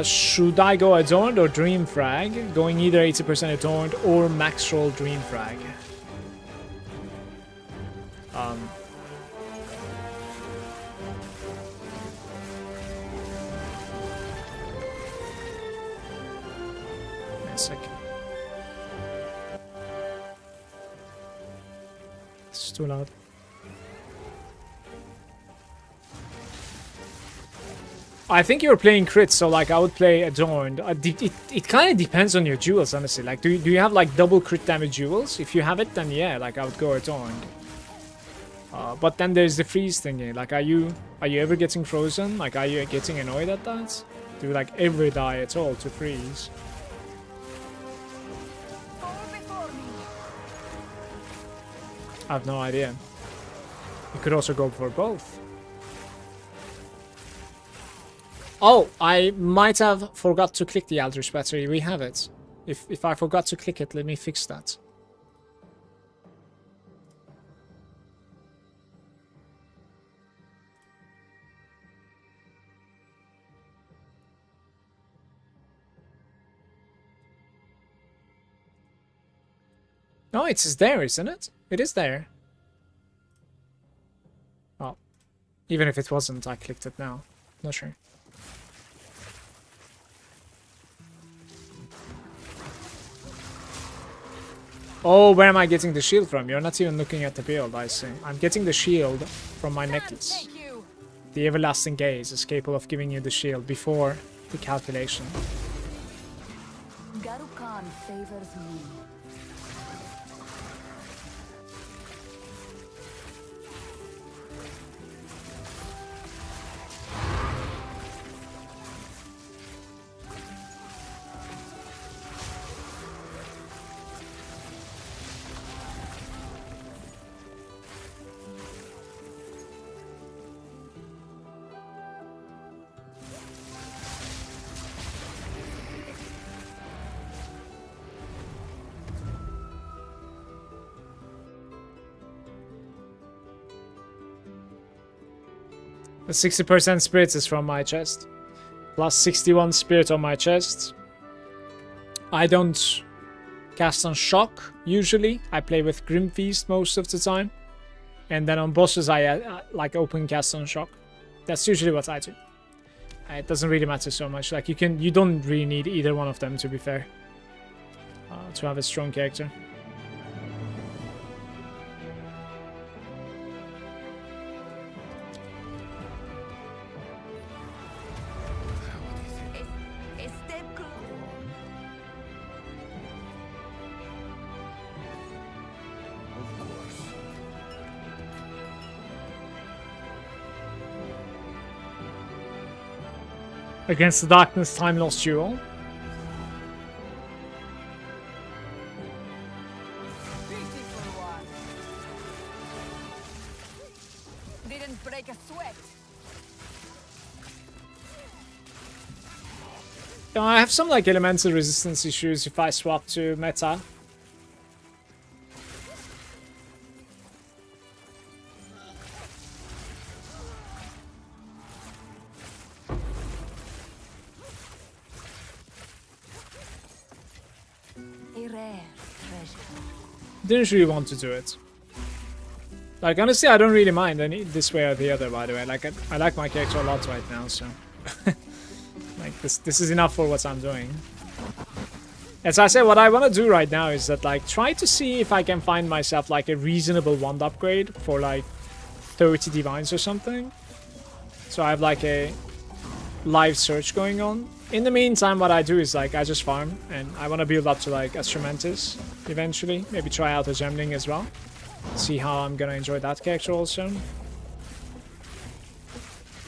Should I go Adorned or Dream Frag? Going either 80% Adorned or Max Roll Dream Frag. Wait a second. It's too loud. I think you're playing crits, so like I would play Adorned. It kind of depends on your jewels, honestly. Like, do you have like double crit damage jewels? If you have it, then yeah, like I would go Adorned. But then there's the freeze thingy. Like, are you ever getting frozen? Like, are you getting annoyed at that? Do you like ever die at all to freeze? I have no idea. You could also go for both. Oh, I might have forgot to click the Eldritch Battery. We have it. If I forgot to click it, let me fix that. No, it's there, isn't it? It is there. Well, even if it wasn't, I clicked it now. Not sure. Oh, where am I getting the shield from? You're not even looking at the build, I see. I'm getting the shield from my necklace. The Everlasting Gaze is capable of giving you the shield before the calculation. Garukan favors me. The 60% spirits is from my chest. Plus 61 spirit on my chest. I don't cast on shock, usually. I play with Grim Feast most of the time. And then on bosses, I like open cast on shock. That's usually what I do. It doesn't really matter so much. Like, you don't really need either one of them, to be fair. To have a strong character. Against the Darkness Time Lost Duel. Beautiful one. Didn't break a sweat. I have some like elemental resistance issues if I swap to meta. Didn't really want to do it. Like, honestly, I don't really mind any this way or the other, by the way. Like, I like my character a lot right now, so... like, this is enough for what I'm doing. As I said, what I want to do right now is that, like, try to see if I can find myself, like, a reasonable wand upgrade for, like, 30 divines or something. So I have, like, a live search going on. In the meantime, what I do is, like, I just farm, and I want to build up to, like, Instrumentus eventually. Maybe try out a Gemling as well. See how I'm gonna enjoy that character also.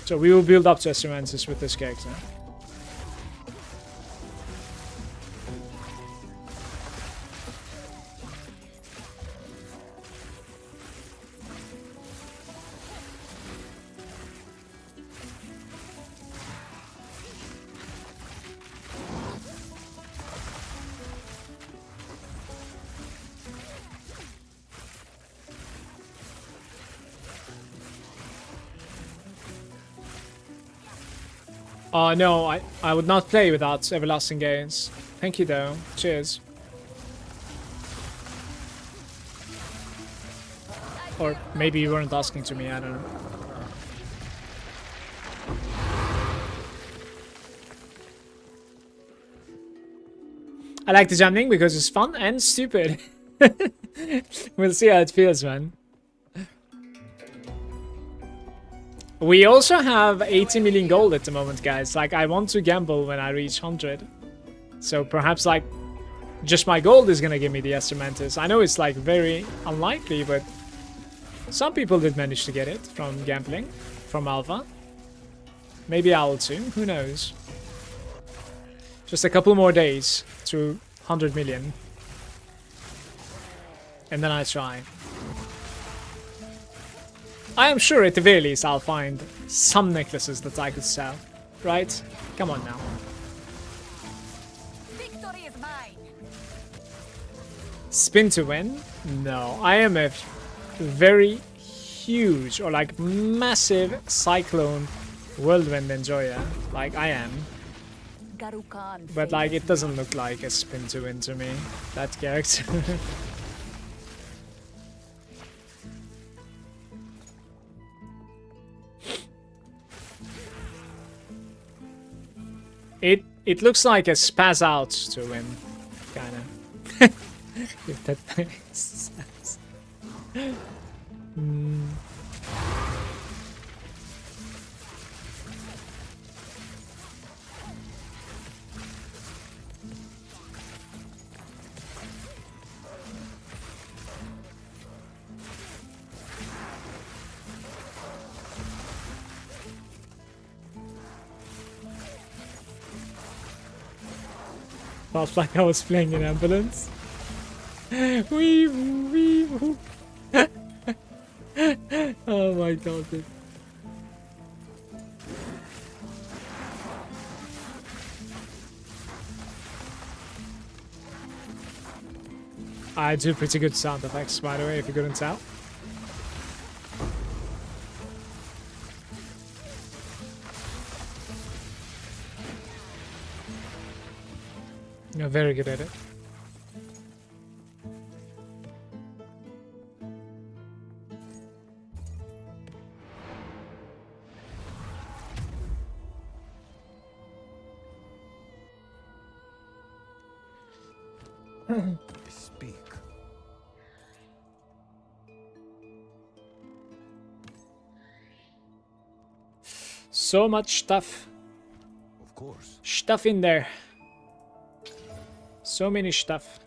So we will build up to Instrumentus with this character. Oh no, I would not play without everlasting gains. Thank you though. Cheers. Or maybe you weren't asking to me, I don't know. I like the jumping because it's fun and stupid. We'll see how it feels, man. We also have 80 million gold at the moment, guys. Like, I want to gamble when I reach 100. So perhaps, like, just my gold is gonna give me the Esther Mantis. I know it's, like, very unlikely, but some people did manage to get it from gambling, from Alpha. Maybe I will too, who knows. Just a couple more days to 100 million. And then I try. I am sure at the very least I'll find some necklaces that I could sell. Right? Come on now. Victory is mine. Spin to win? No. I am a very huge or like massive cyclone whirlwind enjoyer. Like I am. Garukan But like it favors doesn't look like a spin to win to me. That character. It looks like a spaz out to win, kinda. If that makes sense. Felt like I was playing an ambulance. Wee woo, wee woo. Oh my god. Dude. I do pretty good sound effects, by the way, if you couldn't tell. You're very good at it. Speak. So much stuff. Of course. Stuff in there. So many stuff.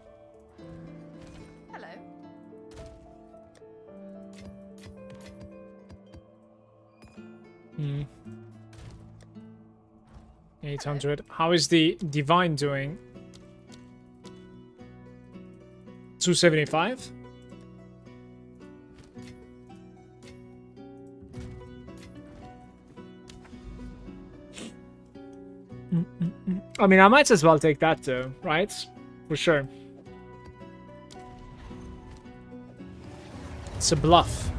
Hello. Hmm. 800. How is the Divine doing? 275? I mean, I might as well take that too, right? For sure. It's a bluff.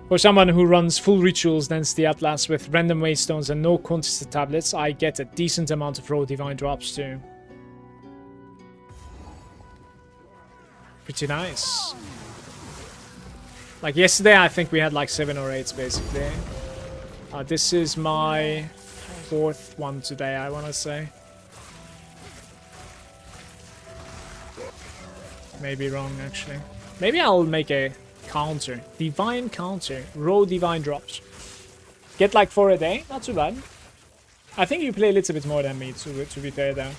For someone who runs full rituals density atlas with random waystones and no contested tablets, I get a decent amount of raw divine drops too. Pretty nice. Like yesterday, I think we had like 7 or 8 basically. This is my 4th one today, I want to say. Maybe wrong, actually. Maybe I'll make a counter. Divine counter. Raw divine drops. Get like 4 a day. Not too bad. I think you play a little bit more than me, to be fair, though.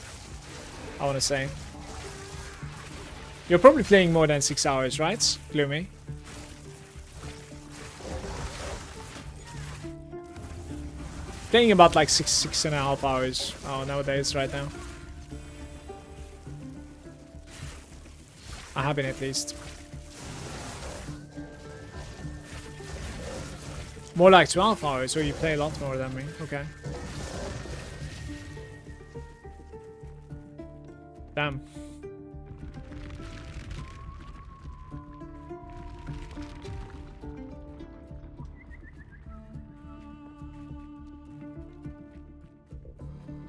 I want to say. You're probably playing more than 6 hours, right, Gloomy? Playing about like 6.5 hours nowadays right now. I have been at least. More like 12 hours, so you play a lot more than me. Okay. Damn.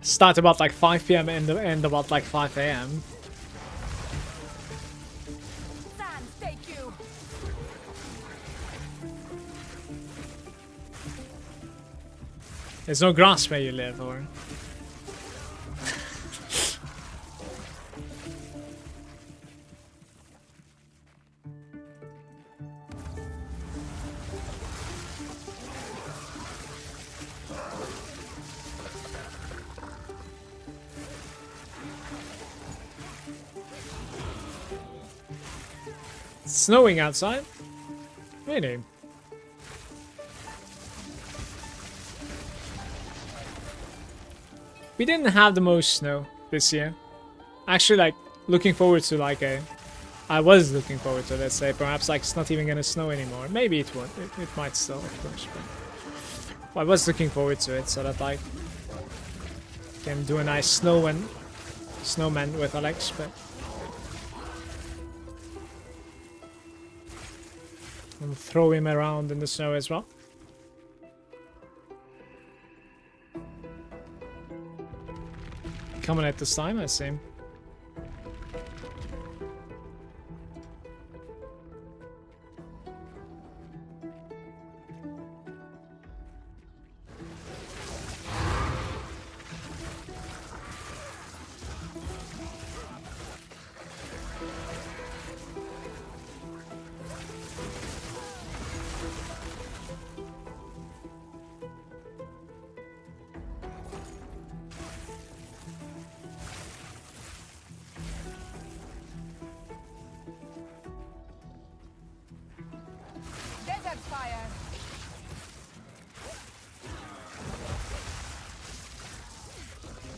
Start about like 5 p.m. and end about like 5 a.m. Sand, take you. There's no grass where you live, or? It's snowing outside? Really? We didn't have the most snow this year. Actually, like, looking forward to like a... I was looking forward to, let's say, perhaps like it's not even gonna snow anymore. Maybe it won't. It might still, of course. But I was looking forward to it so that like... can do a nice snowman with Alex, but... and throw him around in the snow as well. Coming at this time, I see. Desert fire.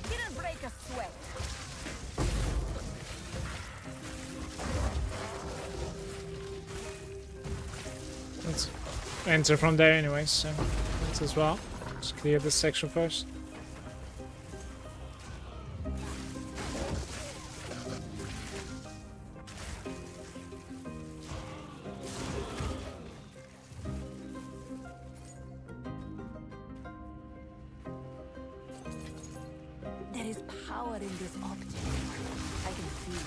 Didn't break a sweat. Let's enter from there anyway, so let's as well. Just clear this section first. There is power in this object. I can feel it.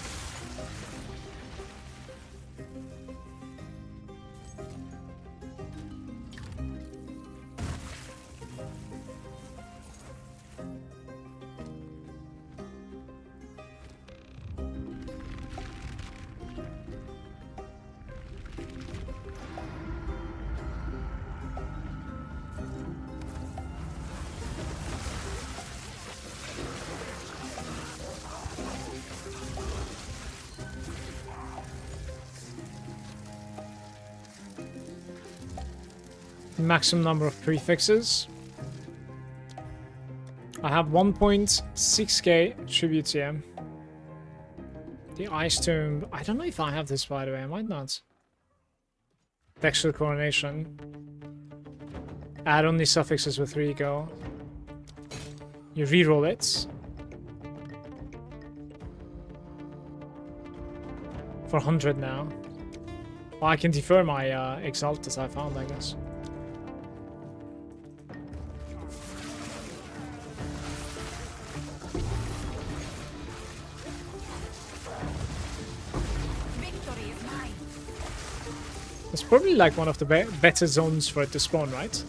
Maximum number of prefixes. I have 1.6k tribute here. The Ice Tomb. I don't know if I have this, by the way. I might not. Textual Coronation. Add only suffixes with 3 go. You reroll it. For 100 now. Well, I can defer my Exalt as I found, I guess. Victory is mine. It's probably like one of the better zones for it to spawn, right?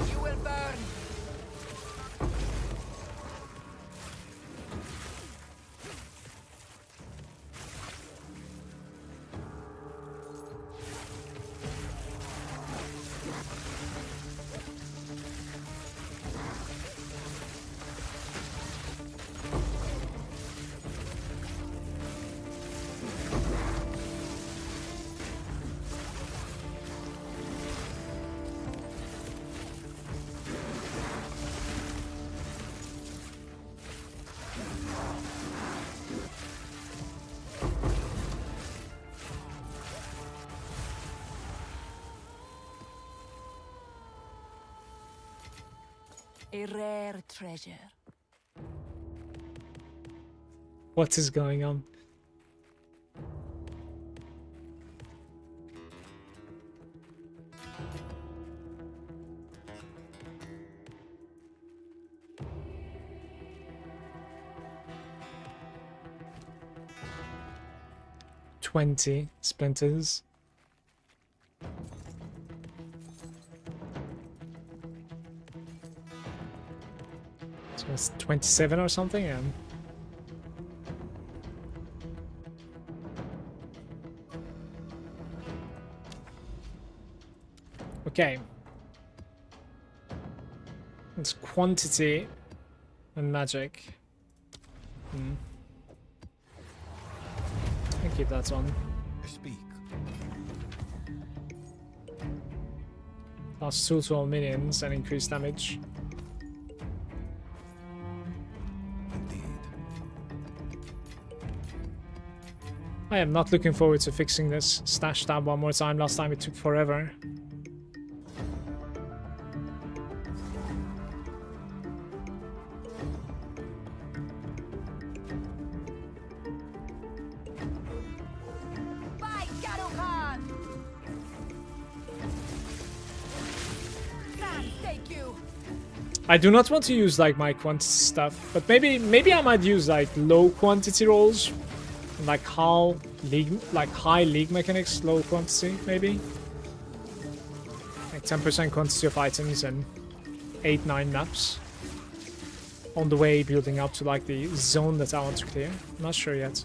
You will burn. A rare treasure. What is going on? $20 splinters. So it's 27 or something, yeah. Okay. It's quantity and magic. I'll keep that on. Speak. Plus 2 to all minions and increase damage. Indeed. I am not looking forward to fixing this stash tab one more time. Last time it took forever. Bye, Garukan! Sam, thank you. I do not want to use like my quantity stuff, but maybe I might use like low quantity rolls, like high league mechanics, low quantity maybe, like 10% quantity of items and 8-9 maps on the way, building up to like the zone that I want to clear. I'm not sure yet.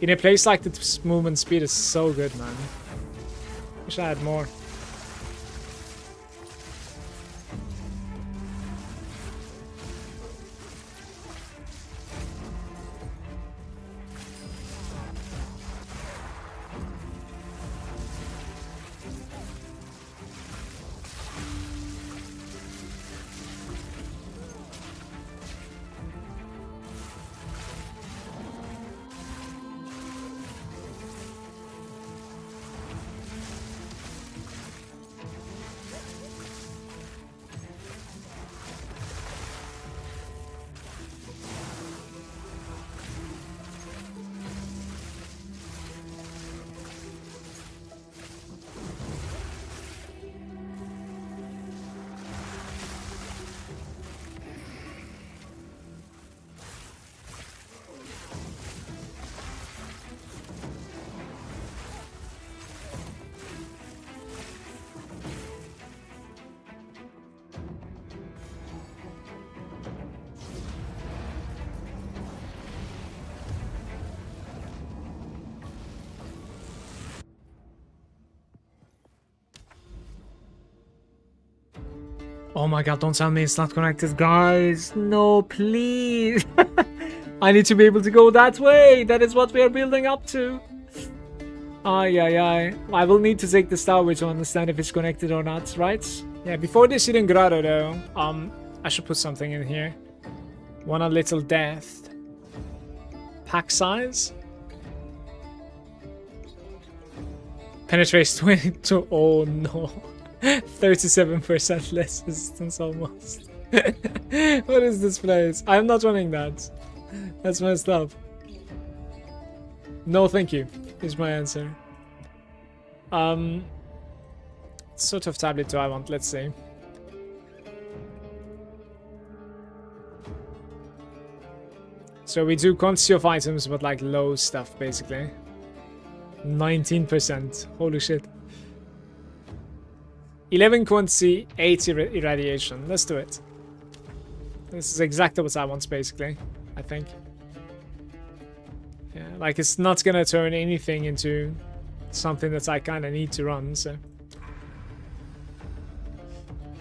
In a place like this, movement speed is so good, man. Wish I had more. Oh my god, don't tell me it's not connected, guys. No, please. I need to be able to go that way. That is what we are building up to. Ay, ay, ay. I will need to take the Star to understand if it's connected or not, right? Yeah, before this hidden grotto, though, I should put something in here. Want a little death. Pack size? Penetrates 22. Oh no. 37% less resistance almost. What is this place? I'm not running that. That's messed up. No thank you, is my answer. What sort of tablet do I want? Let's see. So we do quantity of items, but like low stuff, basically. 19%. Holy shit. 11 quantity, 8 irradiation. Let's do it. This is exactly what I want, basically. I think. Yeah, like it's not gonna turn anything into something that I kind of need to run, so.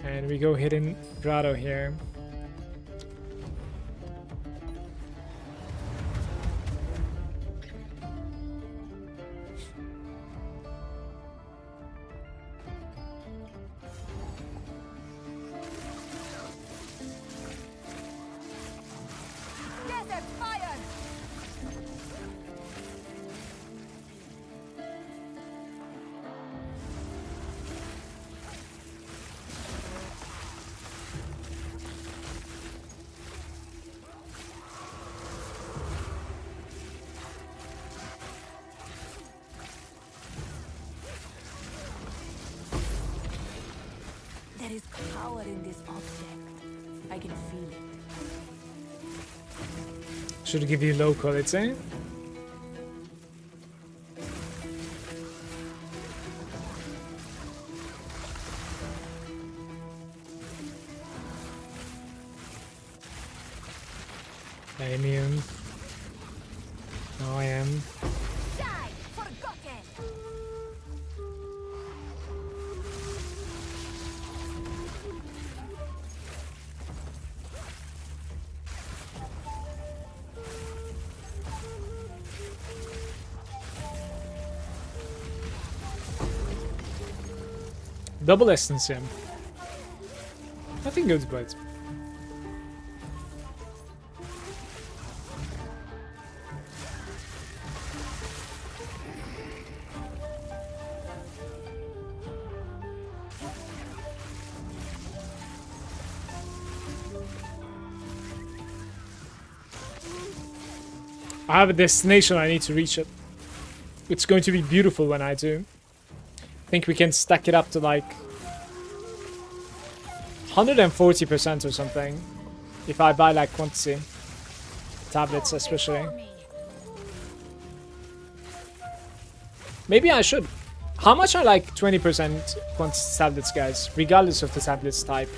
And we go hidden grotto here. Desert fire! I can feel it. Should give you low quality. Immune. Now I am. Die, forgotten. Double essence, yeah. Nothing good, but I have a destination, I need to reach it. It's going to be beautiful when I do. I think we can stack it up to like 140% or something. If I buy like quantity. Tablets especially. Maybe I should. How much are like 20% quantity tablets, guys? Regardless of the tablets type.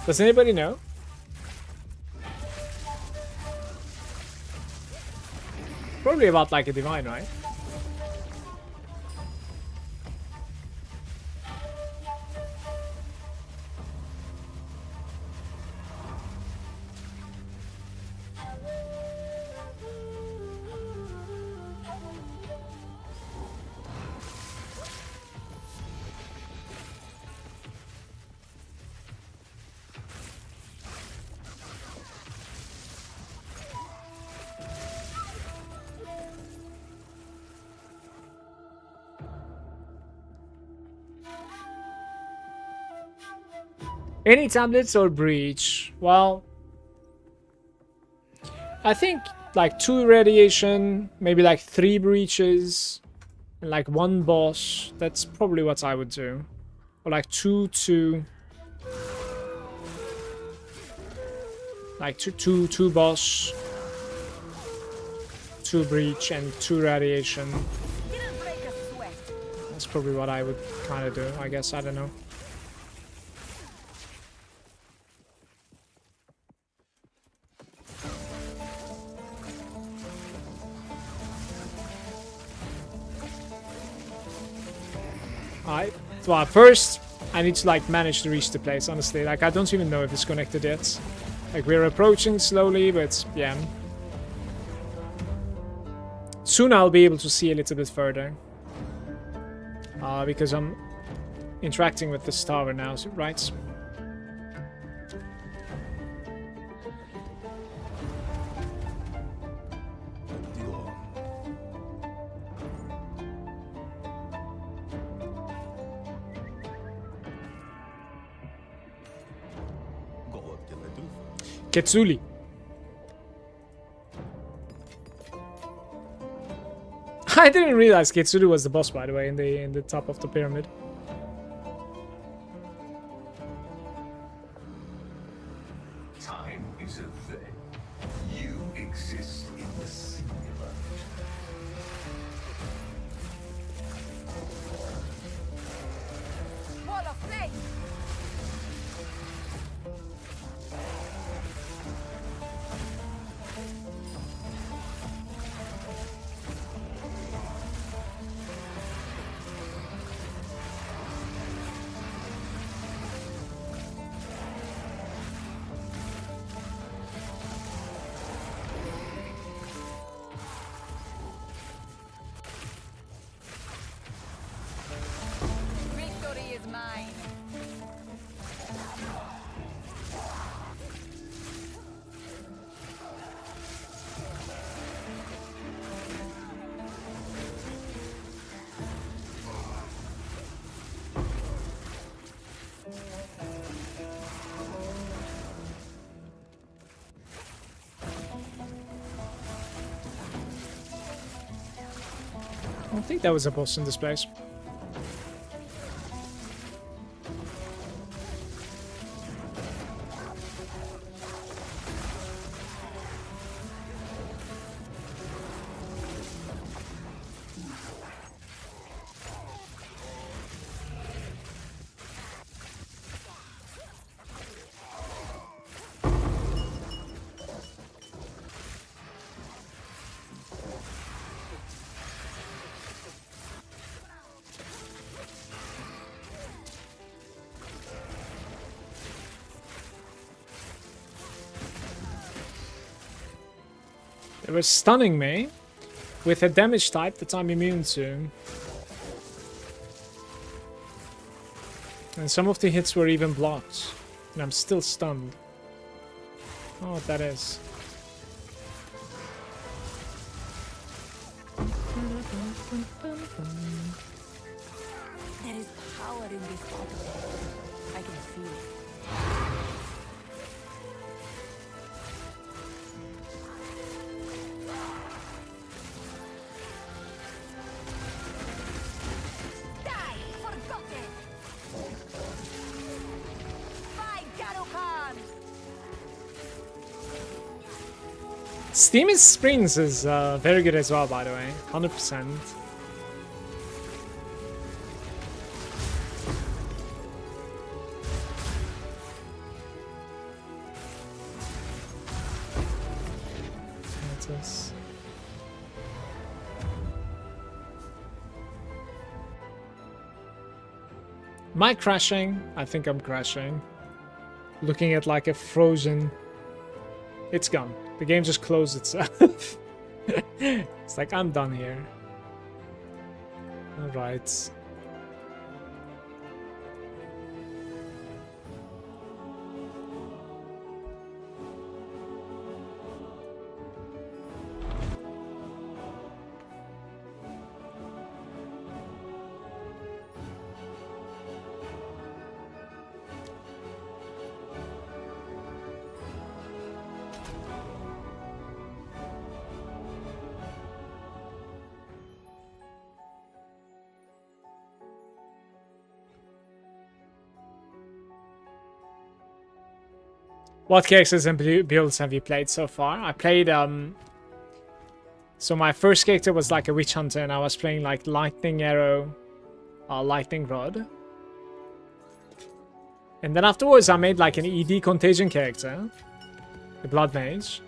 Does anybody know? Probably about like a divine, right? Any tablets or breach? Well, I think like 2 radiation, maybe like 3 breaches, and like 1 boss. That's probably what I would do. Or like 2 like two boss, 2 breach, and 2 radiation. Didn't break a sweat. That's probably what I would kind of do, I guess. I don't know. Well, first I need to like manage to reach the place, honestly. Like I don't even know if it's connected yet. Like we're approaching slowly, but yeah. Soon I'll be able to see a little bit further. Because I'm interacting with this tower now, right? Ketsuli. I didn't realize Ketsuli was the boss, by the way, in the top of the pyramid. Time is a thing. You exist in the singular. Wall of flame. Victory is mine. I don't think that was a boss in this place. They were stunning me with a damage type that I'm immune to. And some of the hits were even blocked. And I'm still stunned. Oh, what that is. There is power in this object. I can feel it. Die, forgotten! By Garokan! Steam's Springs is very good as well, by the way. 100%. Am I crashing? I think I'm crashing. Looking at like a frozen... It's gone. The game just closed itself. It's like, I'm done here. Alright. What characters and builds have you played so far? I played, so my first character was like a witch hunter, and I was playing like lightning arrow, lightning rod. And then afterwards I made like an ED contagion character, the blood mage.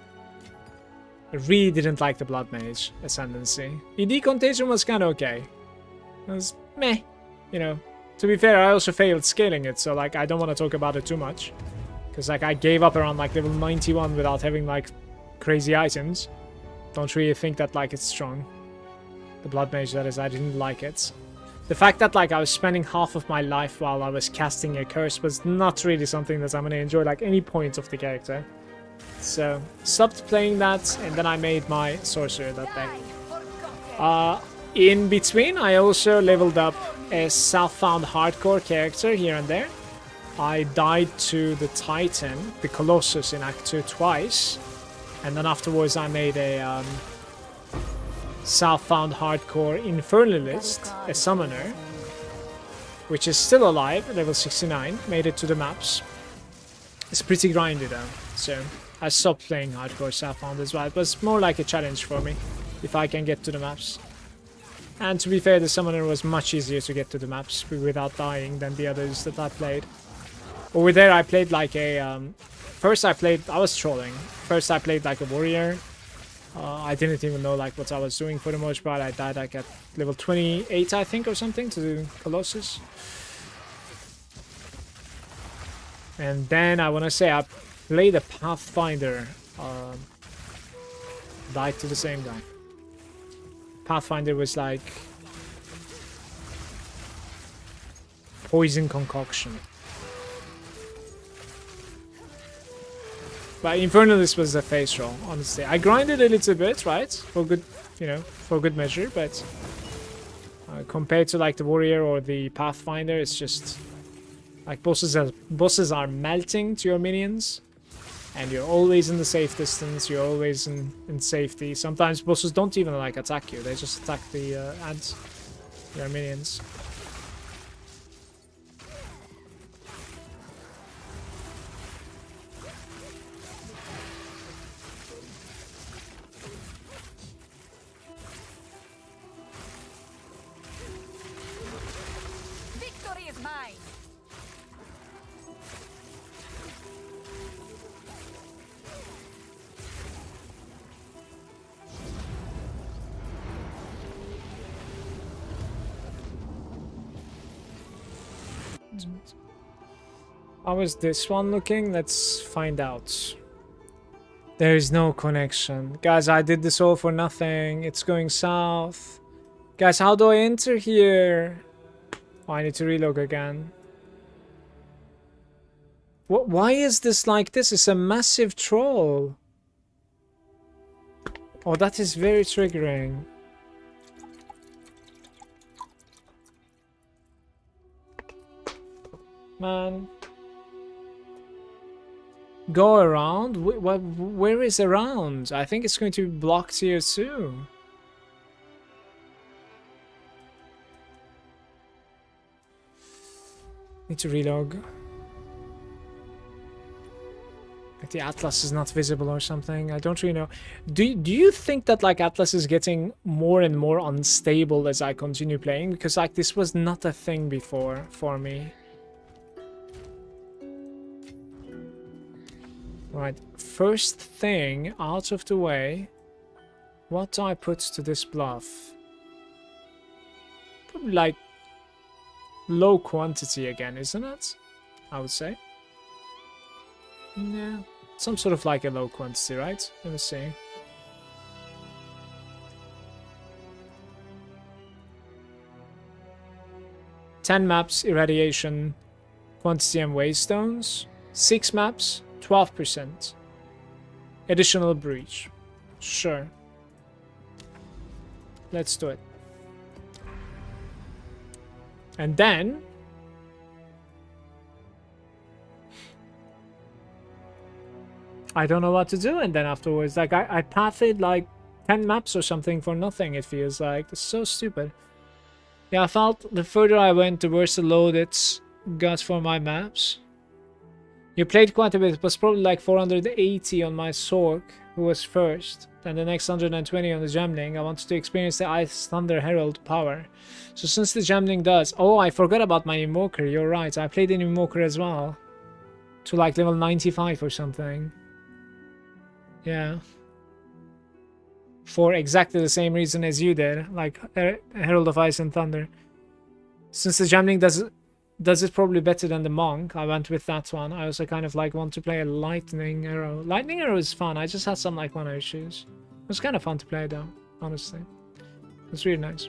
I really didn't like the blood mage ascendancy. ED contagion was kind of okay. It was meh, you know. To be fair, I also failed scaling it, so like I don't want to talk about it too much. Because like I gave up around like level 91 without having like crazy items. Don't really think that like it's strong. The blood mage, that is, I didn't like it. The fact that like I was spending half of my life while I was casting a curse was not really something that I'm gonna enjoy like any point of the character. So stopped playing that, and then I made my sorcerer that day. In between I also leveled up a Southbound hardcore character here and there. I died to the Titan, the Colossus in Act 2 twice, and then afterwards I made a Southbound hardcore Infernalist, a summoner, which is still alive, level 69, made it to the maps. It's pretty grindy though, so I stopped playing hardcore Southbound as well. It was more like a challenge for me, if I can get to the maps. And to be fair, the summoner was much easier to get to the maps without dying than the others that I played. Over there I played like a, first I was trolling. First I played like a warrior. I didn't even know like what I was doing for the most part. I died like at level 28 I think or something to the Colossus. And then I want to say I played a Pathfinder. Died to the same guy. Pathfinder was like poison concoction. But Infernalist was a face roll, honestly. I grinded a little bit, right? For good, you know, for good measure, but compared to like the Warrior or the Pathfinder, it's just like bosses are melting to your minions, and you're always in the safe distance, you're always in safety. Sometimes bosses don't even like attack you, they just attack the ants, your minions. How is this one looking? Let's find out. There is no connection. Guys, I did this all for nothing. It's going south. Guys, how do I enter here? Oh, I need to relog again. What? Why is this like this? It's a massive troll. Oh, that is very triggering. Man. Go around? Where is around? I think it's going to be blocked here too. Need to relog. Like the Atlas is not visible or something. I don't really know. Do you think that like Atlas is getting more and more unstable as I continue playing? Because like this was not a thing before for me. Right, first thing out of the way. What do I put to this bluff? Probably like low quantity again, isn't it? I would say. Yeah, some sort of like a low quantity, right? Let me see. Ten maps, irradiation, quantity and waystones. 6 maps, 12%. Additional breach. Sure. Let's do it. And then I don't know what to do, and then afterwards, like I pathed like 10 maps or something for nothing, it feels like. It's so stupid. Yeah, I felt the further I went, the worse the load it got for my maps. You played quite a bit. It was probably like 480 on my Sork, who was first. Then the next 120 on the Gemling. I wanted to experience the Ice Thunder Herald power. So since the Gemling does... Oh, I forgot about my Invoker. You're right. I played an Invoker as well. To like level 95 or something. Yeah. For exactly the same reason as you did. Like Herald of Ice and Thunder. Since the Gemling does it probably better than the Monk, I went with that one. I also kind of like want to play a Lightning Arrow. Lightning Arrow is fun. I just had some like mana issues. It was kind of fun to play though, honestly. It's really nice.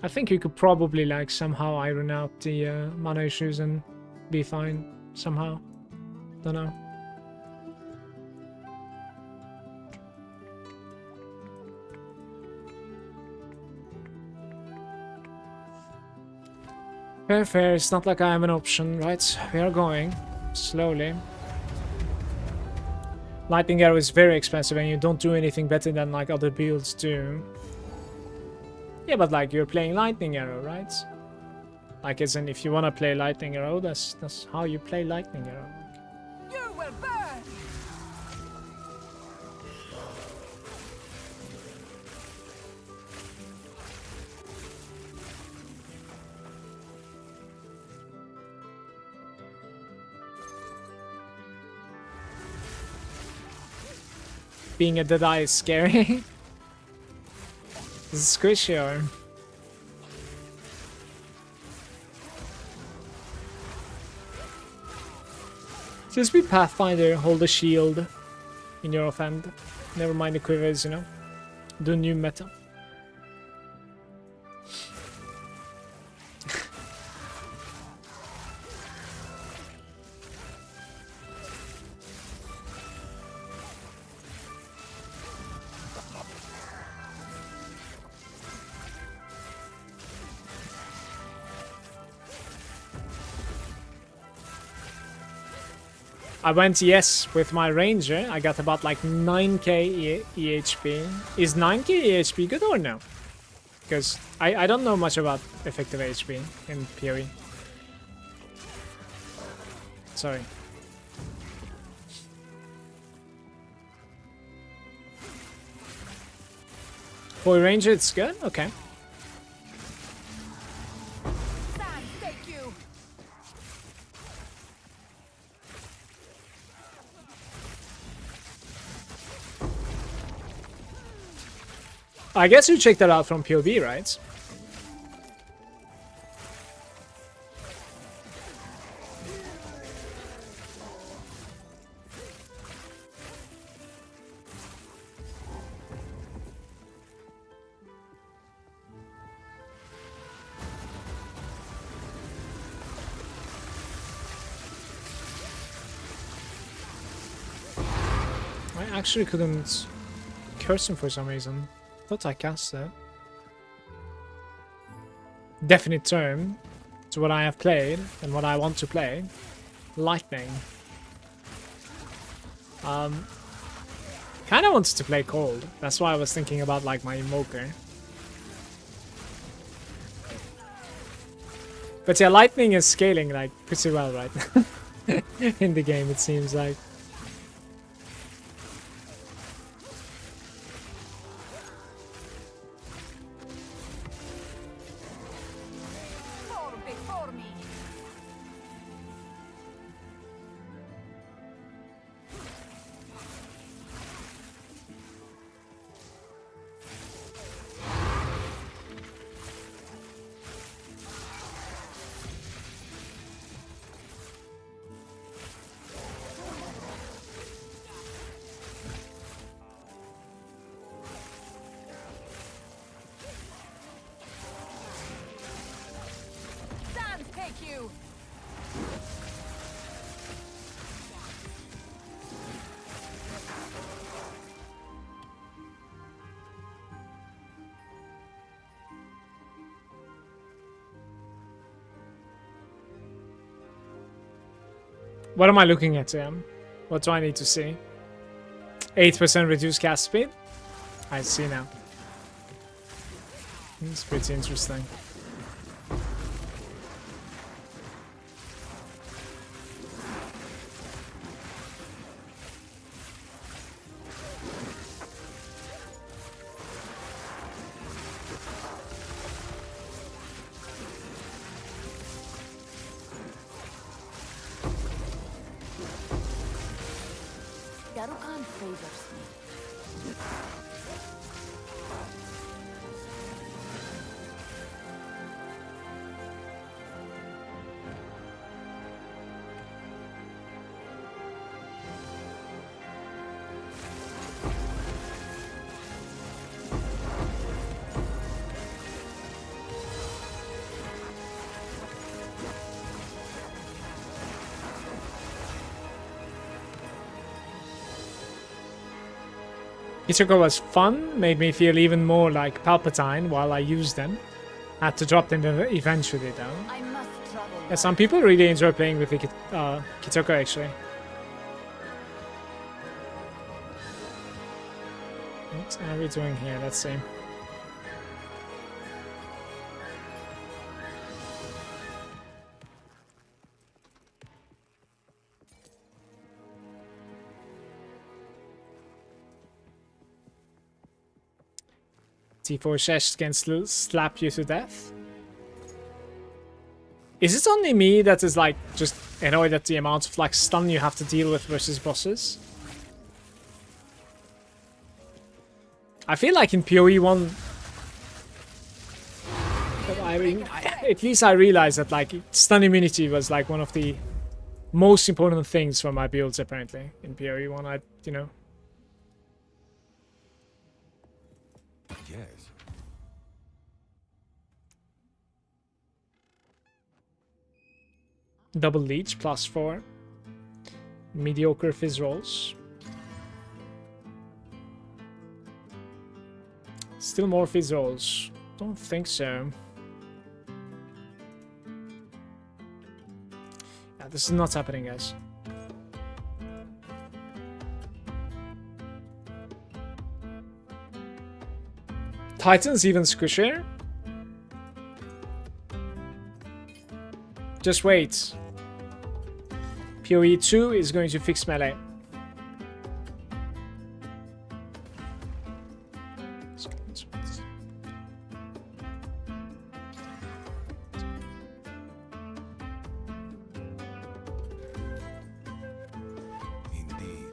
I think you could probably like somehow iron out the mana issues and be fine somehow. Don't know. Fair, fair. It's not like I am an option, right? We are going slowly. Lightning Arrow is very expensive and you don't do anything better than like other builds do. Yeah, but like you're playing Lightning Arrow, right? Like as in if you want to play Lightning Arrow, that's how you play Lightning Arrow. You will burn! Being a Deadeye is scary. This is squishy or... Just be Pathfinder, hold a shield in your offhand. Never mind the quivers, you know. Do new meta. I went yes with my ranger. I got about like 9k EHP. Is 9k EHP good or no? Because I don't know much about effective HP in PoE. Sorry. For ranger it's good? Okay. Stand, take you! I guess you checked that out from POV, right? I actually couldn't curse him for some reason. Thought I cast it. Definite term to what I have played and what I want to play. Lightning. Kinda wanted to play cold. That's why I was thinking about like my invoker. But yeah, lightning is scaling like pretty well right now. In the game, it seems like. Before me. Sand take you. What am I looking at here? What do I need to see? 8% reduced cast speed? I see now. It's pretty interesting. Darukan favors me. Ichigo was fun, made me feel even more like Palpatine while I used them. Had to drop them eventually though. I must travel. Yeah, some people really enjoy playing with the Kitoko actually. What are we doing here? Let's see. T4 Shesh can slap you to death. Is it only me that is like just annoyed at the amount of like stun you have to deal with versus bosses? I feel like in PoE 1, I mean, at least I realized that like stun immunity was like one of the most important things for my builds apparently in PoE 1. You know. Yes. Double leech +4. Mediocre fizz rolls. Still more fizz rolls. Don't think so. Yeah, this is not happening, guys. Titan's even squishier. Just wait. PoE 2 is going to fix melee. Indeed.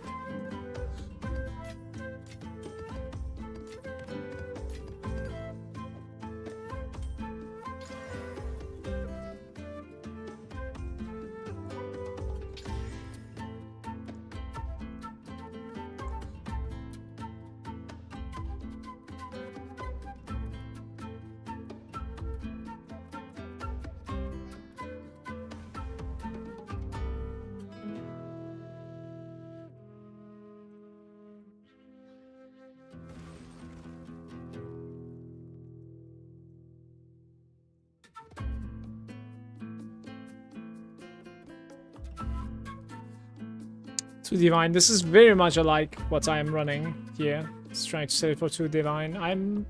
2 divine. This is very much like what I am running here. Just trying to set it for 2 divine. I'm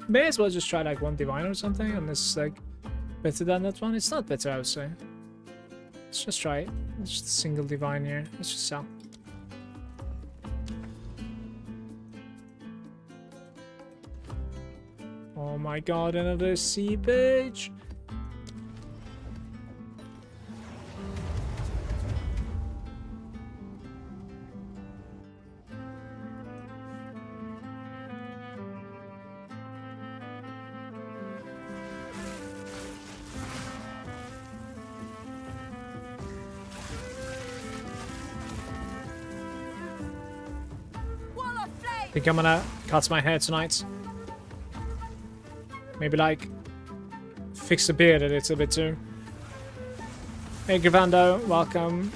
may as well just try like 1 divine or something, and this is like better than that one. It's not better, I would say. Let's just try it. It's just a single divine here. Let's just sell. Oh my god, another sea page. I think I'm gonna cut my hair tonight. Maybe like fix the beard a little bit too. Hey Gravando, welcome.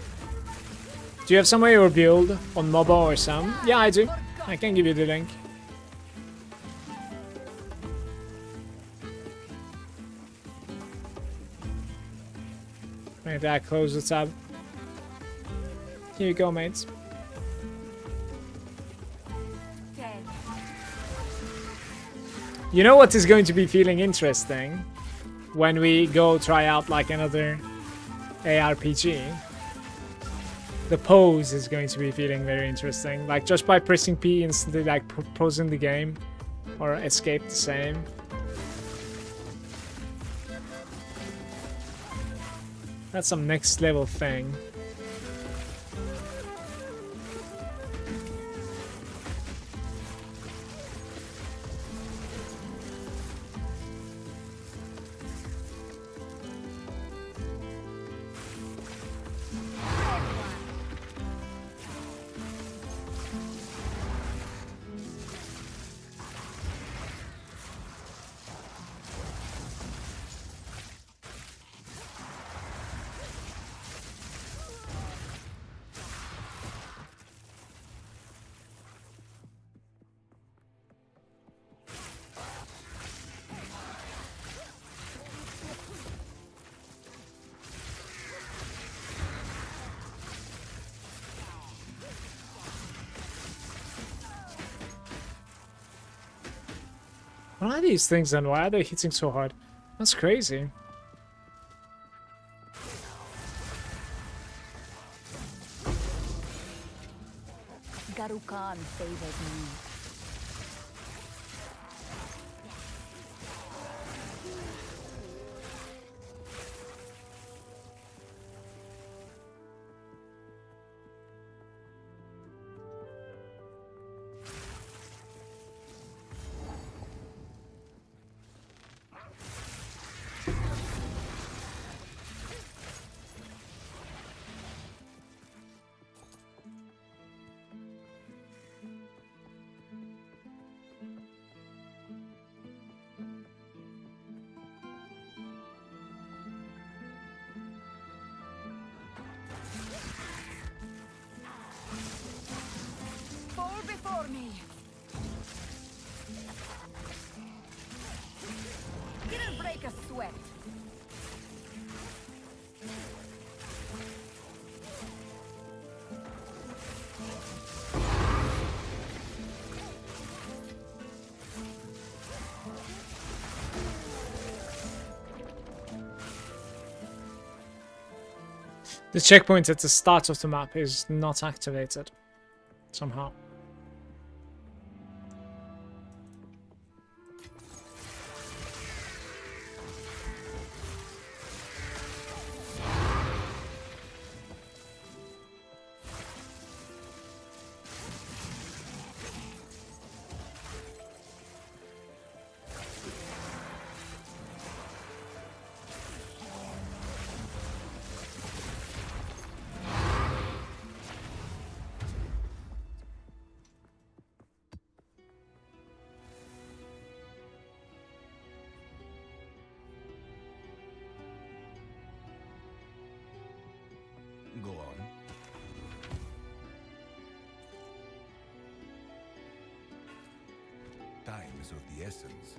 Do you have some way or build on MOBA or some? Yeah, I do. I can give you the link. Maybe I close the tab. Here you go, mates. You know what is going to be feeling interesting when we go try out like another ARPG? The pose is going to be feeling very interesting. Like just by pressing P instantly like pausing the game or escape the same. That's some next level thing. What are these things and why are they hitting so hard? That's crazy. Garukan favors me. Fall before me. Didn't break a sweat. The checkpoint at the start of the map is not activated somehow. Go on. Time is of the essence.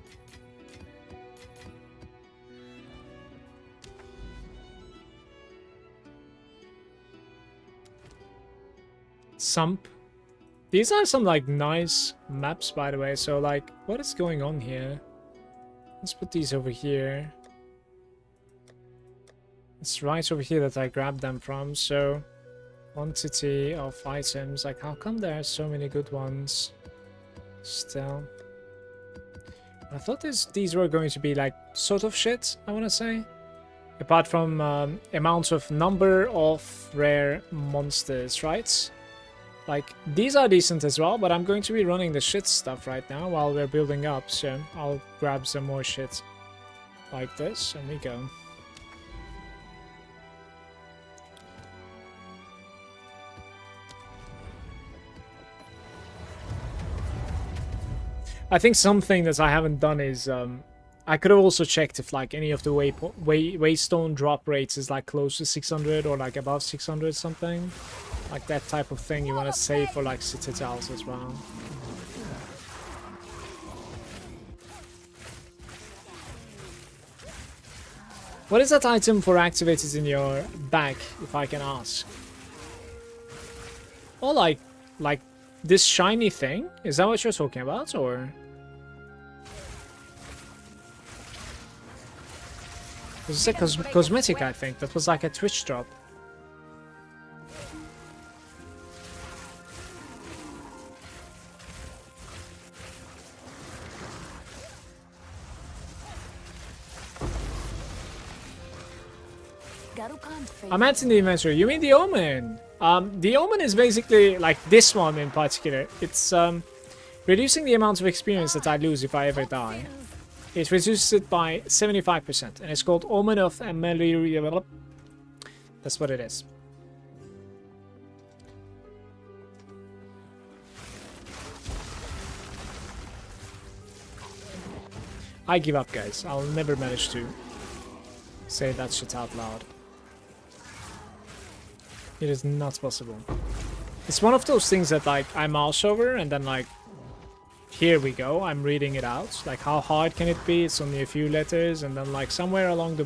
Sump. These are some like nice maps, by the way. So like, what is going on here? Let's put these over here. It's right over here that I grabbed them from. So quantity of items. Like, how come there are so many good ones still? I thought these were going to be like sort of shit, I want to say. Apart from amounts of number of rare monsters, right? Like, these are decent as well, but I'm going to be running the shit stuff right now while we're building up, so I'll grab some more shit like this, and we go. I think something that I haven't done is, I could have also checked if like any of the waystone drop rates is like close to 600 or like above 600 something. Like that type of thing you want to save for like citadels as well. What is that item for activated in your bag, if I can ask? Oh, like this shiny thing? Is that what you're talking about, or? This is a cosmetic, I think. That was like a Twitch drop. I'm at in the inventory. You mean the Omen? The Omen is basically like this one in particular. It's reducing the amount of experience that I lose if I ever die. It reduces it by 75%, and it's called Omen of Amelia. That's what it is. I give up, guys. I'll never manage to say that shit out loud. It is not possible. It's one of those things that like I mouse over and then like, here we go, I'm reading it out. Like, how hard can it be? It's only a few letters, and then like somewhere along the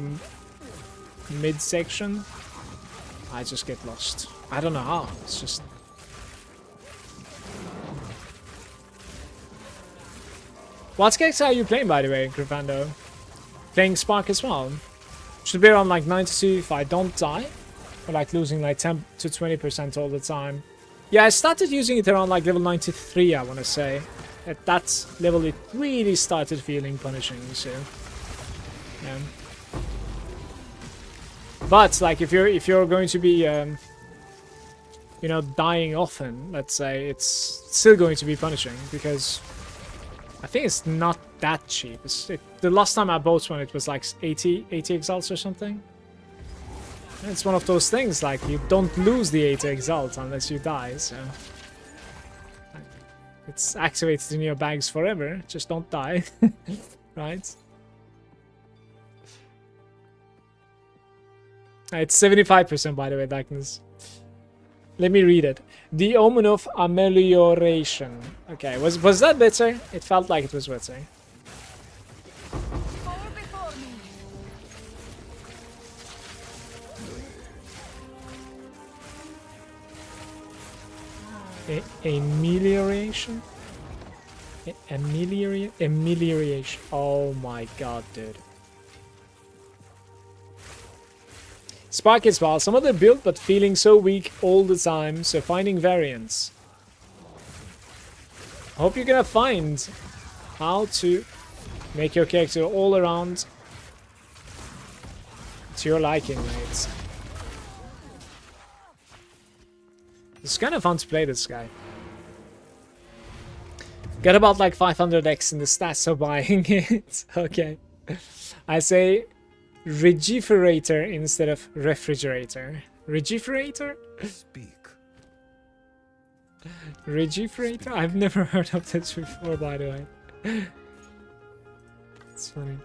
midsection, I just get lost. I don't know how. It's just. What character are you playing, by the way, Gravando? Playing Spark as well. Should be around like 92 if I don't die. Or like losing like 10 to 20% all the time. Yeah, I started using it around like level 93, I want to say. At that level it really started feeling punishing, so. Yeah. But like if you're going to be you know, dying often, let's say, it's still going to be punishing, because I think it's not that cheap. The last time I bought one, it was like 80 exalts or something. It's one of those things, like, you don't lose the 80 exalt unless you die, so. It's activated in your bags forever, just don't die. Right? It's 75%, by the way, Darkness. Let me read it. The Omen of Amelioration. Okay, was that better? It felt like it was better. Amelioration? Amelioration. Oh my god, dude. Spark is well. Some of them built, but feeling so weak all the time, so finding variants. Hope you're gonna find how to make your character all around to your liking, mates. It's kind of fun to play this guy. Got about like 500x in the stats of buying it. Okay. I say regiferator instead of refrigerator. Regiferator? Speak. Regiferator? I've never heard of this before, by the way. It's funny.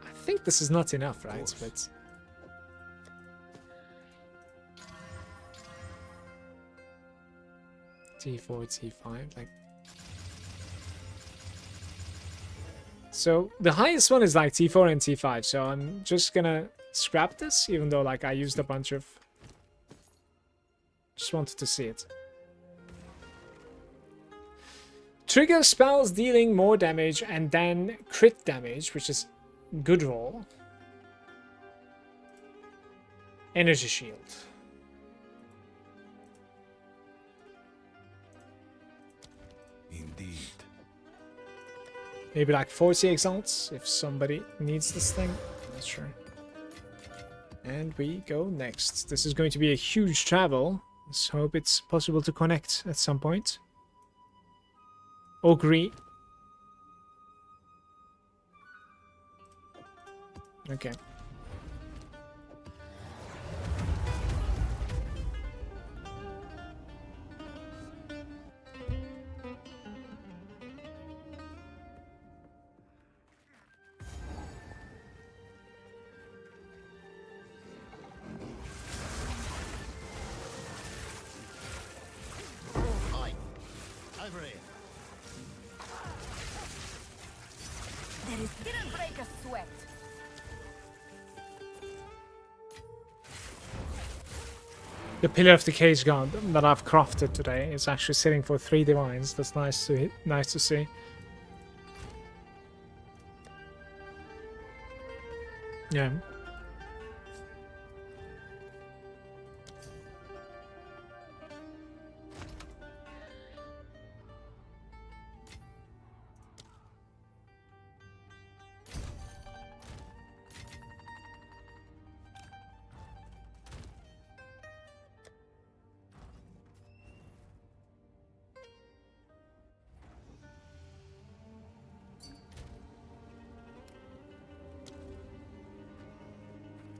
I think this is not enough, right? But T4, T5, like So the highest one is like T4 and T5. So I'm just gonna scrap this, even though like I used a bunch of. Just wanted to see it. Trigger spells dealing more damage and then crit damage, which is good roll. Energy shield. Indeed. Maybe like 40 exalts if somebody needs this thing. Not sure. And we go next. This is going to be a huge travel. Let's hope it's possible to connect at some point. Agree. Okay. Oi. Over here. Didn't break a sweat. The Pillar of the Cage God that I've crafted today is actually sitting for 3 divines. That's nice to see. Yeah.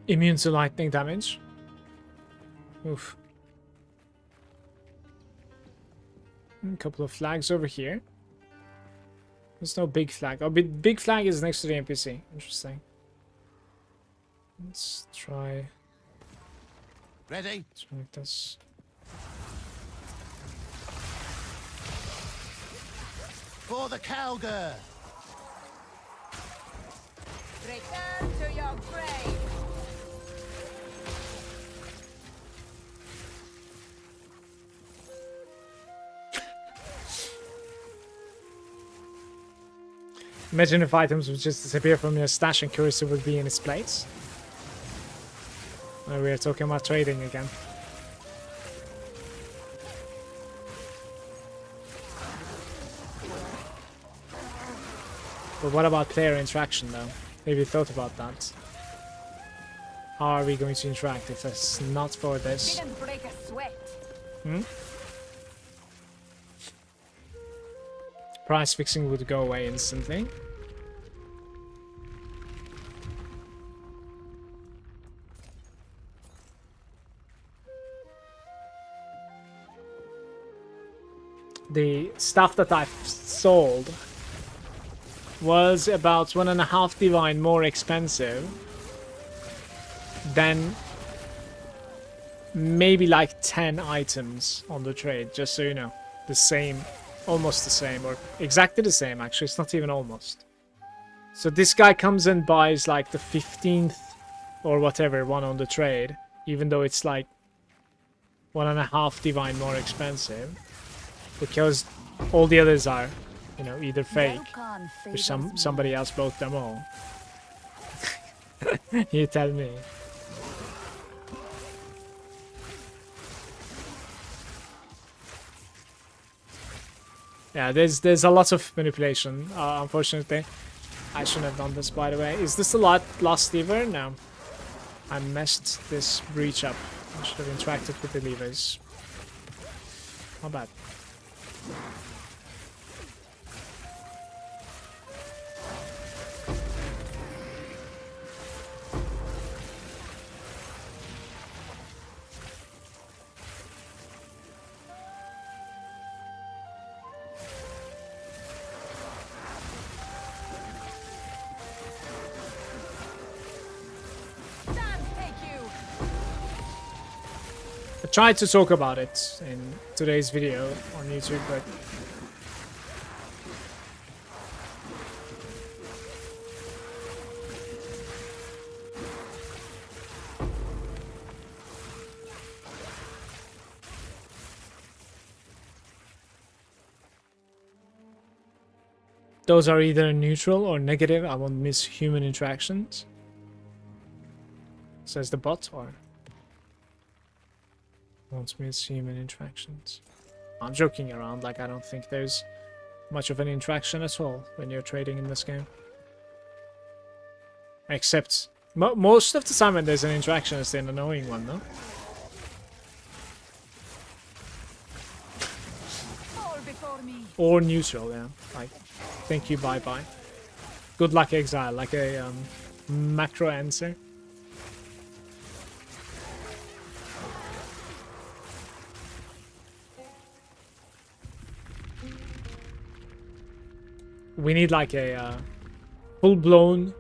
Immune to lightning damage. Oof. A couple of flags over here. There's no big flag. Oh, big flag is next to the NPC. Interesting. Let's try Ready? this. For the cowgirl. Return to your grave. Imagine if items would just disappear from your stash and currency would be in its place. Oh, we are talking about trading again. But what about player interaction though? Maybe you thought about that. How are we going to interact if it's not for this? Didn't break a sweat. Price fixing would go away instantly. The stuff that I've sold was about 1.5 divine more expensive than maybe like 10 items on the trade, just so you know. The same, almost the same, or exactly the same actually, it's not even almost. So this guy comes and buys like the 15th or whatever one on the trade, even though it's like 1.5 divine more expensive, because all the others are, you know, either fake or somebody else bought them all. You tell me. Yeah, there's a lot of manipulation, unfortunately. I shouldn't have done this, by the way. Is this the last lever? No. I messed this breach up. I should have interacted with the levers. Not bad. I tried to talk about it in today's video on YouTube, but Those are either neutral or negative. I won't miss human interactions. Says the bot, or won't miss human interactions. I'm joking around, like I don't think there's much of an interaction at all when you're trading in this game. Except, most of the time when there's an interaction, it's an annoying one, though. Fall before me. Or neutral, yeah. Like, thank you, bye-bye. Good luck, exile, like a macro answer. We need like a full-blown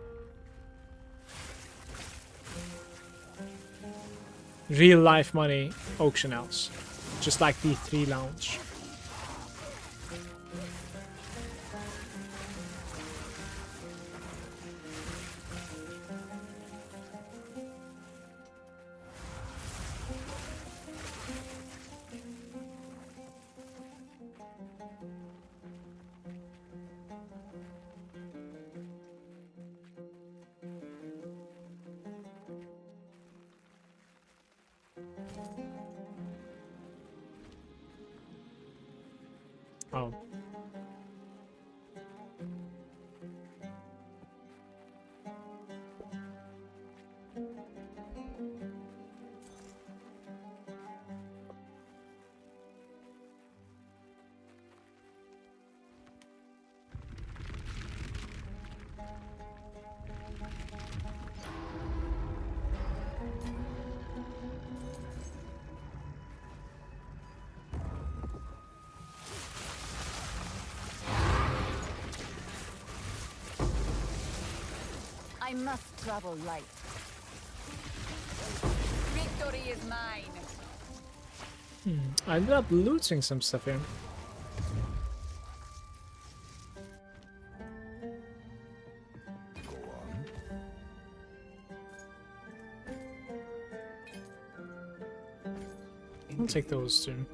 real-life money auction house, just like the 3 lounge. Oh. I must travel light. Victory is mine. I ended up looting some stuff here. Go on. I'll take those two.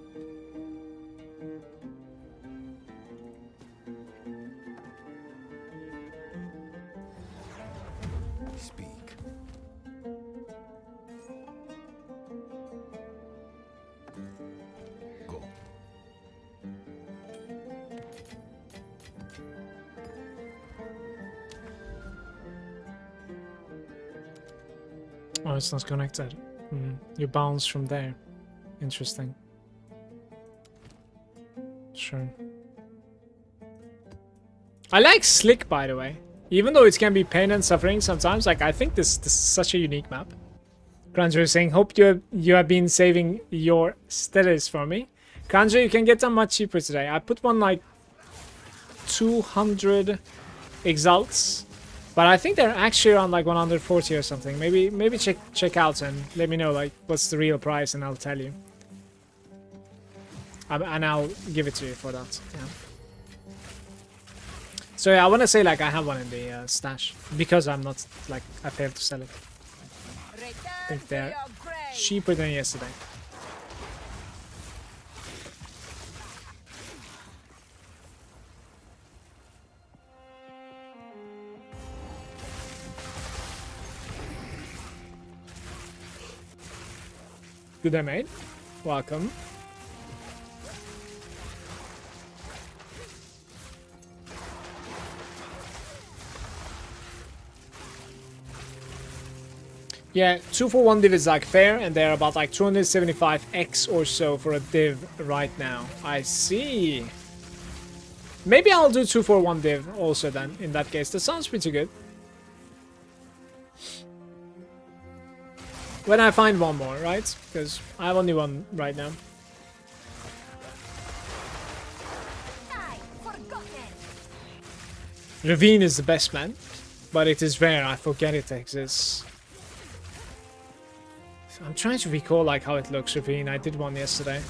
Speak. Go. Oh, it's not connected. You bounce from there. Interesting. Sure. I like Slick, by the way. Even though it can be pain and suffering sometimes, like I think this is such a unique map. Granger is saying, hope you have been saving your status for me. Granger, you can get them much cheaper today. I put one like 200 exalts, but I think they're actually around like 140 or something. Maybe check out and let me know like what's the real price, and I'll tell you. And I'll give it to you for that. Yeah. So yeah, I want to say like I have one in the stash because I'm not like I failed to sell it. I think they're cheaper than yesterday. Good day, mate. Welcome. Yeah, 2 for 1 div is like fair, and they're about like 275x or so for a div right now. I see. Maybe I'll do 2 for 1 div also then, in that case. That sounds pretty good. When I find one more, right? Because I have only one right now. Ravine is the best, man. But it is rare, I forget it exists. I'm trying to recall like how it looks, Ravine. I did one yesterday.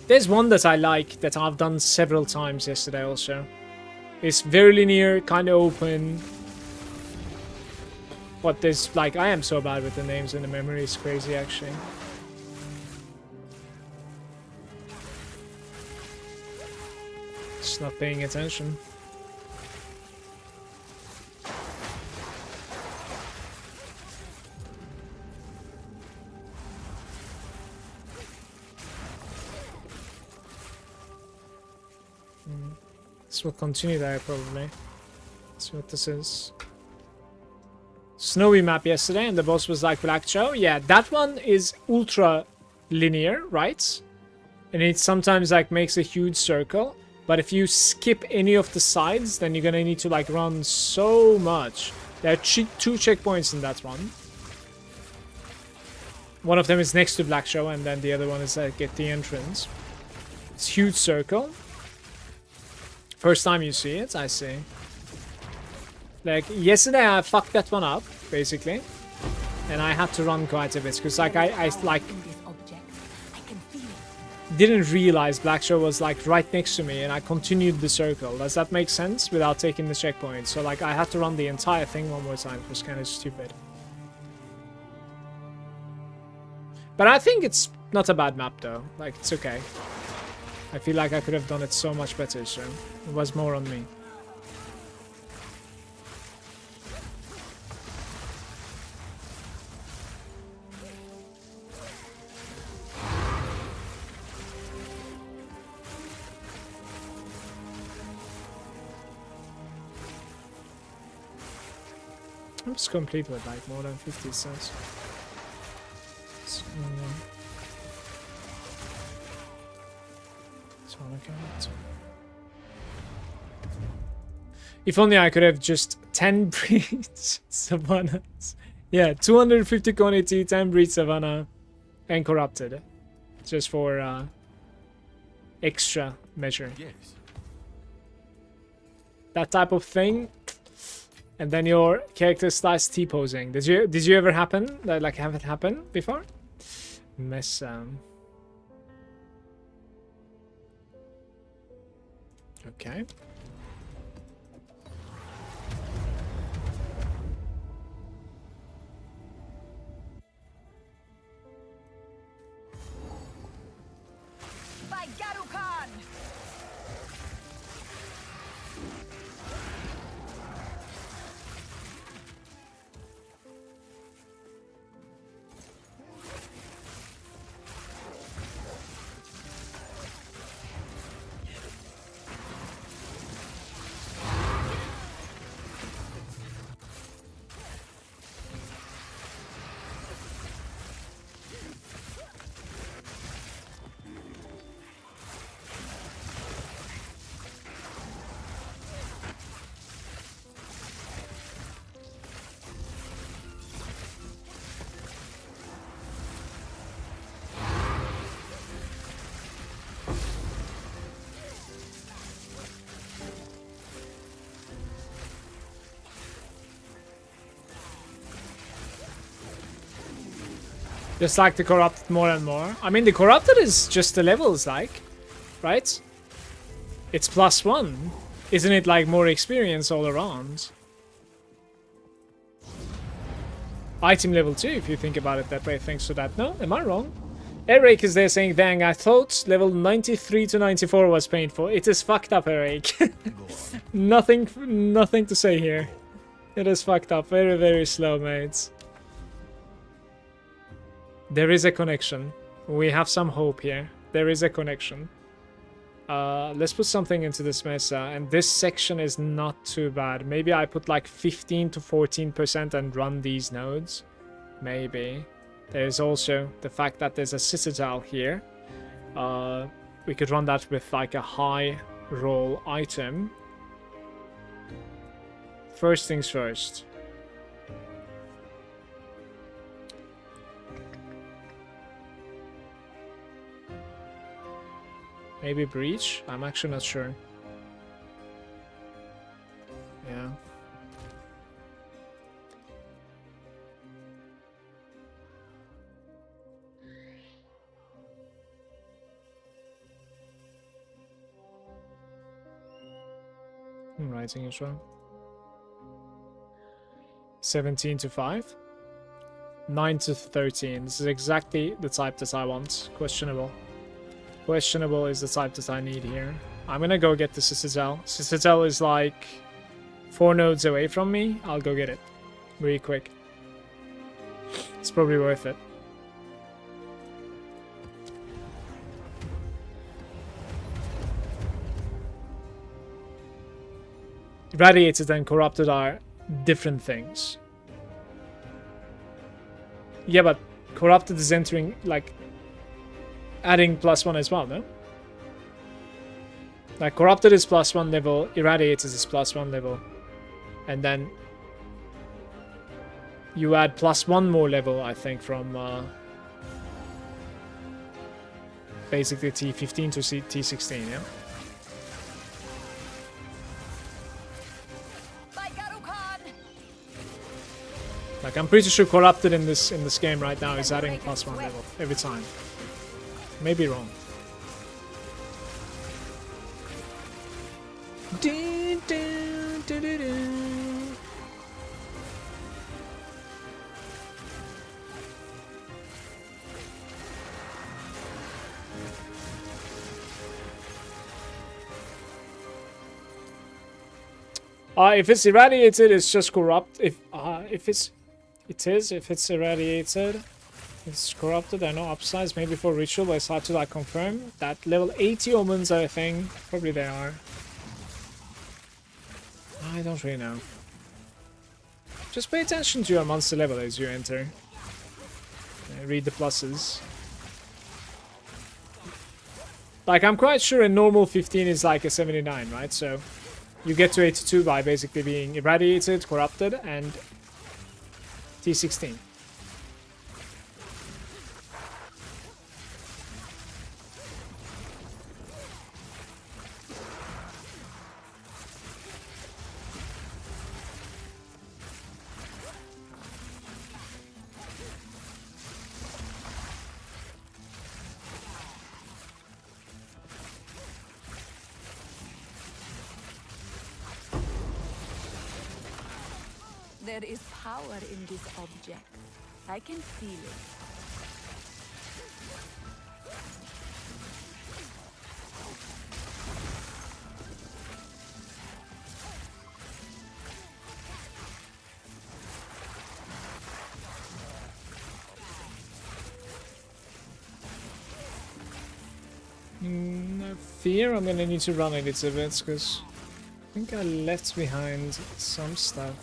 There's one that I like that I've done several times yesterday also. It's very linear, kind of open. But there's like, I am so bad with the names and the memory, it's crazy actually. Just not paying attention. This will continue there probably. Let's see what this is. Snowy map yesterday and the boss was like Black Joe. Yeah, that one is ultra linear, right? And it sometimes like makes a huge circle. But if you skip any of the sides, then you're gonna need to like run so much. There are 2 checkpoints in that one. One of them is next to Black Joe and then the other one is like at the entrance. It's a huge circle. First time you see it, I see. Like, yesterday I fucked that one up, basically. And I had to run quite a bit, because like, I like, In this object, I can feel it. didn't realize Black Show was like right next to me, and I continued the circle. Does that make sense? Without taking the checkpoint. So like, I had to run the entire thing one more time. It was kind of stupid. But I think it's not a bad map though. Like, it's okay. I feel like I could have done it so much better, so it was more on me. I'm just complete with like more than 50 cents. So, if only I could have just 10 breeds savannas. Yeah, 250 quantity, 10 breed savannah, and corrupted. Just for extra measure. Yes. That type of thing. And then your character starts T-posing. Did you ever happen? Like have it happen before? Mess Okay. By Garukan! Just like the corrupted more and more. I mean, the corrupted is just the levels, like, right? It's +1. Isn't it like more experience all around? Item level 2, if you think about it that way, thanks to that. No, am I wrong? Eric is there saying, dang, I thought level 93 to 94 was painful. It is fucked up, Eric. Nothing to say here. It is fucked up. Very, very slow, mates. There is a connection. We have some hope here. There is a connection. Let's put something into this mesa. And this section is not too bad. Maybe I put like 15 to 14% and run these nodes. Maybe. There's also the fact that there's a citadel here. We could run that with like a high roll item. First things first. Maybe breach? I'm actually not sure. Yeah. I'm writing as well. 17 to 5. 9 to 13. This is exactly the type that I want. Questionable. Questionable is the type that I need here. I'm gonna go get the Citadel. Citadel is like 4 nodes away from me. I'll go get it. Really quick. It's probably worth it. Irradiated and corrupted are different things. Yeah, but corrupted is entering, like, adding +1 as well, no? Like, corrupted is +1 level, irradiated is +1 level. And then you add +1 more level, I think, from basically T15 to T16, yeah? Like, I'm pretty sure corrupted in this game right now is adding +1 level every time. Maybe wrong. If it's irradiated, it's just corrupt. If it's irradiated, it's corrupted. I know upsides maybe for ritual, but it's hard to like confirm. That level 80 omens are a thing. Probably they are. I don't really know. Just pay attention to your monster level as you enter. Read the pluses. Like, I'm quite sure a normal 15 is like a 79, right? So you get to 82 by basically being irradiated, corrupted, and T16. There is power in this object. I can feel it. No fear, I'm gonna need to run a little bit because I think I left behind some stuff.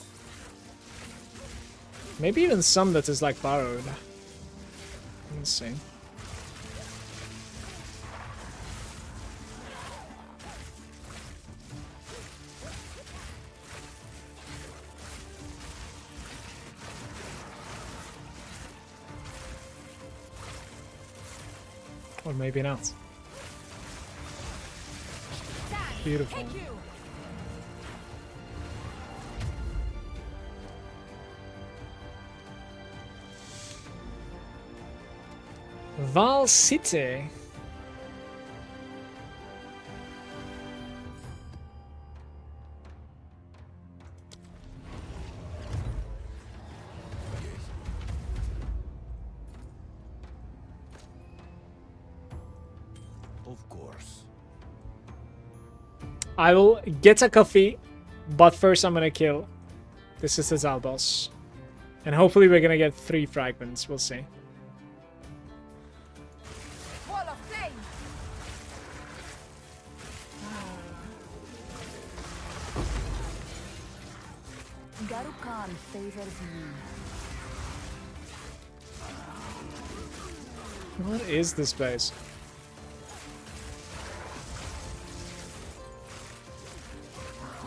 Maybe even some that is like borrowed. Let's see. Or maybe not. Beautiful. Val City. Of course. I will get a coffee, but first I'm gonna kill the Citadel boss. And hopefully we're gonna get 3 fragments, we'll see. Wall of flame. Garukan favors me. What is this place?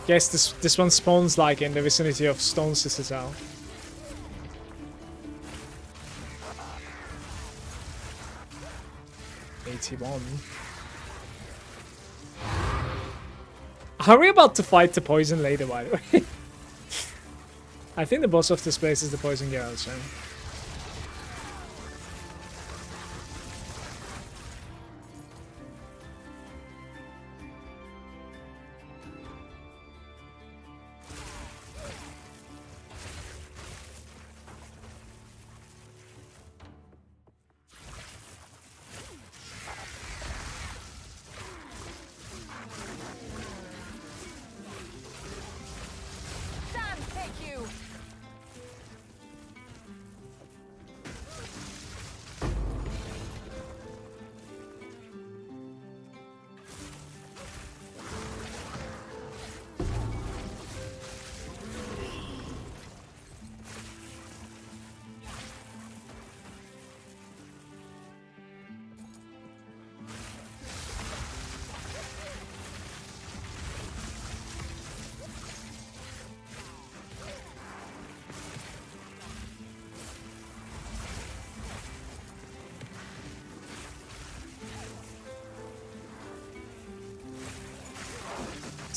Guess this one spawns like in the vicinity of Stone Citadel. '81. Are we about to fight the poison later, by the way? I think the boss of this place is the poison girl, so.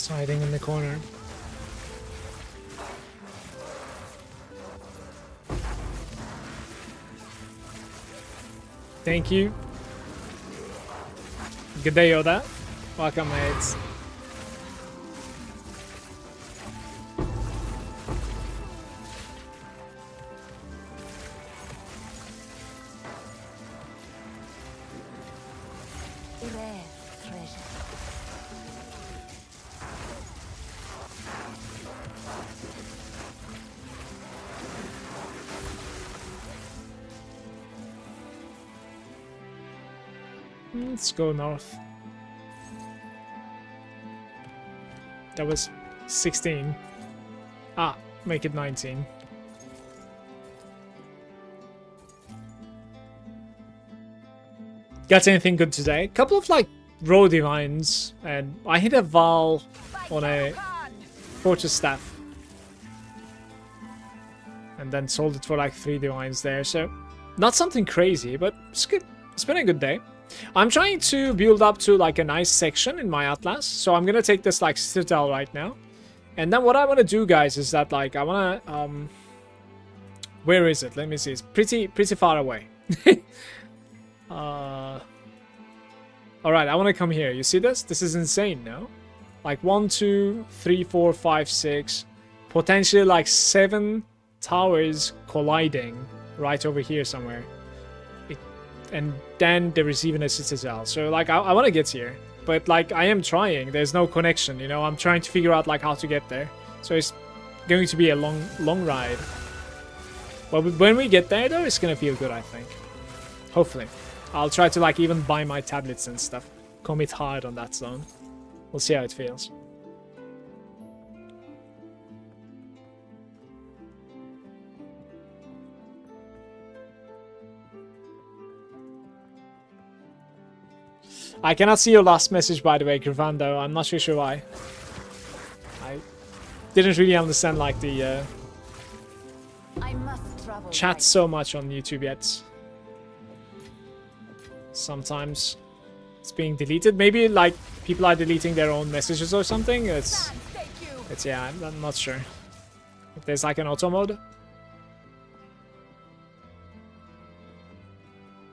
It's hiding in the corner. Thank you. Good day, Yoda. Welcome, mates. Rare treasure. Let's go north. That was 16. Ah, make it 19. Got anything good today? Couple of like row divines, and I hit a Val on a fortress staff, and then sold it for like 3 divines there. So not something crazy, but it's good. It's been a good day. I'm trying to build up to like a nice section in my Atlas, so I'm gonna take this like citadel right now, and then what I want to do, guys, is that like I want to where is it? Let me see. It's pretty far away. All right, I want to come here. You see this? This is insane, no? Like 1, 2, 3, 4, 5, 6, potentially like 7 towers colliding right over here somewhere. And then there is even a citadel. So like I want to get here, but like I am trying. There's no connection, you know. I'm trying to figure out like how to get there. So it's going to be a long ride. But when we get there though, it's gonna feel good, I think. Hopefully. I'll try to like even buy my tablets and stuff. Commit hard on that zone. We'll see how it feels. I cannot see your last message, by the way, Gravando. I'm not really sure why. I didn't really understand like the I must travel chat right. so much on YouTube yet. Sometimes it's being deleted. Maybe like people are deleting their own messages or something. It's yeah, I'm not sure. If there's like an auto mode.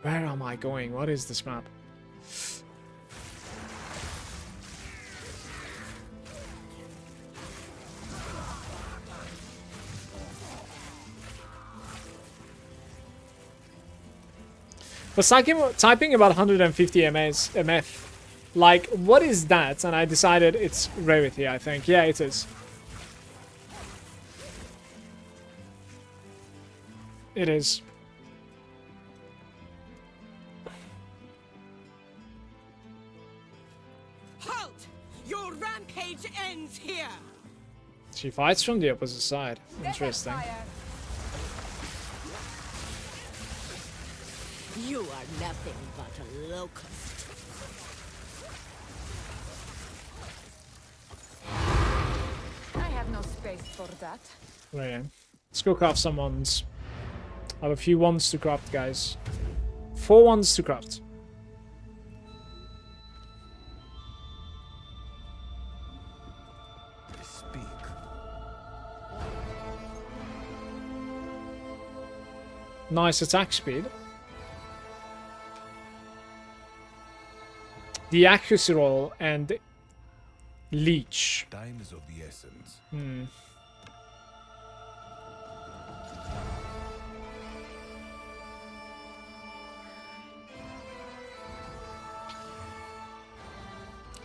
Where am I going? What is this map? Was typing about 150 MF. Like, what is that? And I decided it's rarity, I think. Yeah, it is. It is. Halt! Your rampage ends here. She fights from the opposite side. Interesting. You are nothing but a locust. I have no space for that. Right, yeah. Let's go craft some wands. I have a few wands to craft, guys. 4 wands to craft. Speak. Nice attack speed. The accuracy roll and leech. Time is of the essence.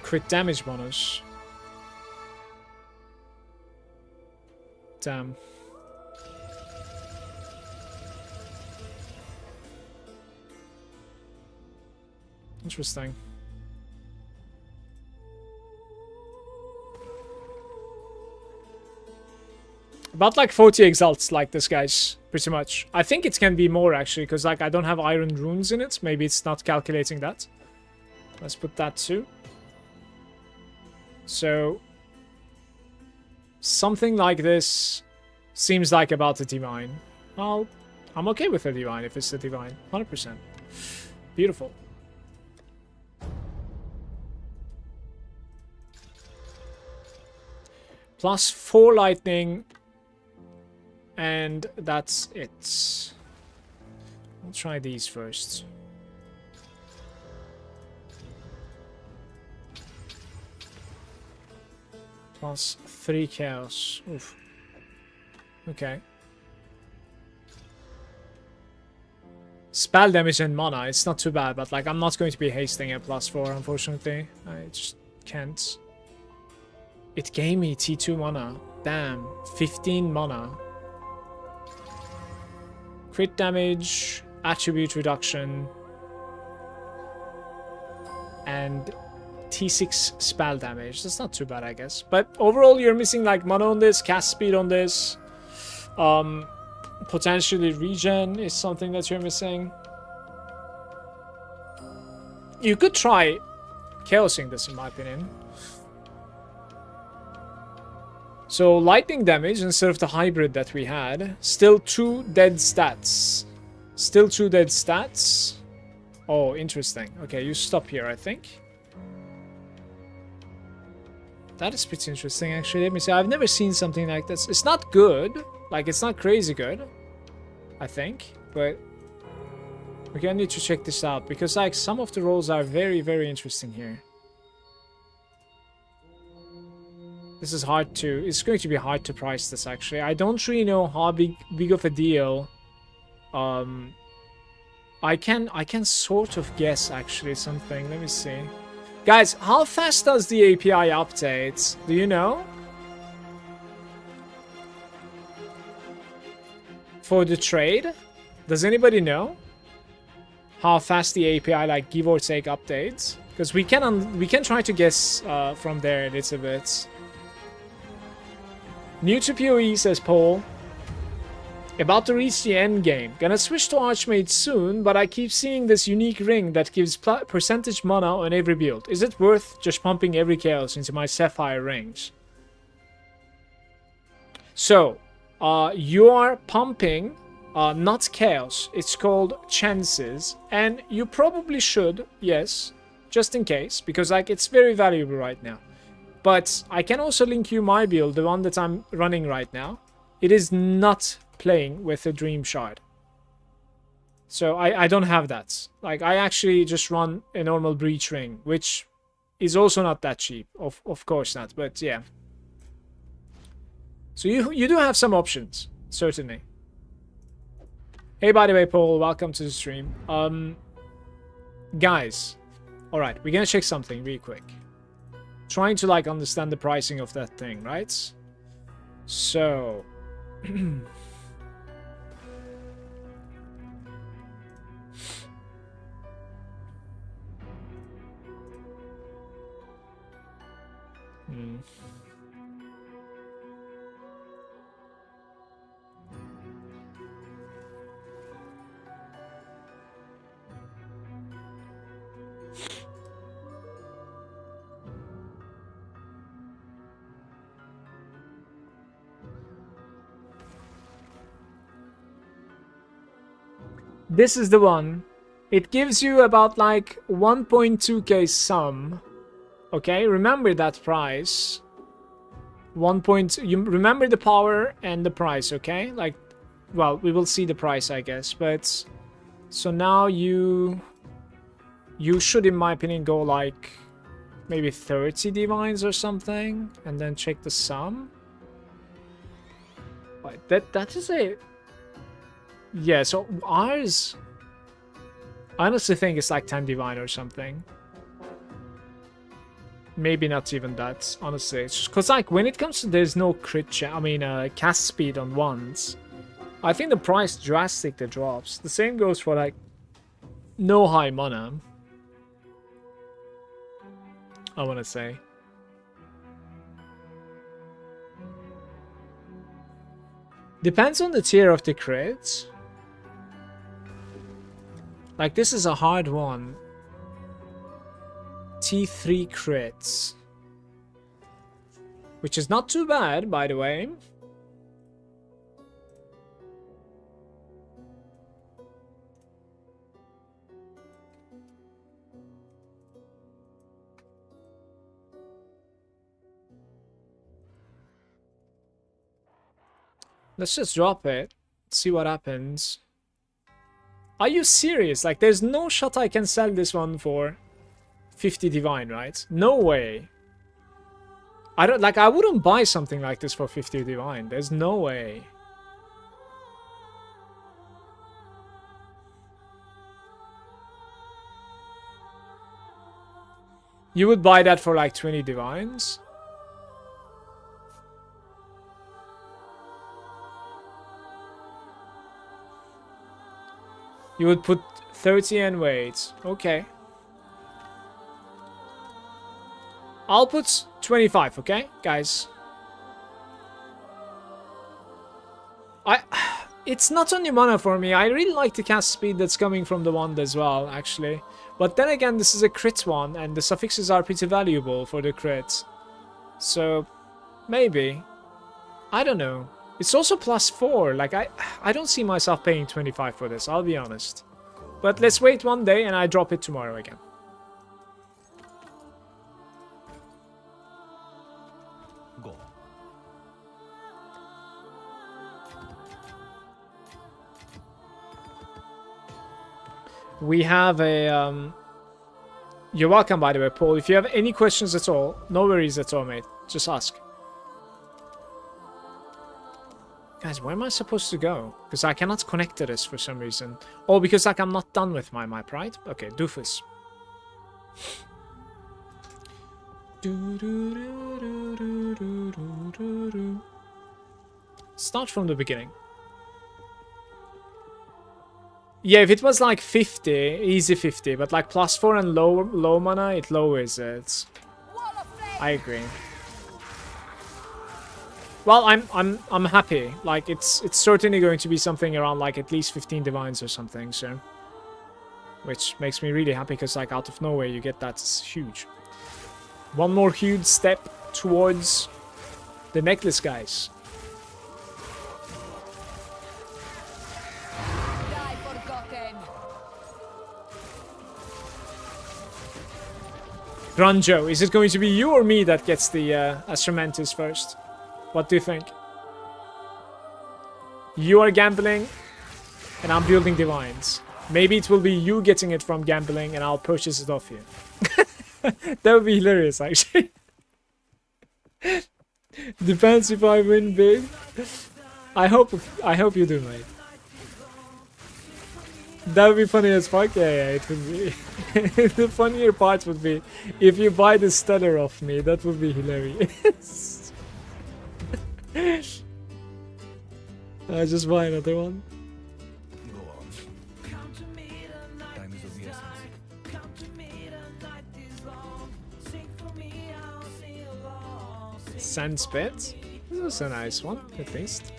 Crit damage bonus. Damn. Interesting. About like 40 exalts like this, guys, pretty much. I think it can be more actually, because like I don't have iron runes in it. Maybe it's not calculating that. Let's put that too. So something like this seems like about a divine. Well, I'm okay with a divine if it's a divine. 100%. Beautiful. Plus 4 lightning. And that's it. I'll try these first. Plus 3 chaos. Oof. Okay. Spell damage and mana, it's not too bad, but like I'm not going to be hasting at plus 4, unfortunately. I just can't. It gave me T2 mana. Damn. 15 mana. Crit damage, attribute reduction, and T6 spell damage. That's not too bad, I guess. But overall, you're missing like mana on this, cast speed on this. Potentially regen is something that you're missing. You could try chaosing this, in my opinion. So lightning damage instead of the hybrid that we had. Still 2 dead stats. Still 2 dead stats. Oh, interesting. Okay, you stop here, I think. That is pretty interesting, actually. Let me see. I've never seen something like this. It's not good. Like, it's not crazy good, I think. But we're gonna need to check this out. Because, like, some of the rolls are very, very interesting here. This is hard to... It's going to be hard to price this, actually. I don't really know how big of a deal... I can sort of guess, actually, something. Let me see. Guys, how fast does the API update? Do you know? For the trade? Does anybody know? How fast the API, like, give or take updates? Because we can try to guess from there a little bit. New to PoE, says Paul. About to reach the end game. Gonna switch to Archmage soon, but I keep seeing this unique ring that gives percentage mana on every build. Is it worth just pumping every chaos into my Sapphire rings? So, you are pumping not chaos. It's called chances. And you probably should, yes, just in case. Because like it's very valuable right now. But I can also link you my build, the one that I'm running right now. It is not playing with a Dream Shard. So I don't have that. Like I actually just run a normal Breach Ring, which is also not that cheap. Of course not, but yeah. So you do have some options, certainly. Hey, by the way, Paul, welcome to the stream. Guys, all right, we're gonna check something real quick. Trying to like understand the pricing of that thing, right? So this is the one. It gives you about like 1.2k sum. Okay, remember that price. You remember the power and the price, okay? Like, well, we will see the price, I guess. But so now you should, in my opinion, go like maybe 30 divines or something, and then check the sum. But that is a... Yeah, so ours... I honestly think it's like 10 divine or something. Maybe not even that, honestly. Because like when it comes to there's no crit cast speed on ones, I think the price drastically drops. The same goes for like no high mana, I want to say. Depends on the tier of the crits. Like, this is a hard one. T3 crits. Which is not too bad, by the way. Let's just drop it. See what happens. Are you serious? Like, there's no shot I can sell this one for 50 divine, right? No way. I don't like. I wouldn't buy something like this for 50 divine. There's no way. You would buy that for like 20 divines? You would put 30 and wait. Okay. I'll put 25, okay, guys? It's not only mana for me. I really like the cast speed that's coming from the wand as well, actually. But then again, this is a crit one, and the suffixes are pretty valuable for the crit. So, maybe. I don't know. It's also +4. Like, I don't see myself paying 25 for this, I'll be honest. But let's wait one day, and I drop it tomorrow again. Go. We have a... You're welcome, by the way, Paul. If you have any questions at all, no worries at all, mate. Just ask. Guys, where am I supposed to go? Because I cannot connect to this for some reason. Oh, because like I'm not done with my map, right? Okay, doofus. Start from the beginning. Yeah, if it was like 50, easy 50, but like +4 and low mana, it lowers it. I agree. Well, I'm happy. Like it's certainly going to be something around like at least 15 divines or something, so which makes me really happy because like out of nowhere you get that. It's huge. One more huge step towards the necklace, guys. Die forgotten. Granjo, is it going to be you or me that gets the Astramantis first? What do you think? You are gambling, and I'm building divines. Maybe it will be you getting it from gambling, and I'll purchase it off you. That would be hilarious, actually. Depends if I win big. I hope you do, mate. That would be funny as fuck. Yeah, it would be. The funnier part would be if you buy the stellar off me. That would be hilarious. I just buy another one. Go on. Time is of the essence. Sandspit. This is a nice one, at least.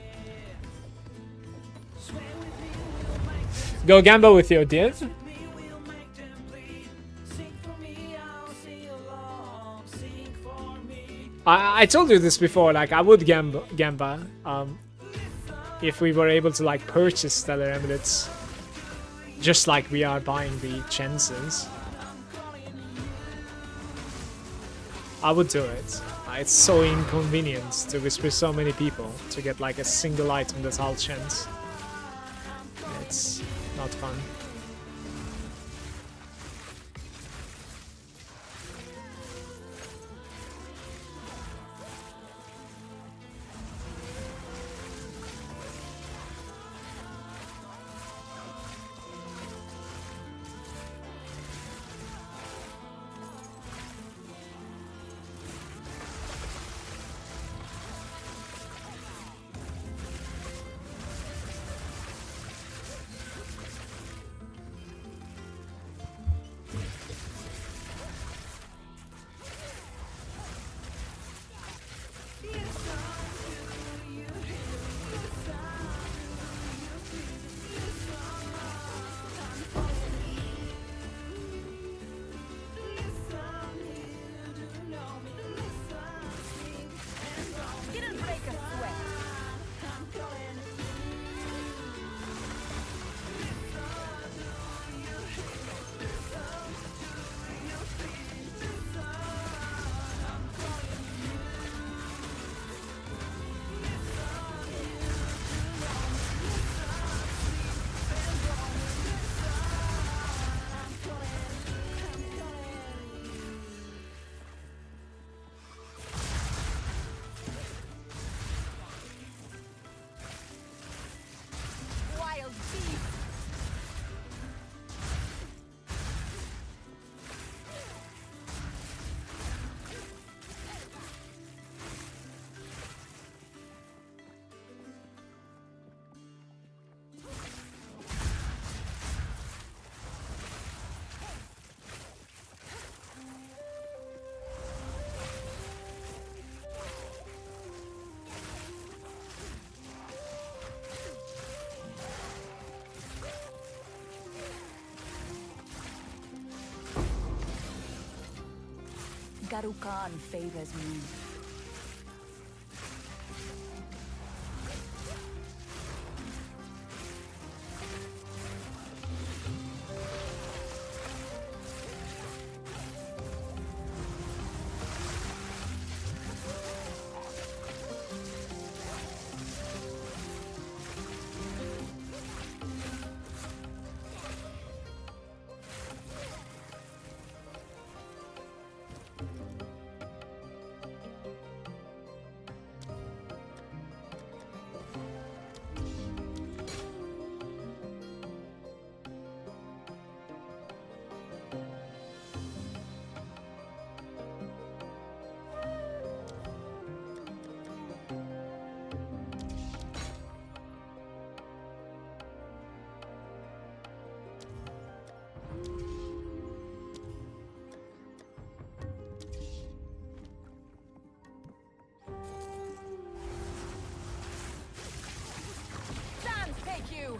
Go gamble with your div. I told you this before, like I would gamba if we were able to like purchase stellar amulets just like we are buying the chances. I would do it. It's so inconvenient to whisper so many people to get like a single item that's all chance. It's not fun. Garukan favors me. Stand, take you!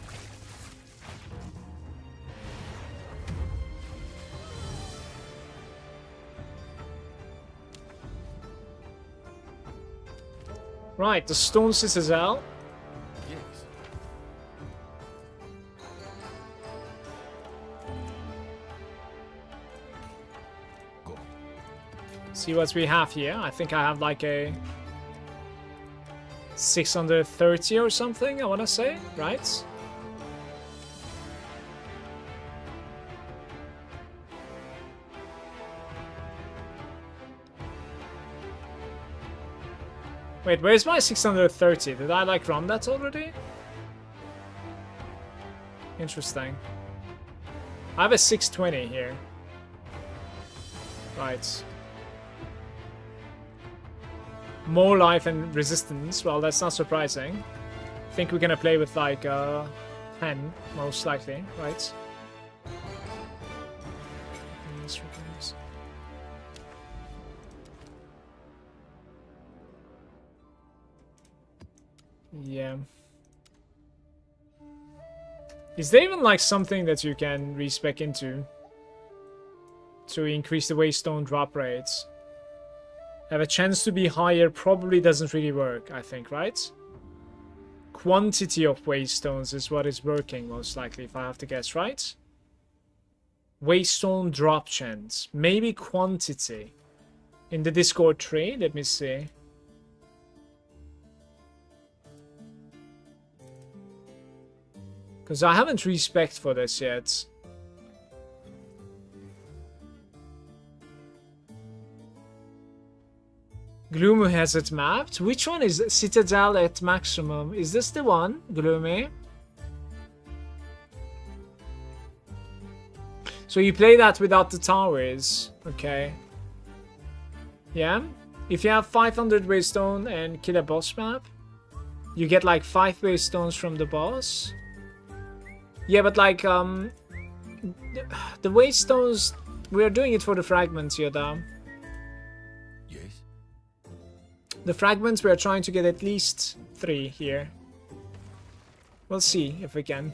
Right, the Stone Citadel. Yes. Go. See what we have here. I think I have like a 630 or something, I want to say, right? Wait, where's my 630? Did I like run that already? Interesting. I have a 620 here. Right. More life and resistance. Well, that's not surprising. I think we're gonna play with like 10, most likely, right? Yeah. Is there even like something that you can respec into to increase the waystone drop rates? Have a chance to be higher probably doesn't really work, I think, right? Quantity of waystones is what is working most likely, if I have to guess, right? Waystone drop chance. Maybe quantity. In the Discord tree, let me see. Because I haven't respect for this yet. Gloomy has it mapped. Which one is Citadel at maximum? Is this the one, Gloomy? So you play that without the towers. Okay. Yeah. If you have 500 waystone and kill a boss map, you get like 5 waystones from the boss. Yeah, but like, the waystones, we are doing it for the fragments, Yoda. Yes. The fragments, we are trying to get at least 3 here. We'll see if we can.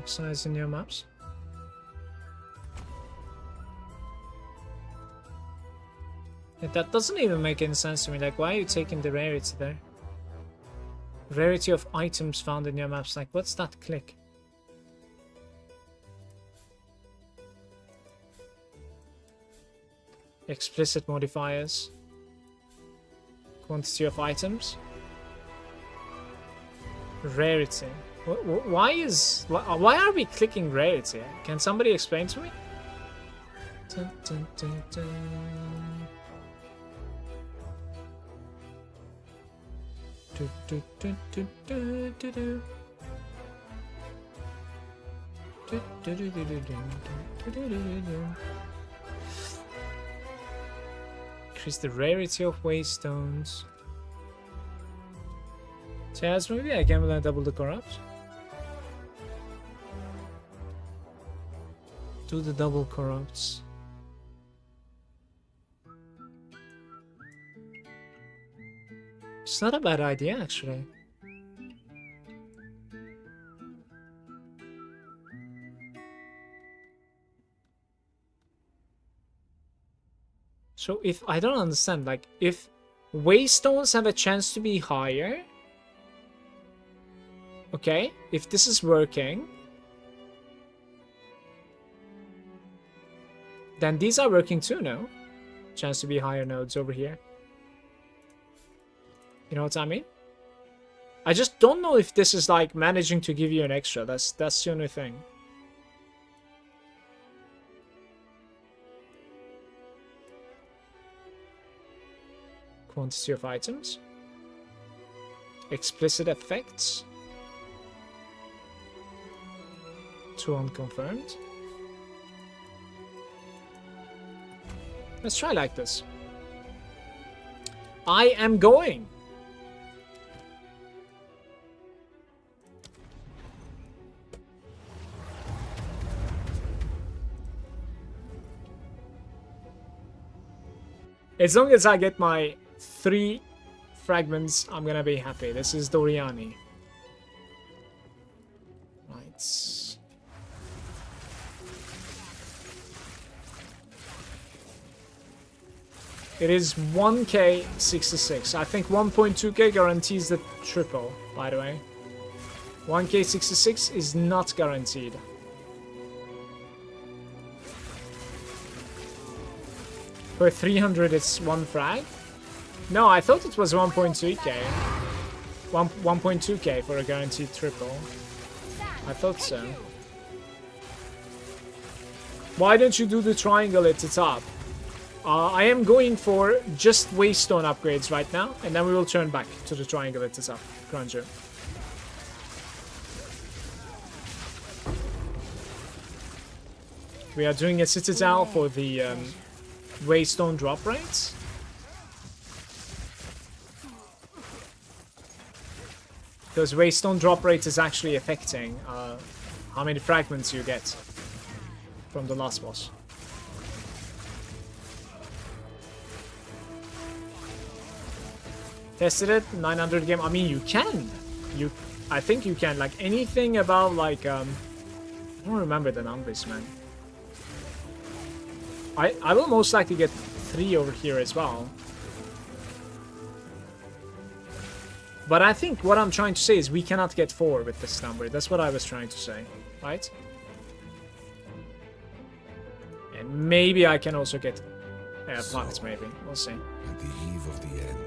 Size in your maps. Yeah, that doesn't even make any sense to me. Like, why are you taking the rarity there? Rarity of items found in your maps. Like, what's that click? Explicit modifiers. Quantity of items. Rarity. Why are we clicking rarity? Can somebody explain to me? Dun, dun, dun, dun. Do, do, do, do, do, do, do. Do, do, do, do, do, do, do, do, do, do. Increase the rarity of waystones. Chaz, maybe I can double the corrupt. Do the double corrupts. It's not a bad idea, actually. So if I don't understand, like if waystones have a chance to be higher, okay, if this is working, then these are working too, no? Chance to be higher nodes over here. You know what I mean? I just don't know if this is like managing to give you an extra. That's the only thing. Quantity of items. Explicit effects. 2 unconfirmed. Let's try like this. I am going. As long as I get my 3 fragments, I'm gonna be happy. This is Doriani. Right. It is 1k 66. I think 1.2k guarantees the triple, by the way. 1k 66 is not guaranteed. For 300 it's 1 frag? No, I thought it was 1.2k. 1.2k for a guaranteed triple. I thought so. Why don't you do the triangle at the top? I am going for just waystone upgrades right now, and then we will turn back to the triangle at the top. Granger. We are doing a citadel for the waystone drop rates. Because waystone drop rate is actually affecting how many fragments you get from the last boss. Tested it, 900 game. I mean, you can. I think you can. Like anything about like I don't remember the numbers, man. I will most likely get 3 over here as well. But I think what I'm trying to say is we cannot get 4 with this number. That's what I was trying to say, right? And maybe I can also get pockets, maybe. We'll see. At the eve of the end,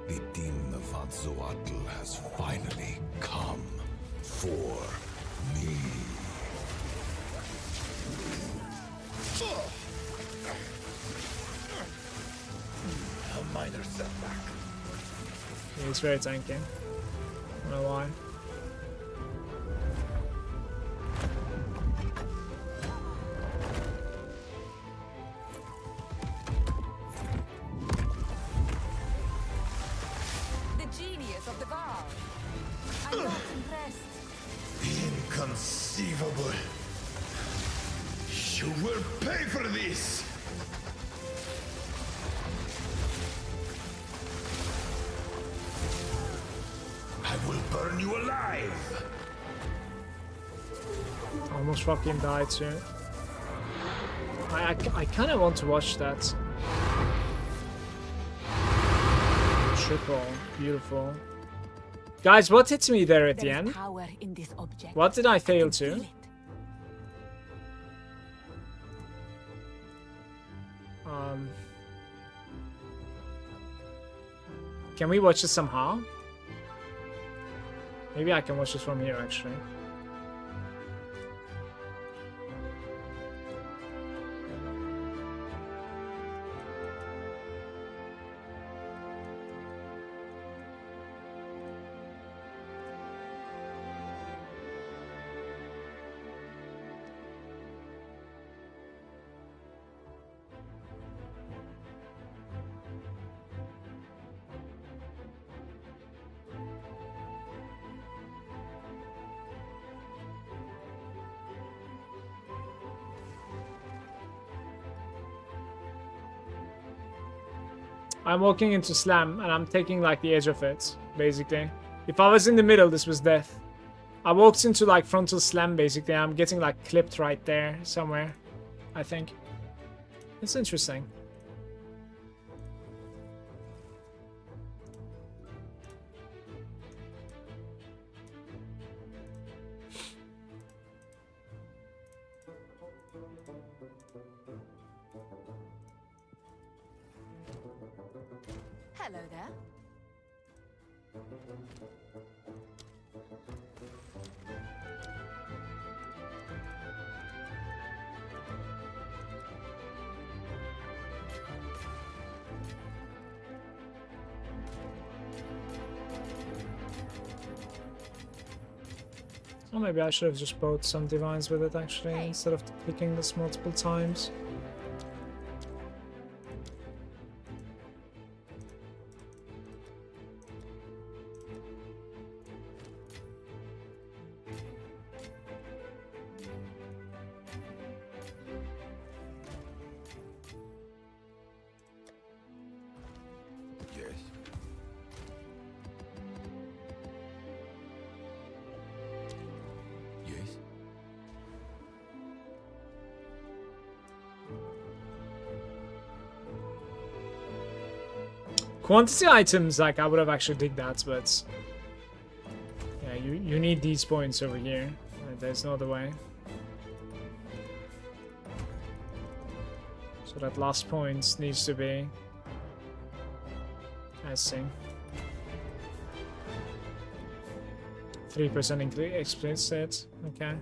the demon of Azzoatl has finally come for me. A minor setback. Yeah, he's very tanky. I don't know why. The genius of the bar. I'm not impressed. Inconceivable. You will pay for this! I will burn you alive! Almost fucking died too. I kind of want to watch that. Triple. Beautiful. Guys, what hits me there at the There is end? power in this object. What did I I fail can feel to? it. Can we watch this somehow? Maybe I can watch this from here, actually. I'm walking into slam and I'm taking like the edge of it, basically. If I was in the middle, this was death. I walked into like frontal slam, basically. I'm getting like clipped right there somewhere, I think. It's interesting. Hello there. Or maybe I should have just bought some divines with it actually, Hey. instead of clicking this multiple times. Yes. Yes. Quantity items, like, I would have actually dig that, but... Yeah, you need these points over here. There's no other way. So that last point needs to be... I see. 3% explicit, okay.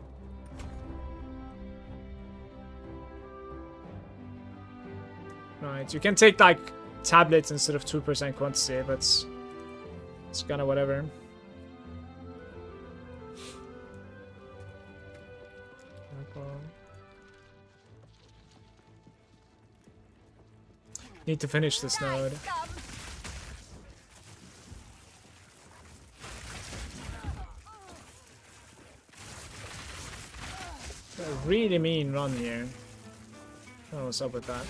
Right, you can take like tablets instead of 2% quantity, but it's kind of whatever. Need to finish this node. A really mean run here. I don't know what's up with that.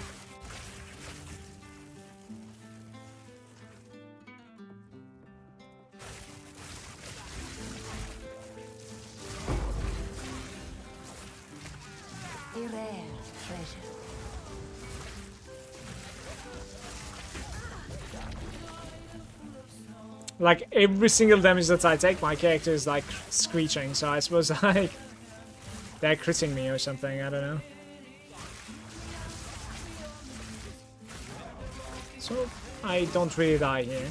A rare treasure. Like every single damage that I take, my character is like screeching, so I suppose like they're critting me or something, I don't know. So I don't really die here.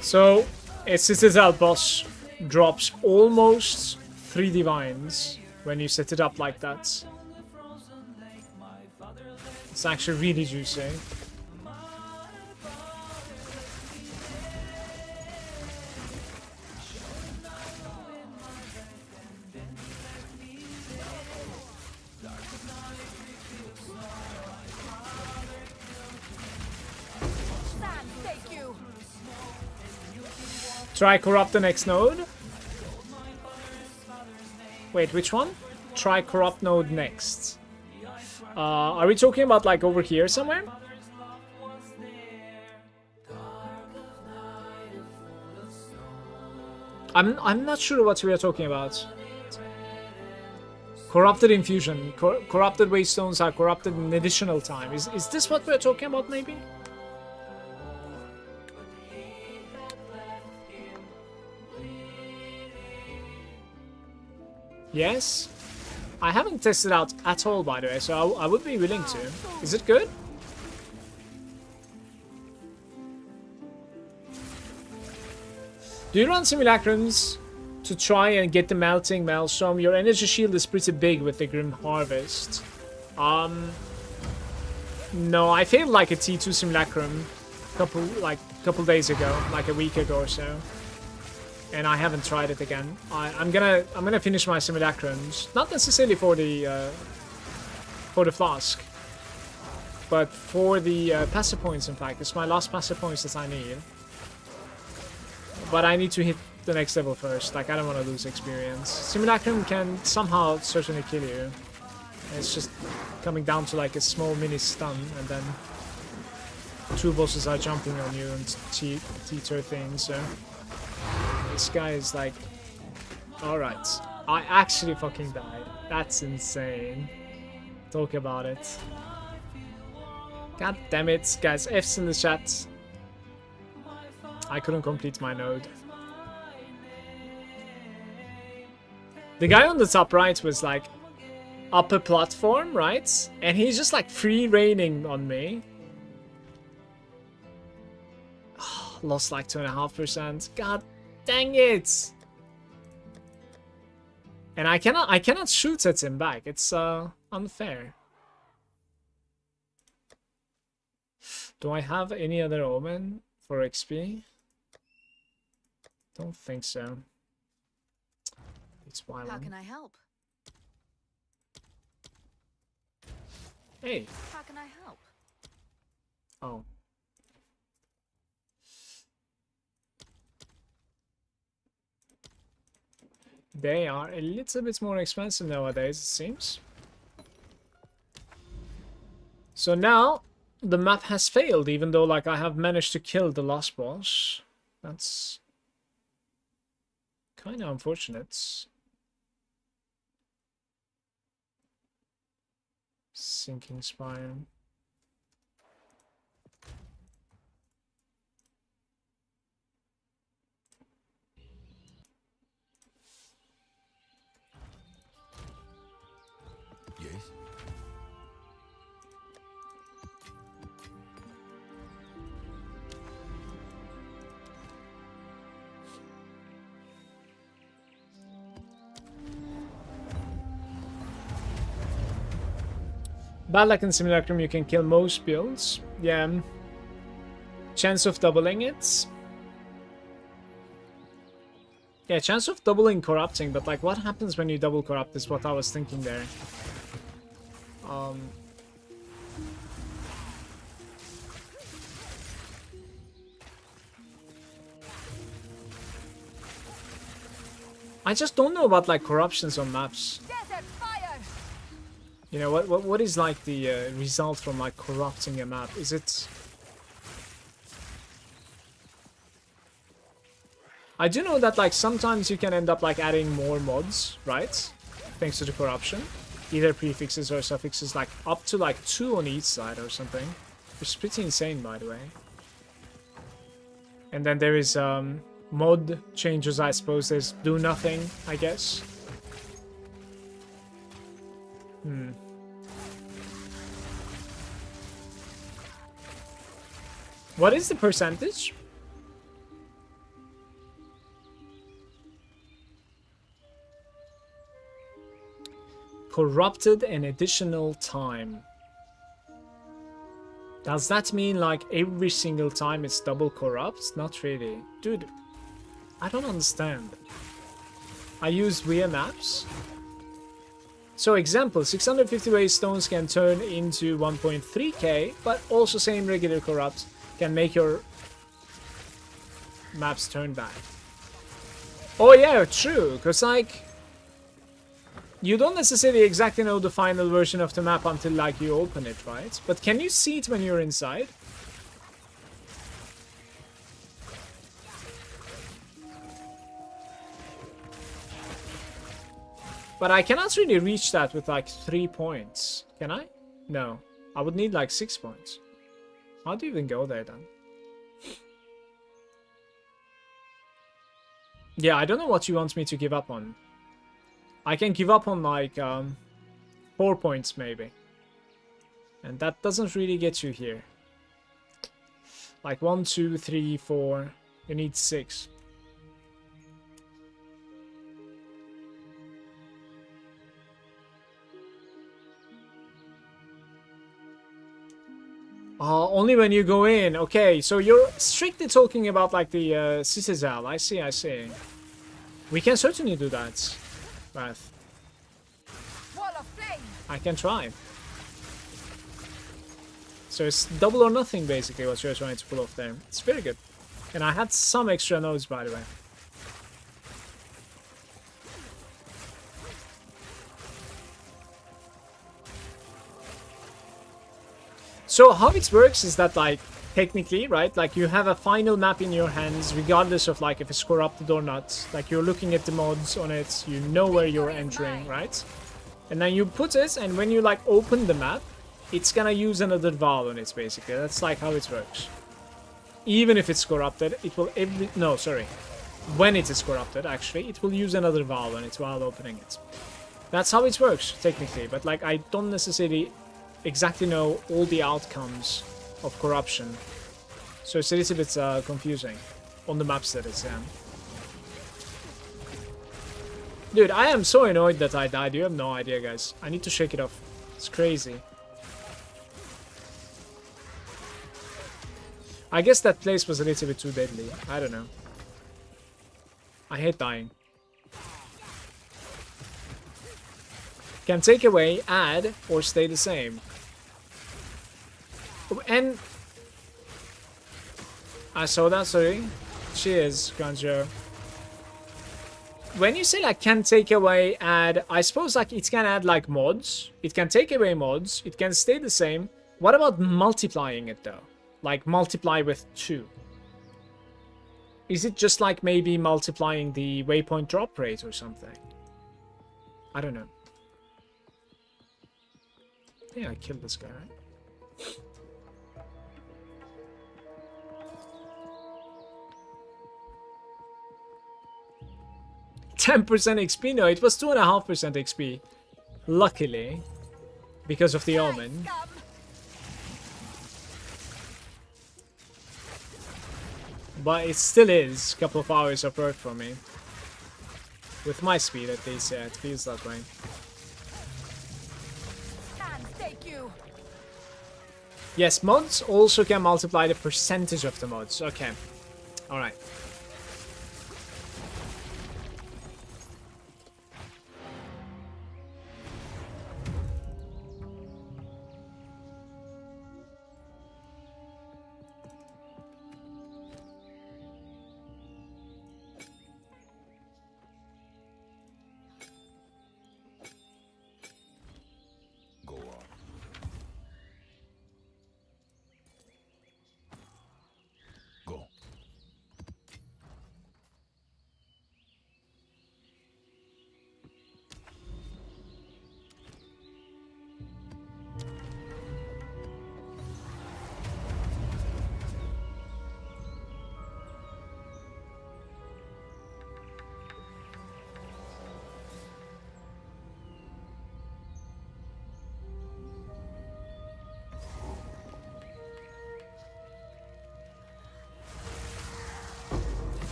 So, a Citadel boss drops almost 3 divines when you set it up like that. It's actually really juicy. Sam, thank you. Try corrupt the next node. Wait, which one? Try corrupt node next. Are we talking about like over here somewhere? I'm not sure what we are talking about. Corrupted infusion. Corrupted waystones are corrupted in additional time. Is this what we're talking about maybe? Yes. I haven't tested out at all, by the way, so I would be willing to. Is it good? Do you run simulacrums to try and get the melting maelstrom? Your energy shield is pretty big with the Grim Harvest. No, I failed like a T2 simulacrum couple days ago, like a week ago or so, and I haven't tried it again. I'm gonna finish my simulacrums, not necessarily for the flask, but for the passive points. In fact, it's my last passive points that I need. But I need to hit the next level first. Like, I don't want to lose experience. Simulacrum can somehow certainly kill you. It's just coming down to like a small mini stun, and then 2 bosses are jumping on you and teeter things. So this guy is like, alright, I actually fucking died. That's insane. Talk about it. God damn it, guys. F's in the chat. I couldn't complete my node. The guy on the top right was like upper platform, right? And he's just like free reigning on me. Oh, lost like 2.5%. God dang it! And I cannot shoot at him back. It's unfair. Do I have any other omen for XP? Don't think so. It's wild. How can I help? Hey. How can I help? Oh. They are a little bit more expensive nowadays, it seems. So now the map has failed, even though like I have managed to kill the last boss. That's kind of unfortunate. Sinking Spire. Yes? Bad luck in Simulacrum, you can kill most builds. Yeah. Chance of doubling it. Yeah, chance of doubling corrupting, but like what happens when you double corrupt is what I was thinking there. I just don't know about like corruptions on maps. Desert fire! You know, what is like the result from like corrupting a map? Is it... I do know that like sometimes you can end up like adding more mods, right? Thanks to the corruption. Either prefixes or suffixes, like up to like 2 on each side or something. Which is pretty insane, by the way. And then there is mod changes, I suppose. There's do nothing, I guess. What is the percentage? Corrupted an additional time. Does that mean like every single time it's double corrupt? Not really. Dude, I don't understand. I use VIA maps. So example, 650 ways stones can turn into 1.3k, but also same regular corrupt can make your maps turn back. Oh yeah, true, because like you don't necessarily exactly know the final version of the map until like you open it, right? But can you see it when you're inside? But I cannot really reach that with like 3 points. Can I? No. I would need like 6 points. How do you even go there then? Yeah, I don't know what you want me to give up on. I can give up on like 4 points maybe. And that doesn't really get you here. Like 1, 2, 3, 4. You need 6. Only when you go in. Okay, so you're strictly talking about like the citadel. I see, I see. We can certainly do that, Wrath. Wall of flame. I can try. So it's double or nothing, basically, what you're trying to pull off there. It's very good. And I had some extra nodes, by the way. So how it works is that, like, technically, right, like you have a final map in your hands, regardless of like if it's corrupted or not. Like you're looking at the mods on it, you know where you're entering, right? And then you put it, and when you like open the map, it's gonna use another valve on it, basically. That's like how it works. Even if it's corrupted, it will no, sorry. When it is corrupted, actually, it will use another valve on it while opening it. That's how it works, technically. But like, I don't necessarily exactly know all the outcomes of corruption. So it's a little bit confusing on the maps that it's in. Dude, I am so annoyed that I died. You have no idea, guys. I need to shake it off. It's crazy. I guess that place was a little bit too deadly. I don't know. I hate dying. Can take away, add, or stay the same. And I saw that, sorry. Cheers, Ganjo. When you say like can take away, add, I suppose like it can add like mods. It can take away mods. It can stay the same. What about multiplying it though? Like multiply with 2. Is it just like maybe multiplying the waypoint drop rate or something? I don't know. Yeah, I killed this guy, right? 10% XP? No, it was 2.5% XP. Luckily. Because of the omen. But it still is a couple of hours of work for me. With my speed at least, yeah, it feels that way. Yes, mods also can multiply the percentage of the mods. Okay. Alright.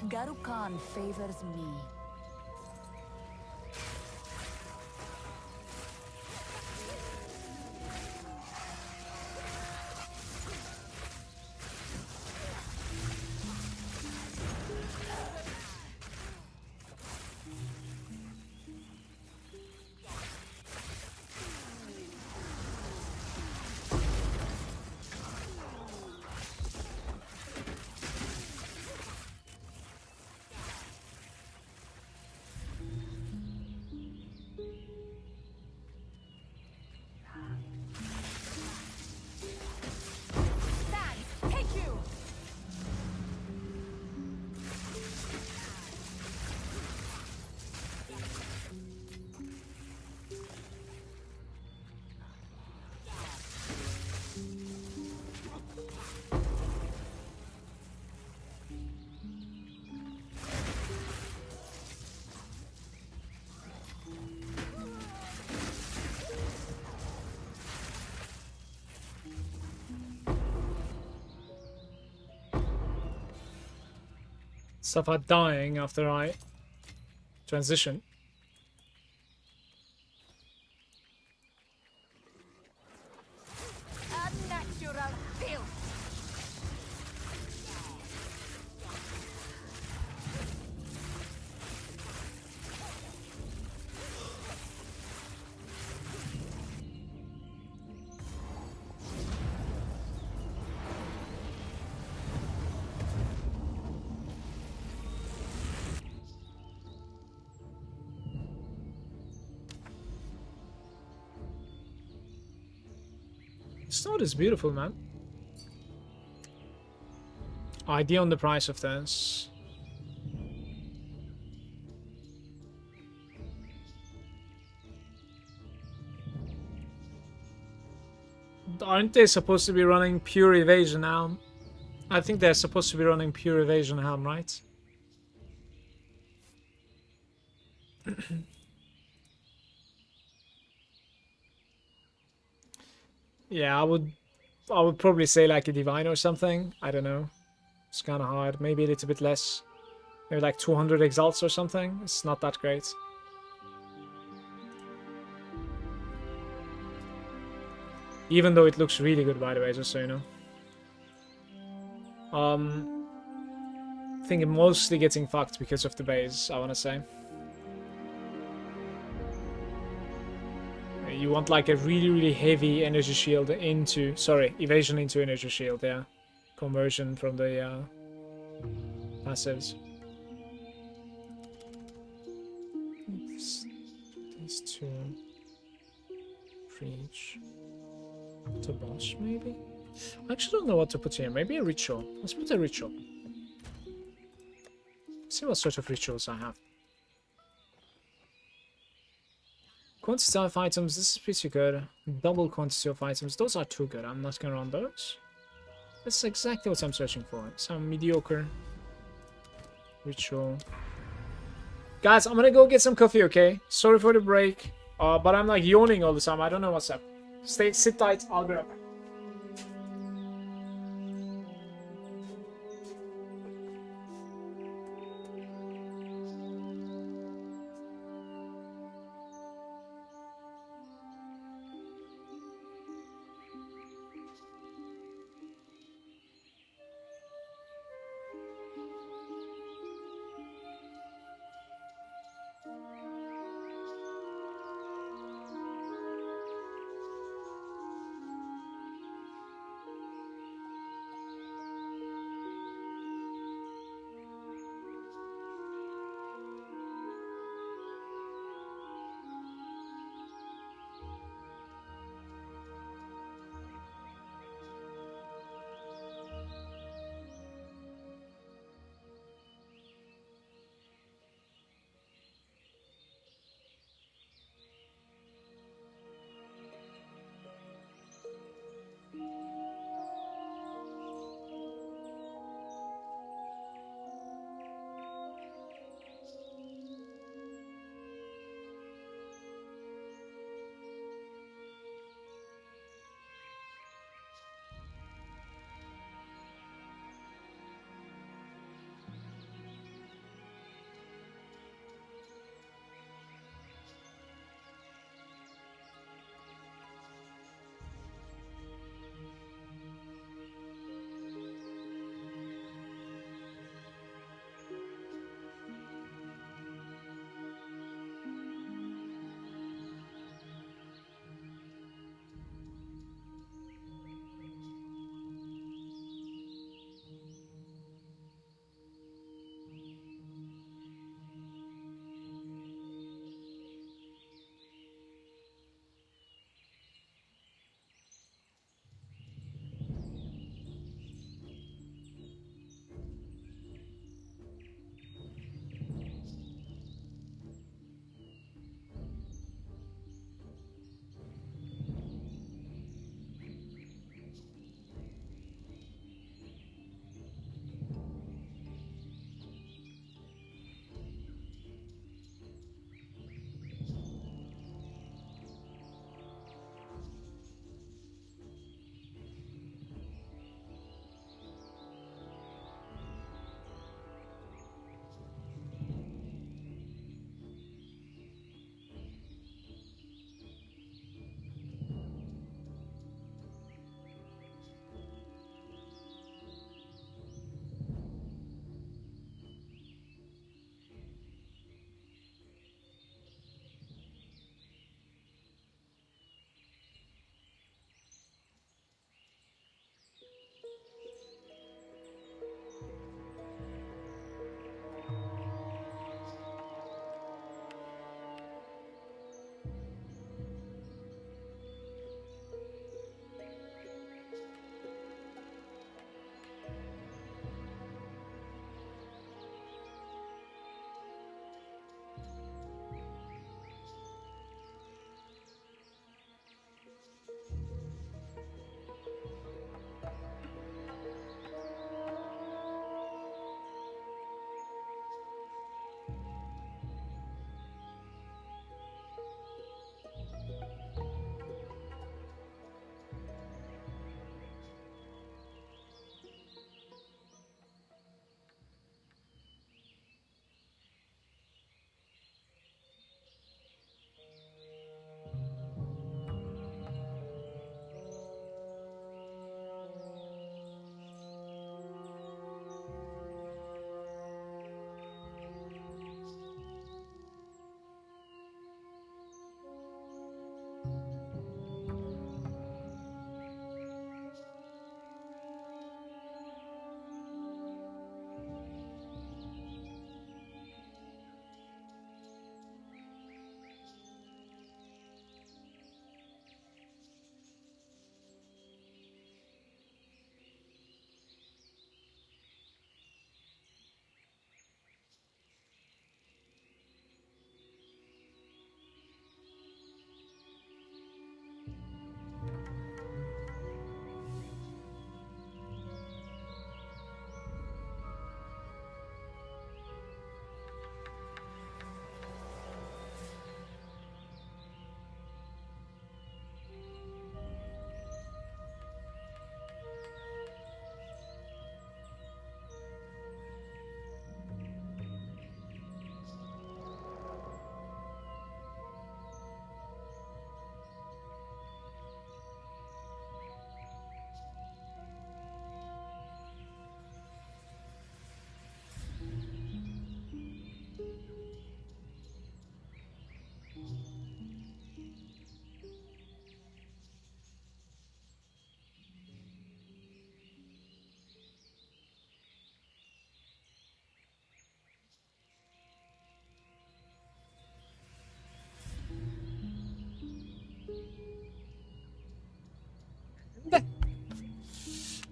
Garukan favors me. Stuff are dying after I transition. Unnatural filth. Sword is beautiful, man. Idea on the price of this. Aren't they supposed to be running pure evasion helm? I think they're supposed to be running pure evasion helm, right? Yeah, I would probably say like a divine or something. I don't know. It's kind of hard. Maybe a little bit less. Maybe like 200 exalts or something. It's not that great. Even though it looks really good, by the way, just so you know. I think I'm mostly getting fucked because of the base, I want to say. You want like a really, really heavy energy shield into... Sorry, evasion into energy shield, yeah. Conversion from the passives. These two... Preach... To boss, maybe? I actually don't know what to put here. Maybe a ritual. Let's put a ritual. See what sort of rituals I have. Quantity of items, this is pretty good. Double quantity of items, those are too good. I'm not gonna run those. That's exactly what I'm searching for. Some mediocre ritual. Guys, I'm gonna go get some coffee, okay? Sorry for the break. But I'm like yawning all the time. I don't know what's up. Sit tight, I'll be right back.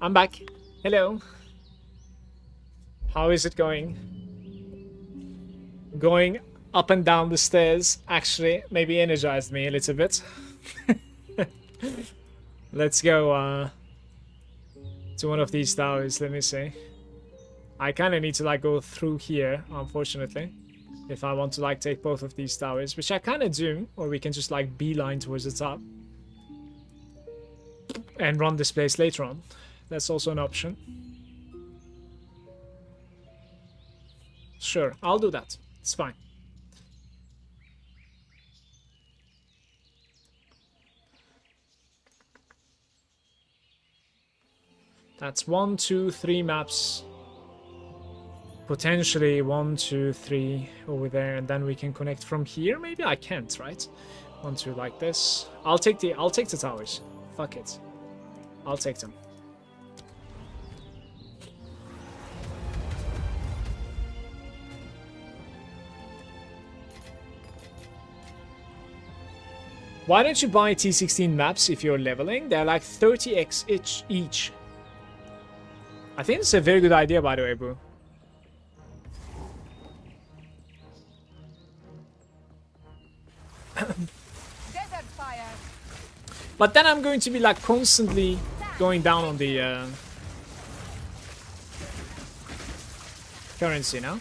I'm back. Hello. How is it going? Going up and down the stairs actually maybe energized me a little bit. Let's go to one of these towers. Let me see. I kind of need to like go through here, unfortunately, if I want to like take both of these towers, which I kind of do, or we can just like beeline towards the top and run this place later on. That's also an option. Sure, I'll do that. It's fine. That's 1, 2, 3 maps. Potentially 1, 2, 3 over there, and then we can connect from here. Maybe I can't, right? 1, 2 like this. I'll take the towers. Fuck it. I'll take them. Why don't you buy T16 maps if you're leveling? They're like 30x each. I think it's a very good idea, by the way, bro. Desert fire. But then I'm going to be like constantly going down on the currency now.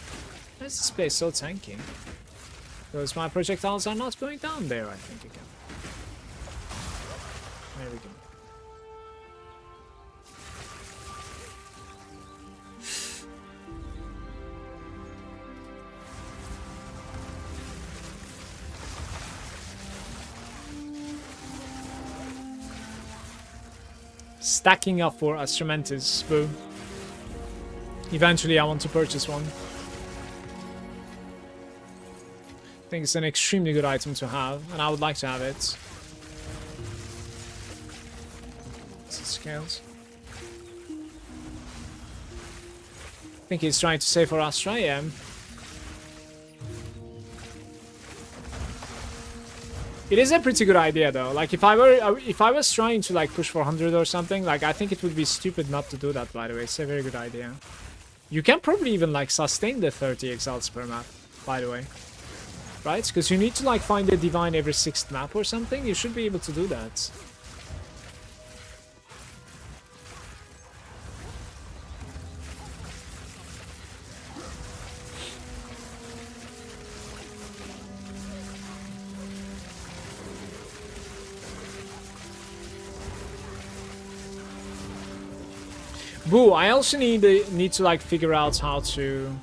Why is this place so tanky? Because my projectiles are not going down there, I think again. There we go. Stacking up for Astramantis, boo. Eventually I want to purchase one. I think it's an extremely good item to have, and I would like to have it. Scales. I think he's trying to say for Astra, yeah. It is a pretty good idea though. Like if I was trying to like push for 100 or something, like I think it would be stupid not to do that, by the way. It's a very good idea. You can probably even like sustain the 30 exalts per map, by the way. Right? Because you need to like find a divine every 6th map or something. You should be able to do that. Boo, I also need to like figure out how to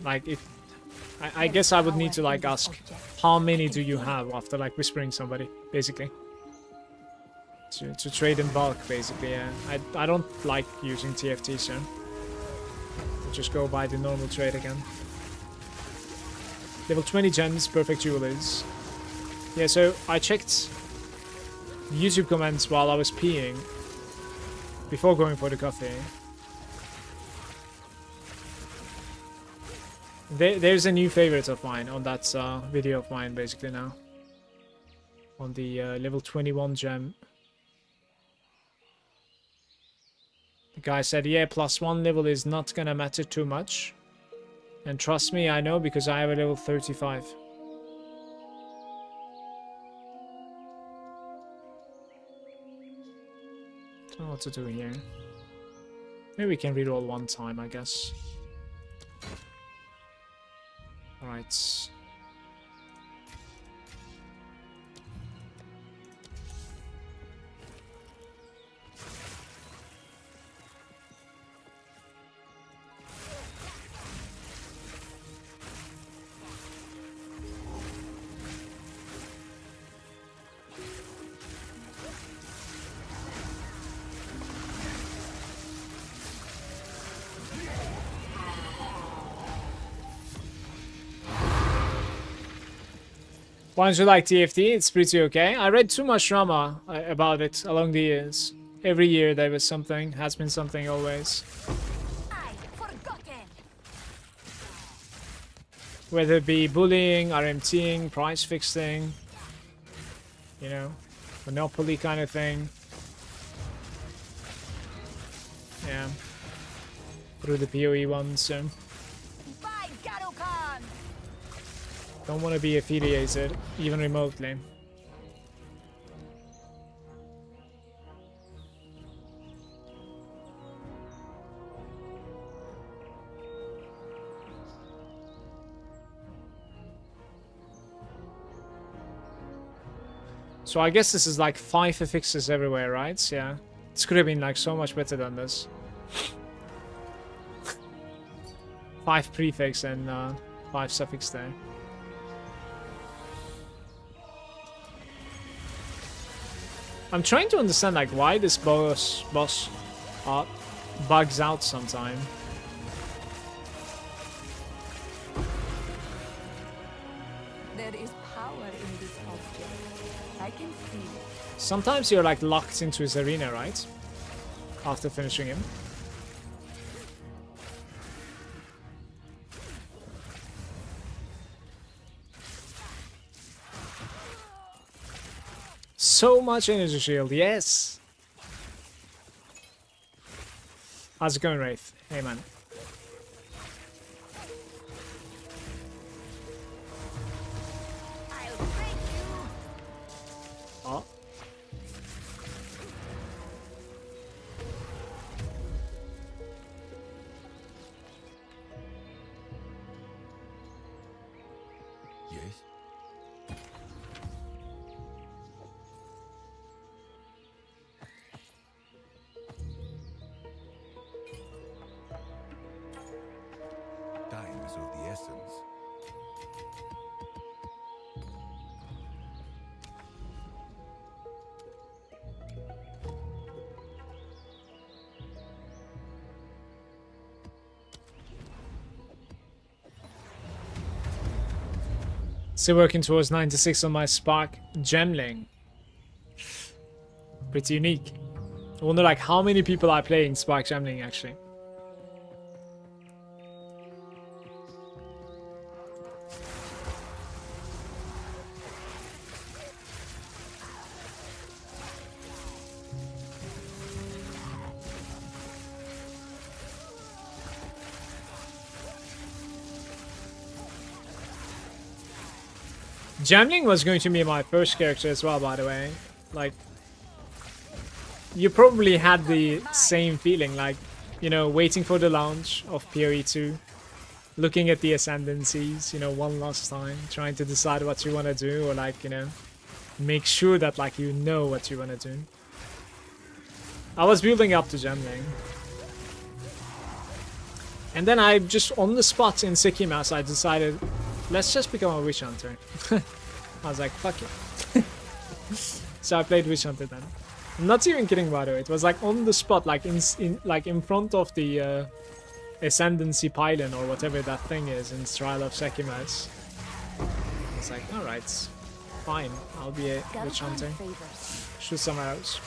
like if I guess I would need to like ask how many do you have after like whispering somebody, basically. To trade in bulk, basically, yeah. I don't like using TFT, so I'll just go buy the normal trade again. Level 20 gems, perfect jewelers. Yeah, so I checked YouTube comments while I was peeing before going for the coffee. There's a new favorite of mine on that video of mine, basically, now. On the level 21 gem. The guy said, yeah, +1 level is not gonna matter too much. And trust me, I know, because I have a level 35. Don't know what to do here. Maybe we can reroll one time, I guess. Alright. Why don't you like TFT? It's pretty okay. I read too much drama about it along the years. Every year there was something, has been something always. Whether it be bullying, RMTing, price fixing, you know, monopoly kind of thing. yeah, through the PoE one, so By Garukan! don't want to be affiliated, even remotely. So I guess this is like 5 affixes everywhere, right? Yeah. This could have been like so much better than this. 5 prefix and 5 suffix there. I'm trying to understand like why this boss bugs out sometime. There is power in this object. I can feel it. Sometimes you're like locked into his arena, right? After finishing him. So much energy shield, yes! How's it going, Wraith? Hey, man. I'll break you! Oh. Yes? Time is of the essence. Still working towards 96 on my Spark Gemling. Pretty unique. I wonder like how many people are playing Spark Gemling actually. Gemling was going to be my first character as well, by the way. Like, you probably had the same feeling, like, you know, waiting for the launch of PoE 2, looking at the ascendancies, you know, one last time, trying to decide what you want to do, or like, you know, make sure that like you know what you want to do. I was building up to Gemling. And then I just, on the spot in Sikimas, I decided, let's just become a Witch Hunter. I was like, fuck it. So I played Witch Hunter then. I'm not even kidding, by the way. It was like on the spot, like in front of the Ascendancy Pylon or whatever that thing is in Trial of Sekimas. It's like, alright, fine. I'll be a Witch Hunter. Shoot some arrows.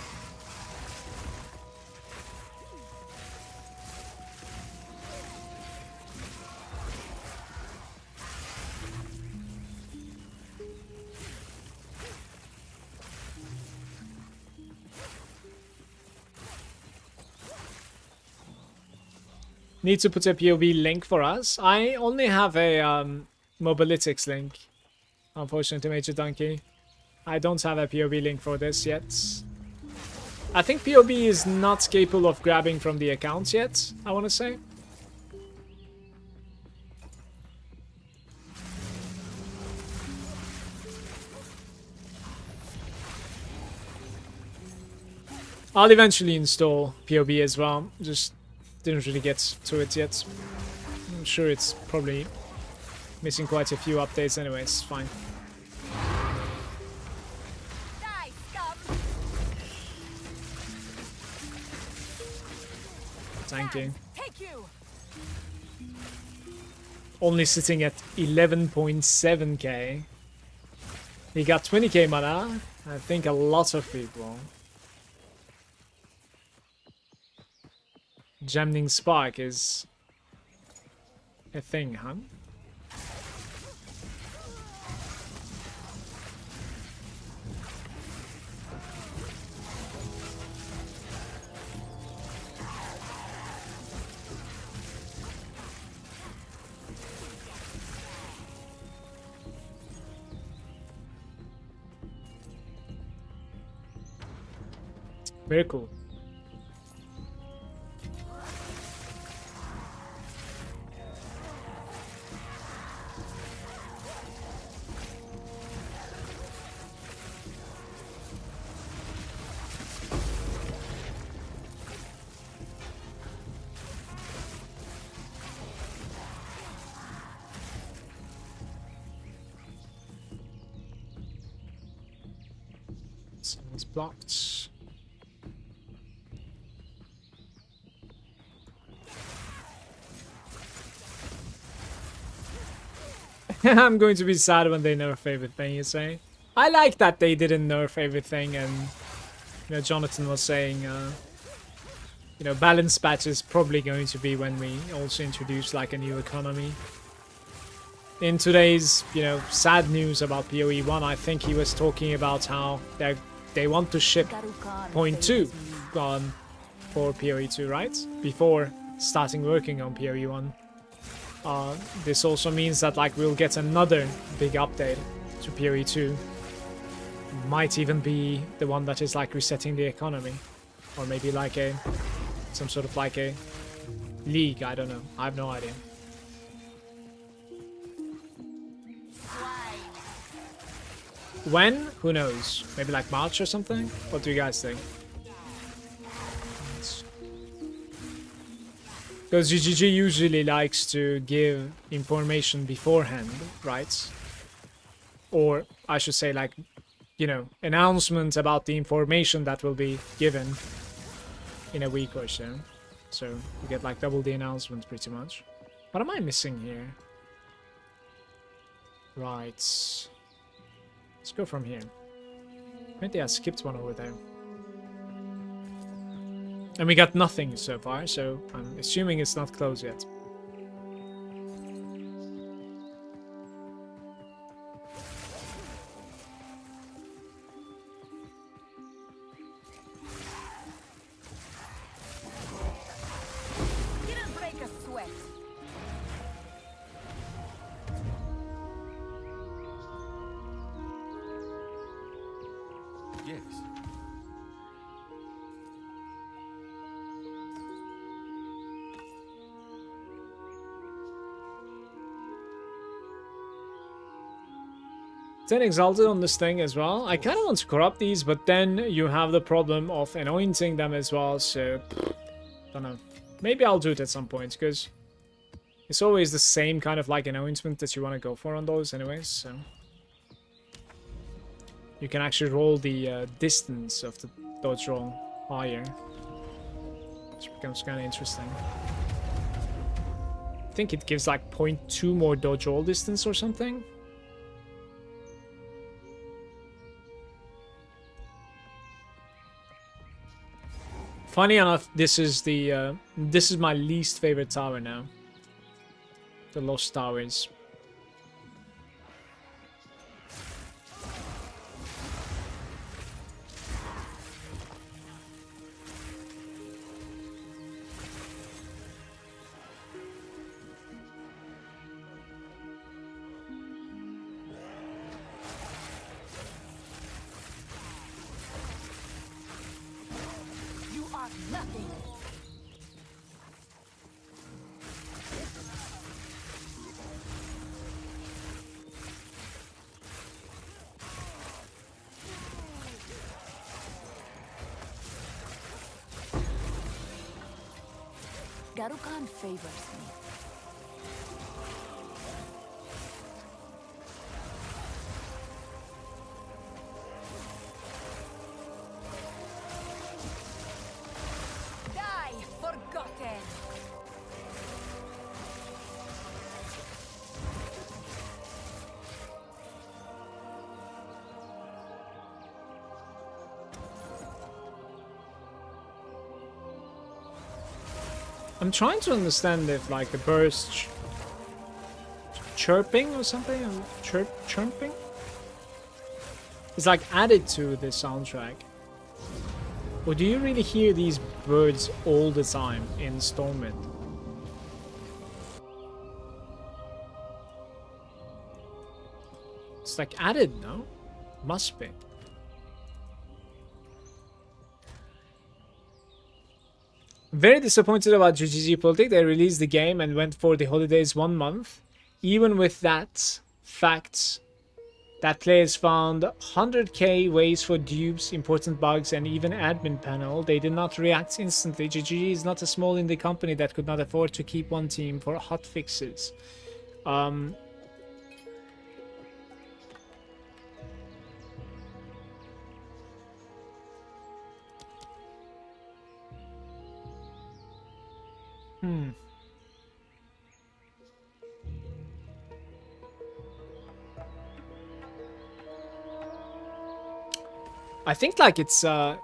Need to put a POV link for us. I only have a Mobalytics link, unfortunately, Major Donkey. I don't have a POV link for this yet. I think POV is not capable of grabbing from the accounts yet, I want to say. I'll eventually install POV as well, just didn't really get to it yet. I'm sure it's probably missing quite a few updates anyway, it's fine. Die, scum! Thank you. Take you! Only sitting at 11.7k. He got 20k mana. I think a lot of people. Gemning Spark is a thing, huh? Very cool. Someone's blocked. I'm going to be sad when they nerf everything, you say? I like that they didn't nerf everything, and you know, Jonathan was saying you know, balance patch is probably going to be when we also introduce like a new economy. In today's, you know, sad news about PoE 1, I think he was talking about how they want to ship point 2 for PoE 2, right? Before starting working on PoE 1. This also means that like we'll get another big update to PoE 2. Might even be the one that is like resetting the economy, or maybe like some sort of like a league. I don't know. I have no idea. When? Who knows? Maybe like March or something? What do you guys think? Because GGG usually likes to give information beforehand, right? Or I should say like, you know, announcement about the information that will be given in a week or so. So you get like double the announcement pretty much. What am I missing here? Right. Let's go from here. Maybe I skipped one over there. And we got nothing so far, so I'm assuming it's not closed yet. Didn't break a sweat. Yes. Then exalted on this thing as well. I kind of want to corrupt these, but then you have the problem of anointing them as well, so don't know. Maybe I'll do it at some point, because it's always the same kind of like anointment that you want to go for on those anyways, so you can actually roll the distance of the dodge roll higher, which becomes kind of interesting. I think it gives like 0.2 more dodge roll distance or something. Funny enough, this is my least favorite tower now. The Lost Towers. You are nothing. Garukan favors me. Die, forgotten. I'm trying to understand if like the birds chirping or something, or chirping is like added to the soundtrack. Or do you really hear these birds all the time in Stormwind? It's like added, no? Must be. Very disappointed about GGG Politic. They released the game and went for the holidays 1 month. Even with that fact that players found 100k ways for dupes, important bugs, and even admin panel, they did not react instantly. GGG is not a small indie company that could not afford to keep one team for hot fixes. I think like it is a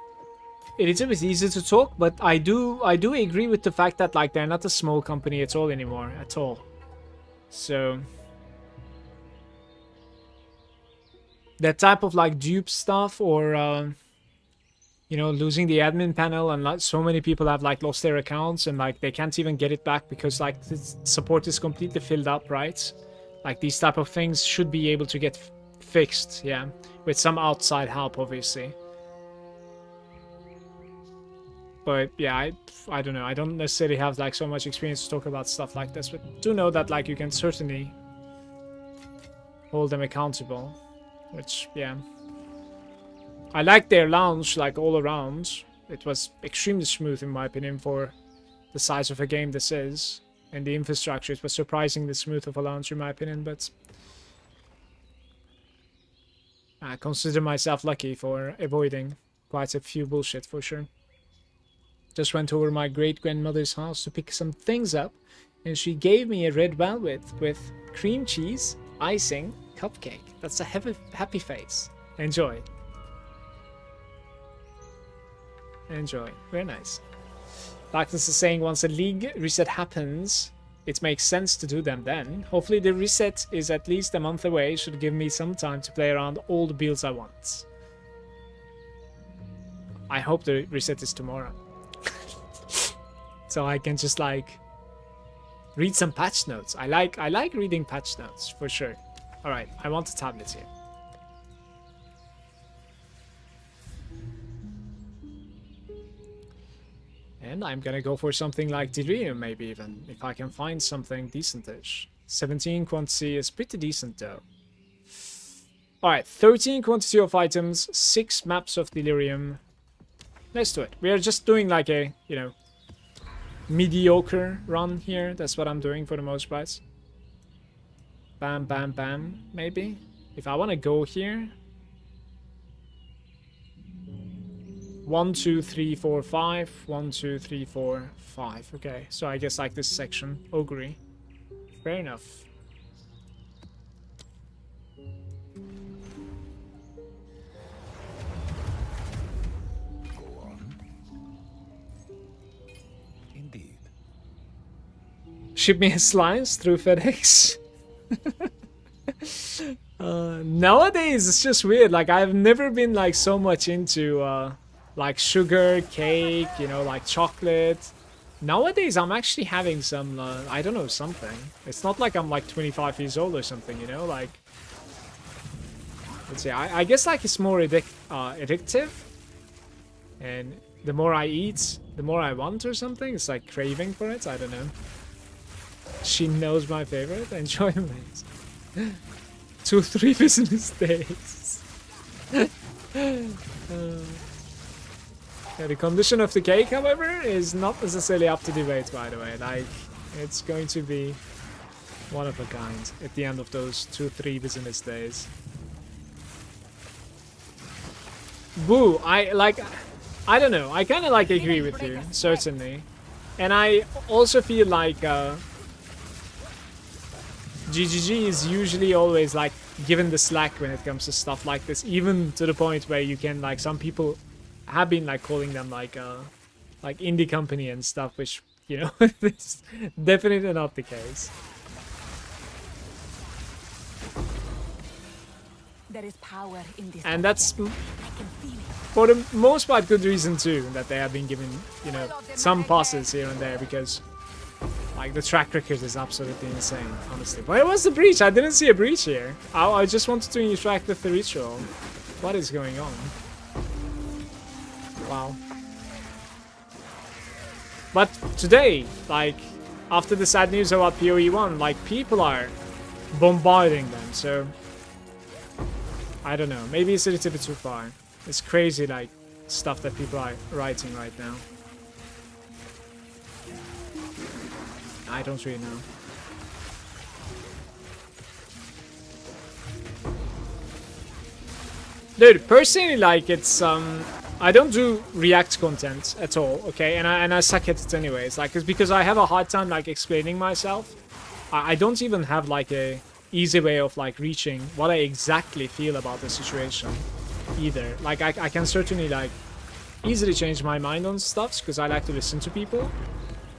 bit easy to talk, but I do agree with the fact that like they're not a small company at all anymore, at all. So that type of like dupe stuff, or you know, losing the admin panel, and like so many people have like lost their accounts and like they can't even get it back because like the support is completely filled up, right? Like these type of things should be able to get fixed, yeah, with some outside help, obviously. But yeah, I don't know. I don't necessarily have like so much experience to talk about stuff like this, but do know that like you can certainly hold them accountable, which yeah. I like their launch like all around. It was extremely smooth in my opinion for the size of a game this is, and the infrastructure. It was surprisingly smooth of a launch in my opinion, but I consider myself lucky for avoiding quite a few bullshit for sure. Just went over my great-grandmother's house to pick some things up, and she gave me a red velvet with cream cheese, icing, cupcake. That's a happy face. Enjoy. Enjoy. Very nice. Darkness is saying once a league reset happens, it makes sense to do them then. Hopefully the reset is at least a month away. Should give me some time to play around all the builds I want. I hope the reset is tomorrow. So I can just like read some patch notes. I like reading patch notes for sure. All right, I want a tablet here. And I'm gonna go for something like Delirium, maybe even, if I can find something decentish. 17 quantity is pretty decent though. Alright, 13 quantity of items, 6 maps of Delirium. Let's do it. We are just doing like a, you know, mediocre run here. That's what I'm doing for the most part. Bam, bam, bam, maybe. If I want to go here. 1, 2, 3, 4, 5. 1, 2, 3, 4, 5. Okay, so I guess like this section. Ogre. Fair enough. Go on. Indeed. Ship me a slice through FedEx. Nowadays it's just weird. Like I've never been like so much into like sugar, cake, you know, like chocolate. Nowadays I'm actually having some I don't know, something. It's not like I'm like 25 years old or something, you know, like let's see, I guess like it's more addictive, and the more I eat the more I want or something. It's like craving for it. I don't know. She knows my favorite. Enjoyment. 2-3 business days. Yeah, the condition of the cake, however, is not necessarily up to debate, by the way. Like, it's going to be one of a kind at the end of those 2-3 business days. Boo, I don't know. I kind of like agree with you, certainly. And I also feel like GGG is usually always like given the slack when it comes to stuff like this, even to the point where you can like, some people have been like calling them like indie company and stuff, which, you know, is definitely not the case. There is power in this. And that's I can feel it. for the most part good reason too, that they have been given, you know, some passes here and there, because like the track record is absolutely insane, honestly. Where was the breach? I didn't see a breach here. I just wanted to interact with the ritual. What is going on? Wow. But today, like, after the sad news about PoE1, like, people are bombarding them, so... I don't know, maybe it's a little bit too far. It's crazy, like, stuff that people are writing right now. I don't really know. Dude, personally, like, it's, I don't do React content at all, okay? And I suck at it anyways. Like, it's because I have a hard time, like, explaining myself. I don't even have, like, a easy way of, like, reaching what I exactly feel about the situation either. Like, I can certainly, like, easily change my mind on stuff because I like to listen to people.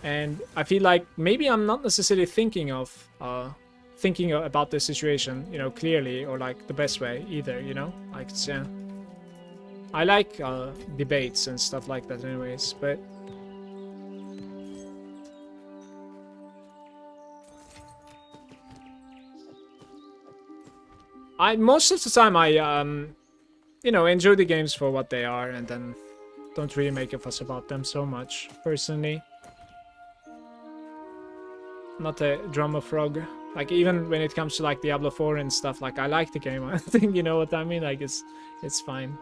And I feel like maybe I'm not necessarily thinking about the situation, you know, clearly or, like, the best way either, you know? Like, it's, yeah. I like debates and stuff like that anyways, but... most of the time I, you know, enjoy the games for what they are and then don't really make a fuss about them so much, personally. Not a drama frog. Like, even when it comes to, like, Diablo 4 and stuff, like, I like the game. I think, you know what I mean? Like, it's fine.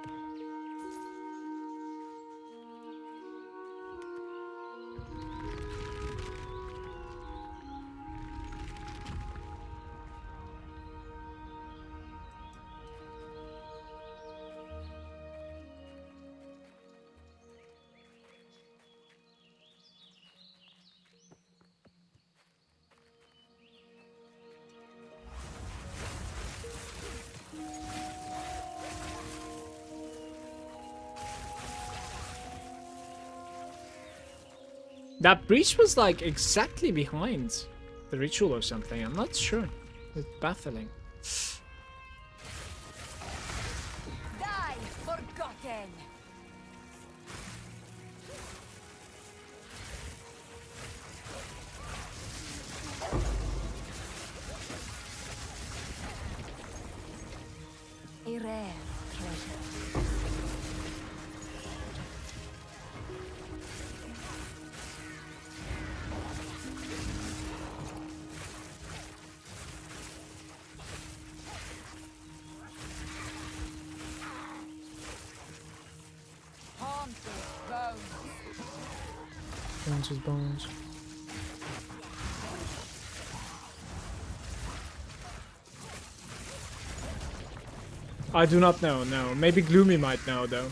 That breach was, like, exactly behind the ritual or something. I'm not sure. It's baffling. Die, forgotten! A rare treasure. Bones is bones. I do not know, no. Maybe Gloomy might know, though.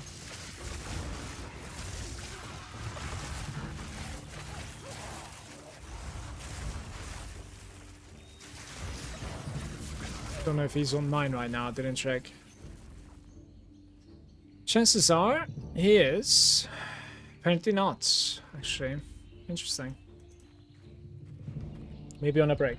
Don't know if he's on mine right now, I didn't check. Chances are he is. Apparently not, actually. Interesting. Maybe on a break.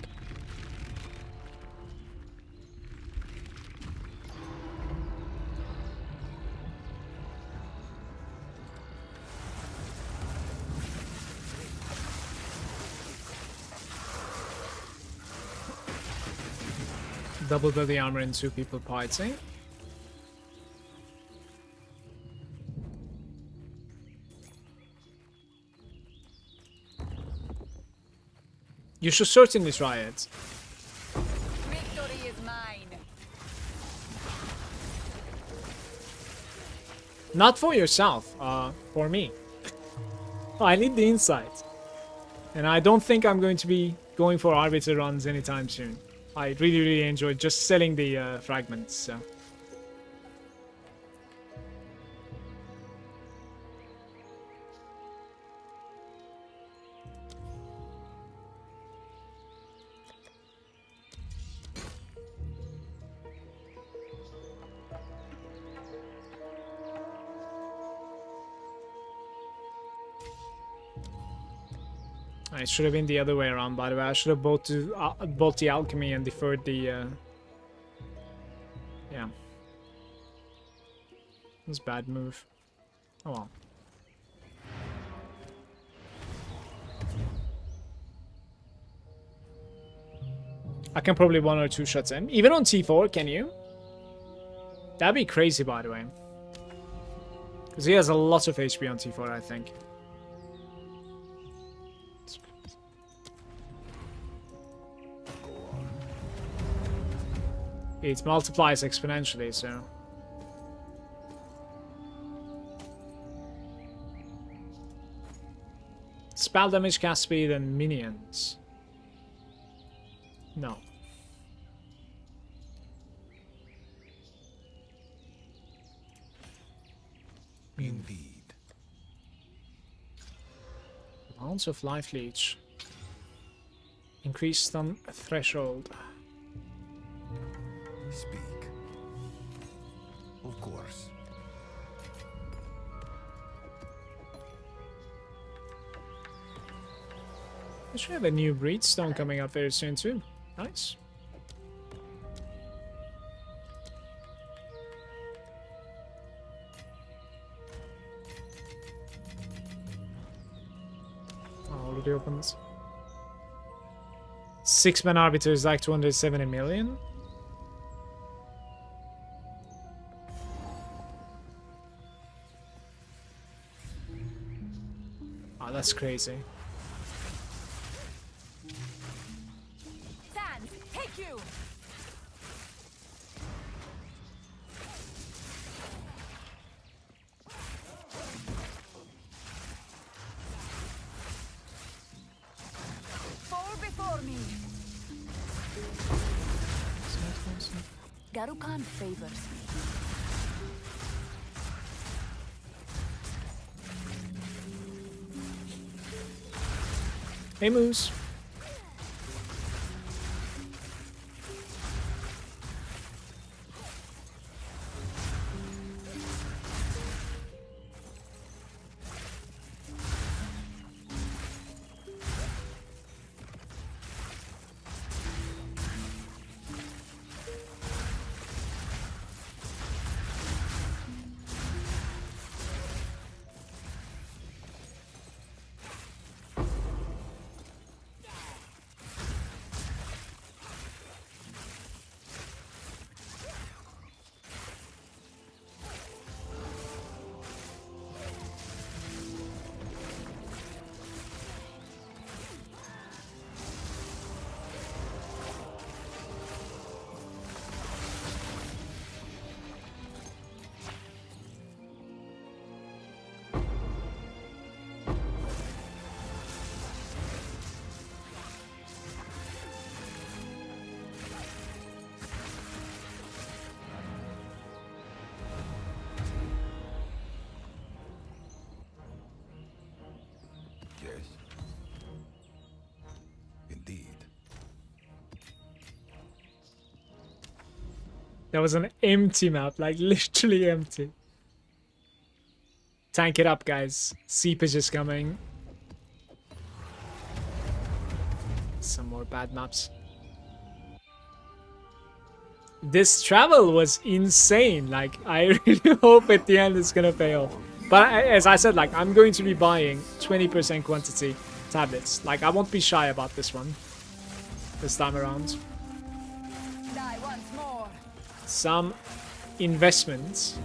Double body armor and 2 people fighting. You should certainly try it. Victory is mine. Not for yourself, for me. I need the insight. And I don't think I'm going to be going for Arbiter runs anytime soon. I really enjoyed just selling the fragments, so... It should have been the other way around, by the way. I should have bought the alchemy and deferred the... Yeah. That's a bad move. Oh well. I can probably 1 or 2 shots in. Even on T4, can you? That'd be crazy, by the way. Because he has a lot of HP on T4, I think. it multiplies exponentially, so... Spell damage, cast speed, and minions. No. Indeed. Ounce of life leech. Increased stun threshold. Speak. Of course. I should have a new breed stone coming up very soon too. Nice. Already opened. 6-man arbiter is like 270 million. Oh, that's crazy. Sans, take you! Fall before me! Garukan favors me. Hey, Moose. Yes. Indeed. That was an empty map, like literally empty. Tank it up, guys. Seepage is coming. Some more bad maps. This travel was insane. Like, I really hope at the end it's gonna pay off. But as I said, like, I'm going to be buying 20% quantity tablets. Like, I won't be shy about this one. This time around. Die once more. Some investments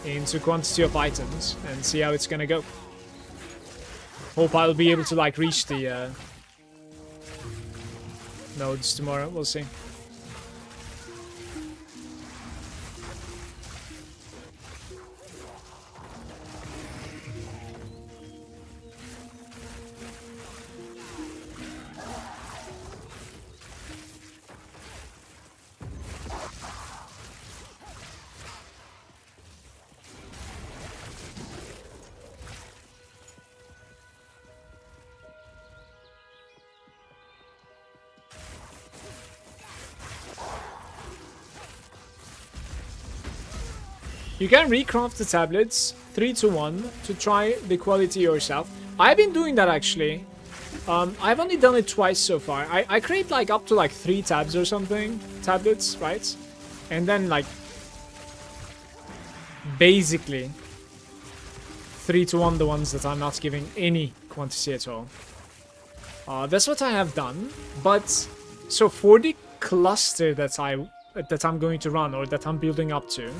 into quantity of items and see how it's gonna go. Hope I'll be able to, like, reach the nodes tomorrow. We'll see. You can recraft the tablets 3 to 1 to try the quality yourself. I've been doing that actually. I've only done it twice so far. I create like up to like 3 tabs or something, tablets, right? And then like basically 3 to 1 the ones that I'm not giving any quantity at all. That's what I have done. But so for the cluster that I'm going to run or that I'm building up to,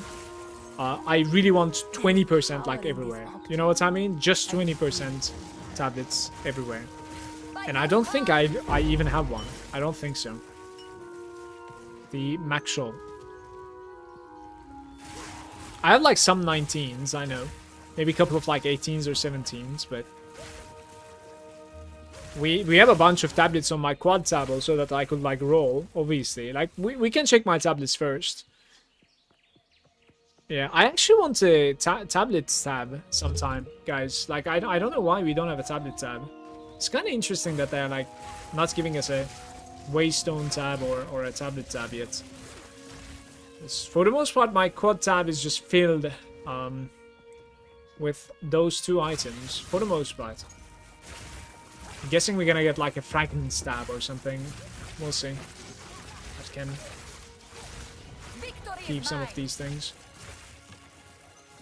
I really want 20% like everywhere. You know what I mean? Just 20% tablets everywhere. And I don't think I even have one. I don't think so. the Maxwell. I have like some 19s, I know. Maybe a couple of like 18s or 17s, but we have a bunch of tablets on my quad tab also that I could like roll, obviously. Like we can check my tablets first. Yeah, I actually want a tablet tab sometime, guys. Like I don't know why we don't have a tablet tab. It's kind of interesting that they're like not giving us a Waystone tab or a tablet tab yet. For the most part, my quad tab is just filled with those two items, for the most part. I'm guessing we're gonna get like a fragment tab or something. We'll see. That can keep some of these things.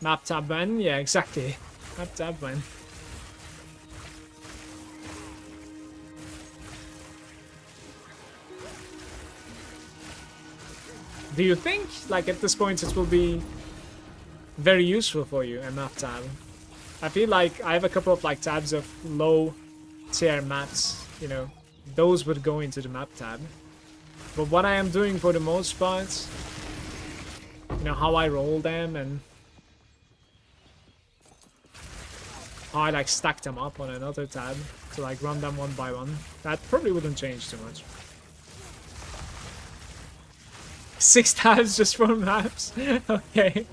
Map tab ban? Yeah, exactly. Map tab ban. Do you think, like, at this point it will be very useful for you, a map tab? I feel like I have a couple of, like, tabs of low-tier maps, you know. Those would go into the map tab. But what I am doing for the most part, you know, how I roll them and how I, like, stack them up on another tab to, like, run them one by one, that probably wouldn't change too much. 6 tabs just for maps? Okay.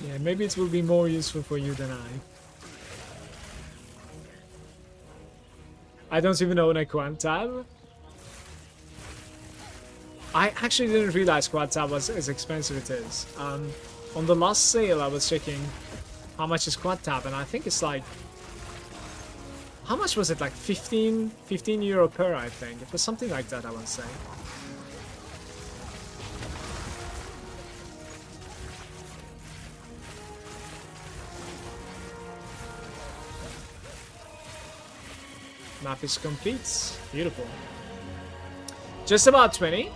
Yeah, maybe it will be more useful for you than I don't even own a quad tab. I actually didn't realize quad tab was as expensive it is. On the last sale I was checking how much is quad tab, and I think it's like, how much was it? Like 15 euro per, I think. It was something like that, I want to say. Map is complete. Beautiful. Just about 20.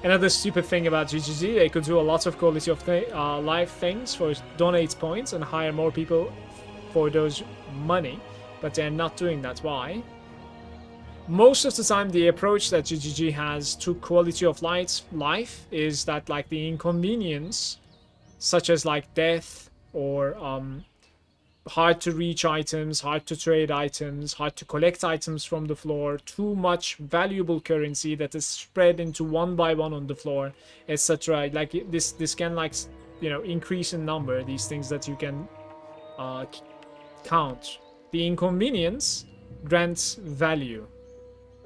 Another stupid thing about GGG, they could do a lot of quality of life things for donate points and hire more people for those money, but they're not doing that. Why? Most of the time the approach that GGG has to quality of life is that, like, the inconvenience, such as like death or hard to reach items, hard to trade items, hard to collect items from the floor, too much valuable currency that is spread into one by one on the floor, etc. Like this can, like, you know, increase in number, these things that you can count. The inconvenience grants value.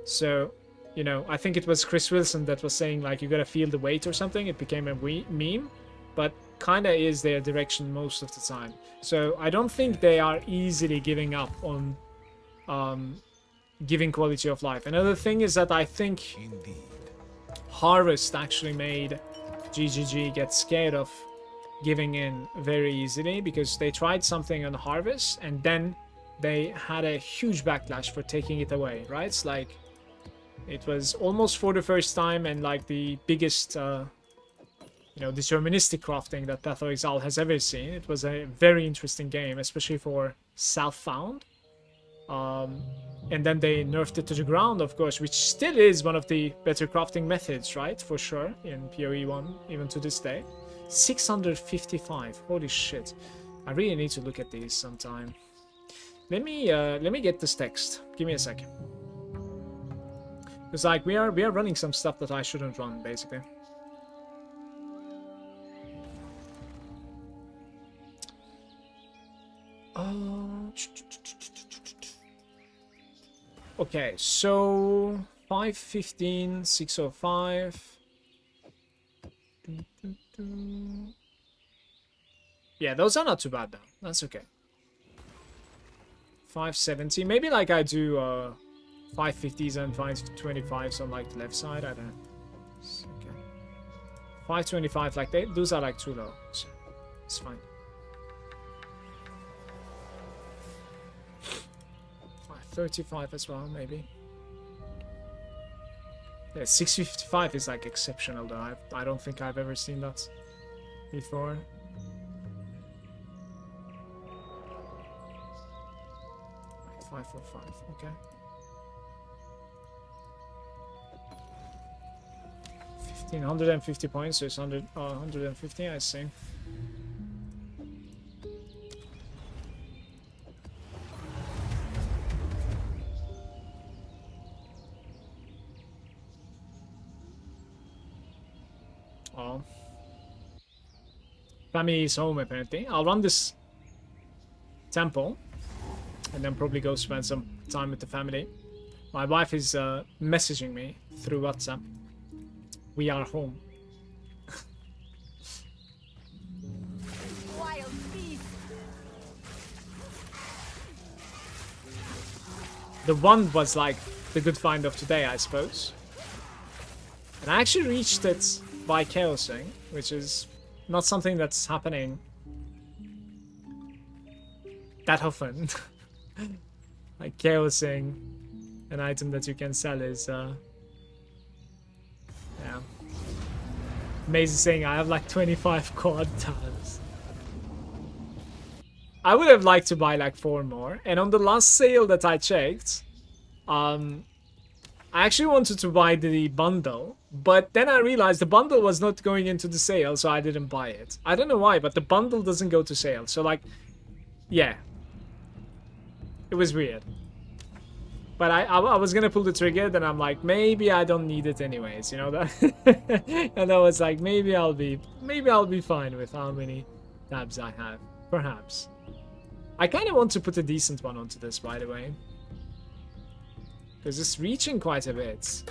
So, you know, I think it was Chris Wilson that was saying, like, you gotta feel the weight or something. It became a meme, but kinda is their direction most of the time. So I don't think they are easily giving up on giving quality of life. Another thing is that I think Harvest actually made GGG get scared of giving in very easily, because they tried something on Harvest and then they had a huge backlash for taking it away, right? It's like, it was almost for the first time and like the biggest you know, deterministic crafting that Path of Exile has ever seen. It was a very interesting game, especially for Southbound. And then they nerfed it to the ground, of course, which still is one of the better crafting methods, right? For sure, in PoE 1, even to this day. 655, holy shit. I really need to look at these sometime. Let me get this text. Give me a second. Because, like, we are running some stuff that I shouldn't run, basically. Okay, so 515, 605. Yeah, those are not too bad now. That's okay. 570. Maybe like I do 550s and 525s on like the left side. I don't know. Okay. 525, like those are like too low. So it's fine. 535 as well, maybe. Yeah, 655 is like exceptional though. I don't think I've ever seen that before. 545. Okay. 150 points, so it's 150, I see. Oh. Family is home, apparently. I'll run this temple and then probably go spend some time with the family. My wife is messaging me through WhatsApp. We are home. Wild beast. The wand was like the good find of today, I suppose. And I actually reached it by chaosing, which is not something that's happening that often. Like chaosing an item that you can sell is yeah. Amazing. I have like 25 quad tiles. I would have liked to buy like 4 more, and on the last sale that I checked, I actually wanted to buy the bundle, but then I realized the bundle was not going into the sale, so I didn't buy it. I don't know why, but the bundle doesn't go to sale, so like, yeah. It was weird. But I was gonna pull the trigger, then I'm like, maybe I don't need it anyways, you know that? And I was like, maybe I'll be fine with how many tabs I have. Perhaps. I kind of want to put a decent one onto this, by the way. Because it's reaching quite a bit.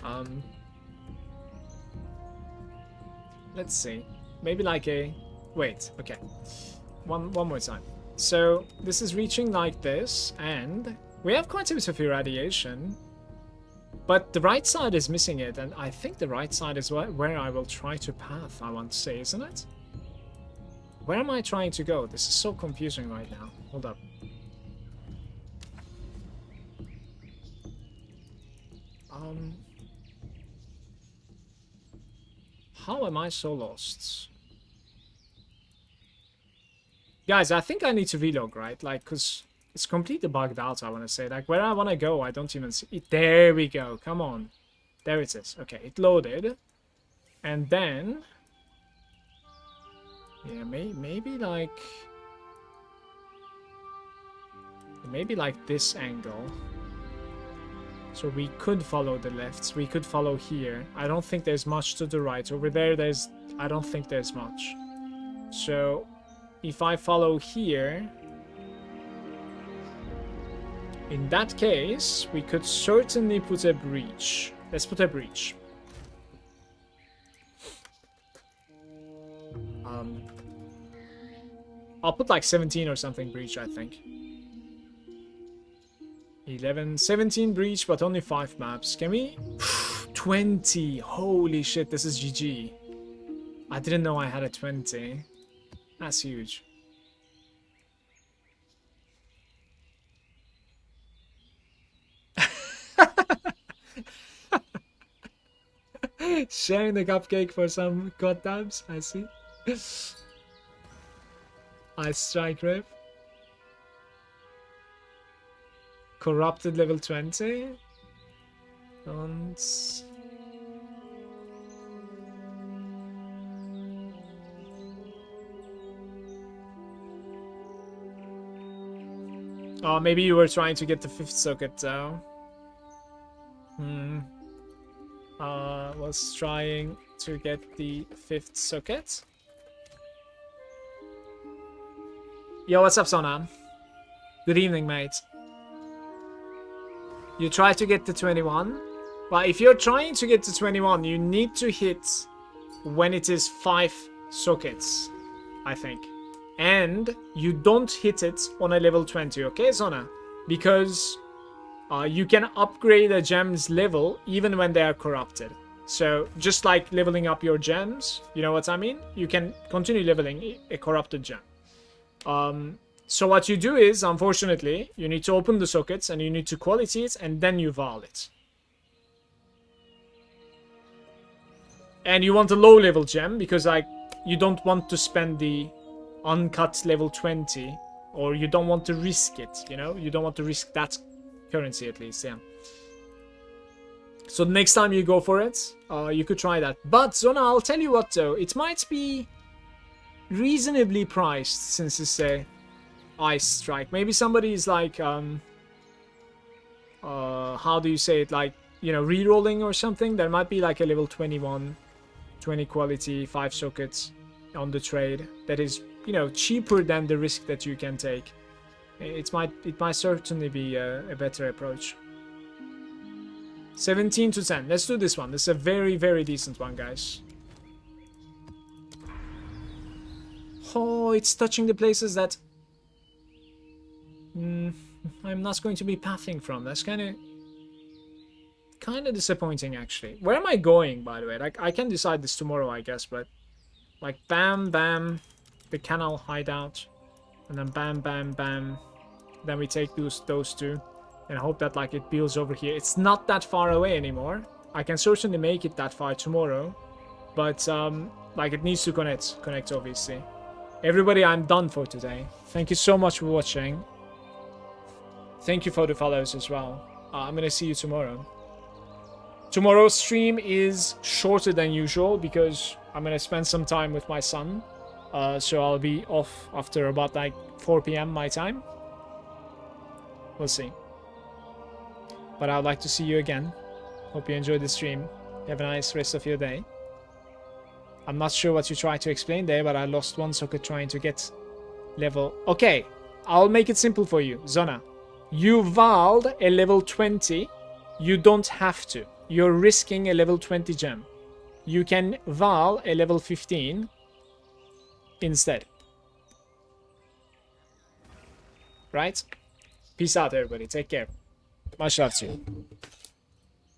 Let's see. Maybe like a... Wait, okay. One more time. So, this is reaching like this, and we have quite a bit of irradiation. But the right side is missing it, and I think the right side is where I will try to path, I want to say, isn't it? Where am I trying to go? This is so confusing right now. Hold up. How am I so lost? Guys, I think I need to relog, right? Like, because it's completely bugged out, I want to say. Like, where I want to go, I don't even see it. There we go. Come on. There it is. Okay, it loaded. And then... yeah, maybe like... maybe like this angle. So we could follow the lefts. We could follow here. I don't think there's much to the right. Over there, there's... I don't think there's much. So... if I follow here, in that case, we could certainly put a breach. Let's put a breach. I'll put like 17 or something breach, I think. 11, 17 breach, but only 5 maps. Can we? 20! Holy shit, this is GG. I didn't know I had a 20. That's huge. Sharing the cupcake for some god tabs, I see. Ice strike rip. Corrupted level 20. And... oh, maybe you were trying to get the 5th socket though. Was trying to get the 5th socket. Yo, what's up, Sona? Good evening, mate. You try to get the 21. Well, if you're trying to get to 21, you need to hit when it is 5 sockets, I think. And you don't hit it on a level 20, okay, Zona? Because you can upgrade a gem's level even when they are corrupted. So just like leveling up your gems, you know what I mean? You can continue leveling a corrupted gem. So what you do is, unfortunately, you need to open the sockets and you need to quality it and then you val it. And you want a low level gem because like you don't want to spend the uncut level 20, or you don't want to risk it, you know? You don't want to risk that currency at least, yeah. So next time you go for it, you could try that. But Zona, I'll tell you what though, it might be reasonably priced since it's a ice strike. Maybe somebody is like, how do you say it, like, you know, re-rolling or something. There might be like a level 21, 20 quality, 5 sockets on the trade that is, you know, cheaper than the risk that you can take. It might certainly be a better approach. 17 to 10. Let's do this one. This is a very, very decent one, guys. Oh, it's touching the places that I'm not going to be pathing from. That's kind of disappointing, actually. Where am I going, by the way? Like, I can decide this tomorrow, I guess, but like, bam, bam, the canal hideout, and then bam, bam, bam. Then we take those two, and hope that like it builds over here. It's not that far away anymore. I can certainly make it that far tomorrow, but like it needs to connect obviously. Everybody, I'm done for today. Thank you so much for watching. Thank you for the follows as well. I'm gonna see you tomorrow. Tomorrow's stream is shorter than usual because I'm gonna spend some time with my son. So I'll be off after about like 4 p.m. my time. We'll see. But I'd like to see you again. Hope you enjoyed the stream. Have a nice rest of your day. I'm not sure what you tried to explain there, but I lost one socket trying to get level... Okay, I'll make it simple for you, Zona. You vowed a level 20. You don't have to. You're risking a level 20 gem. You can vow a level 15 instead. Right? Peace out, everybody. Take care. Much love to you.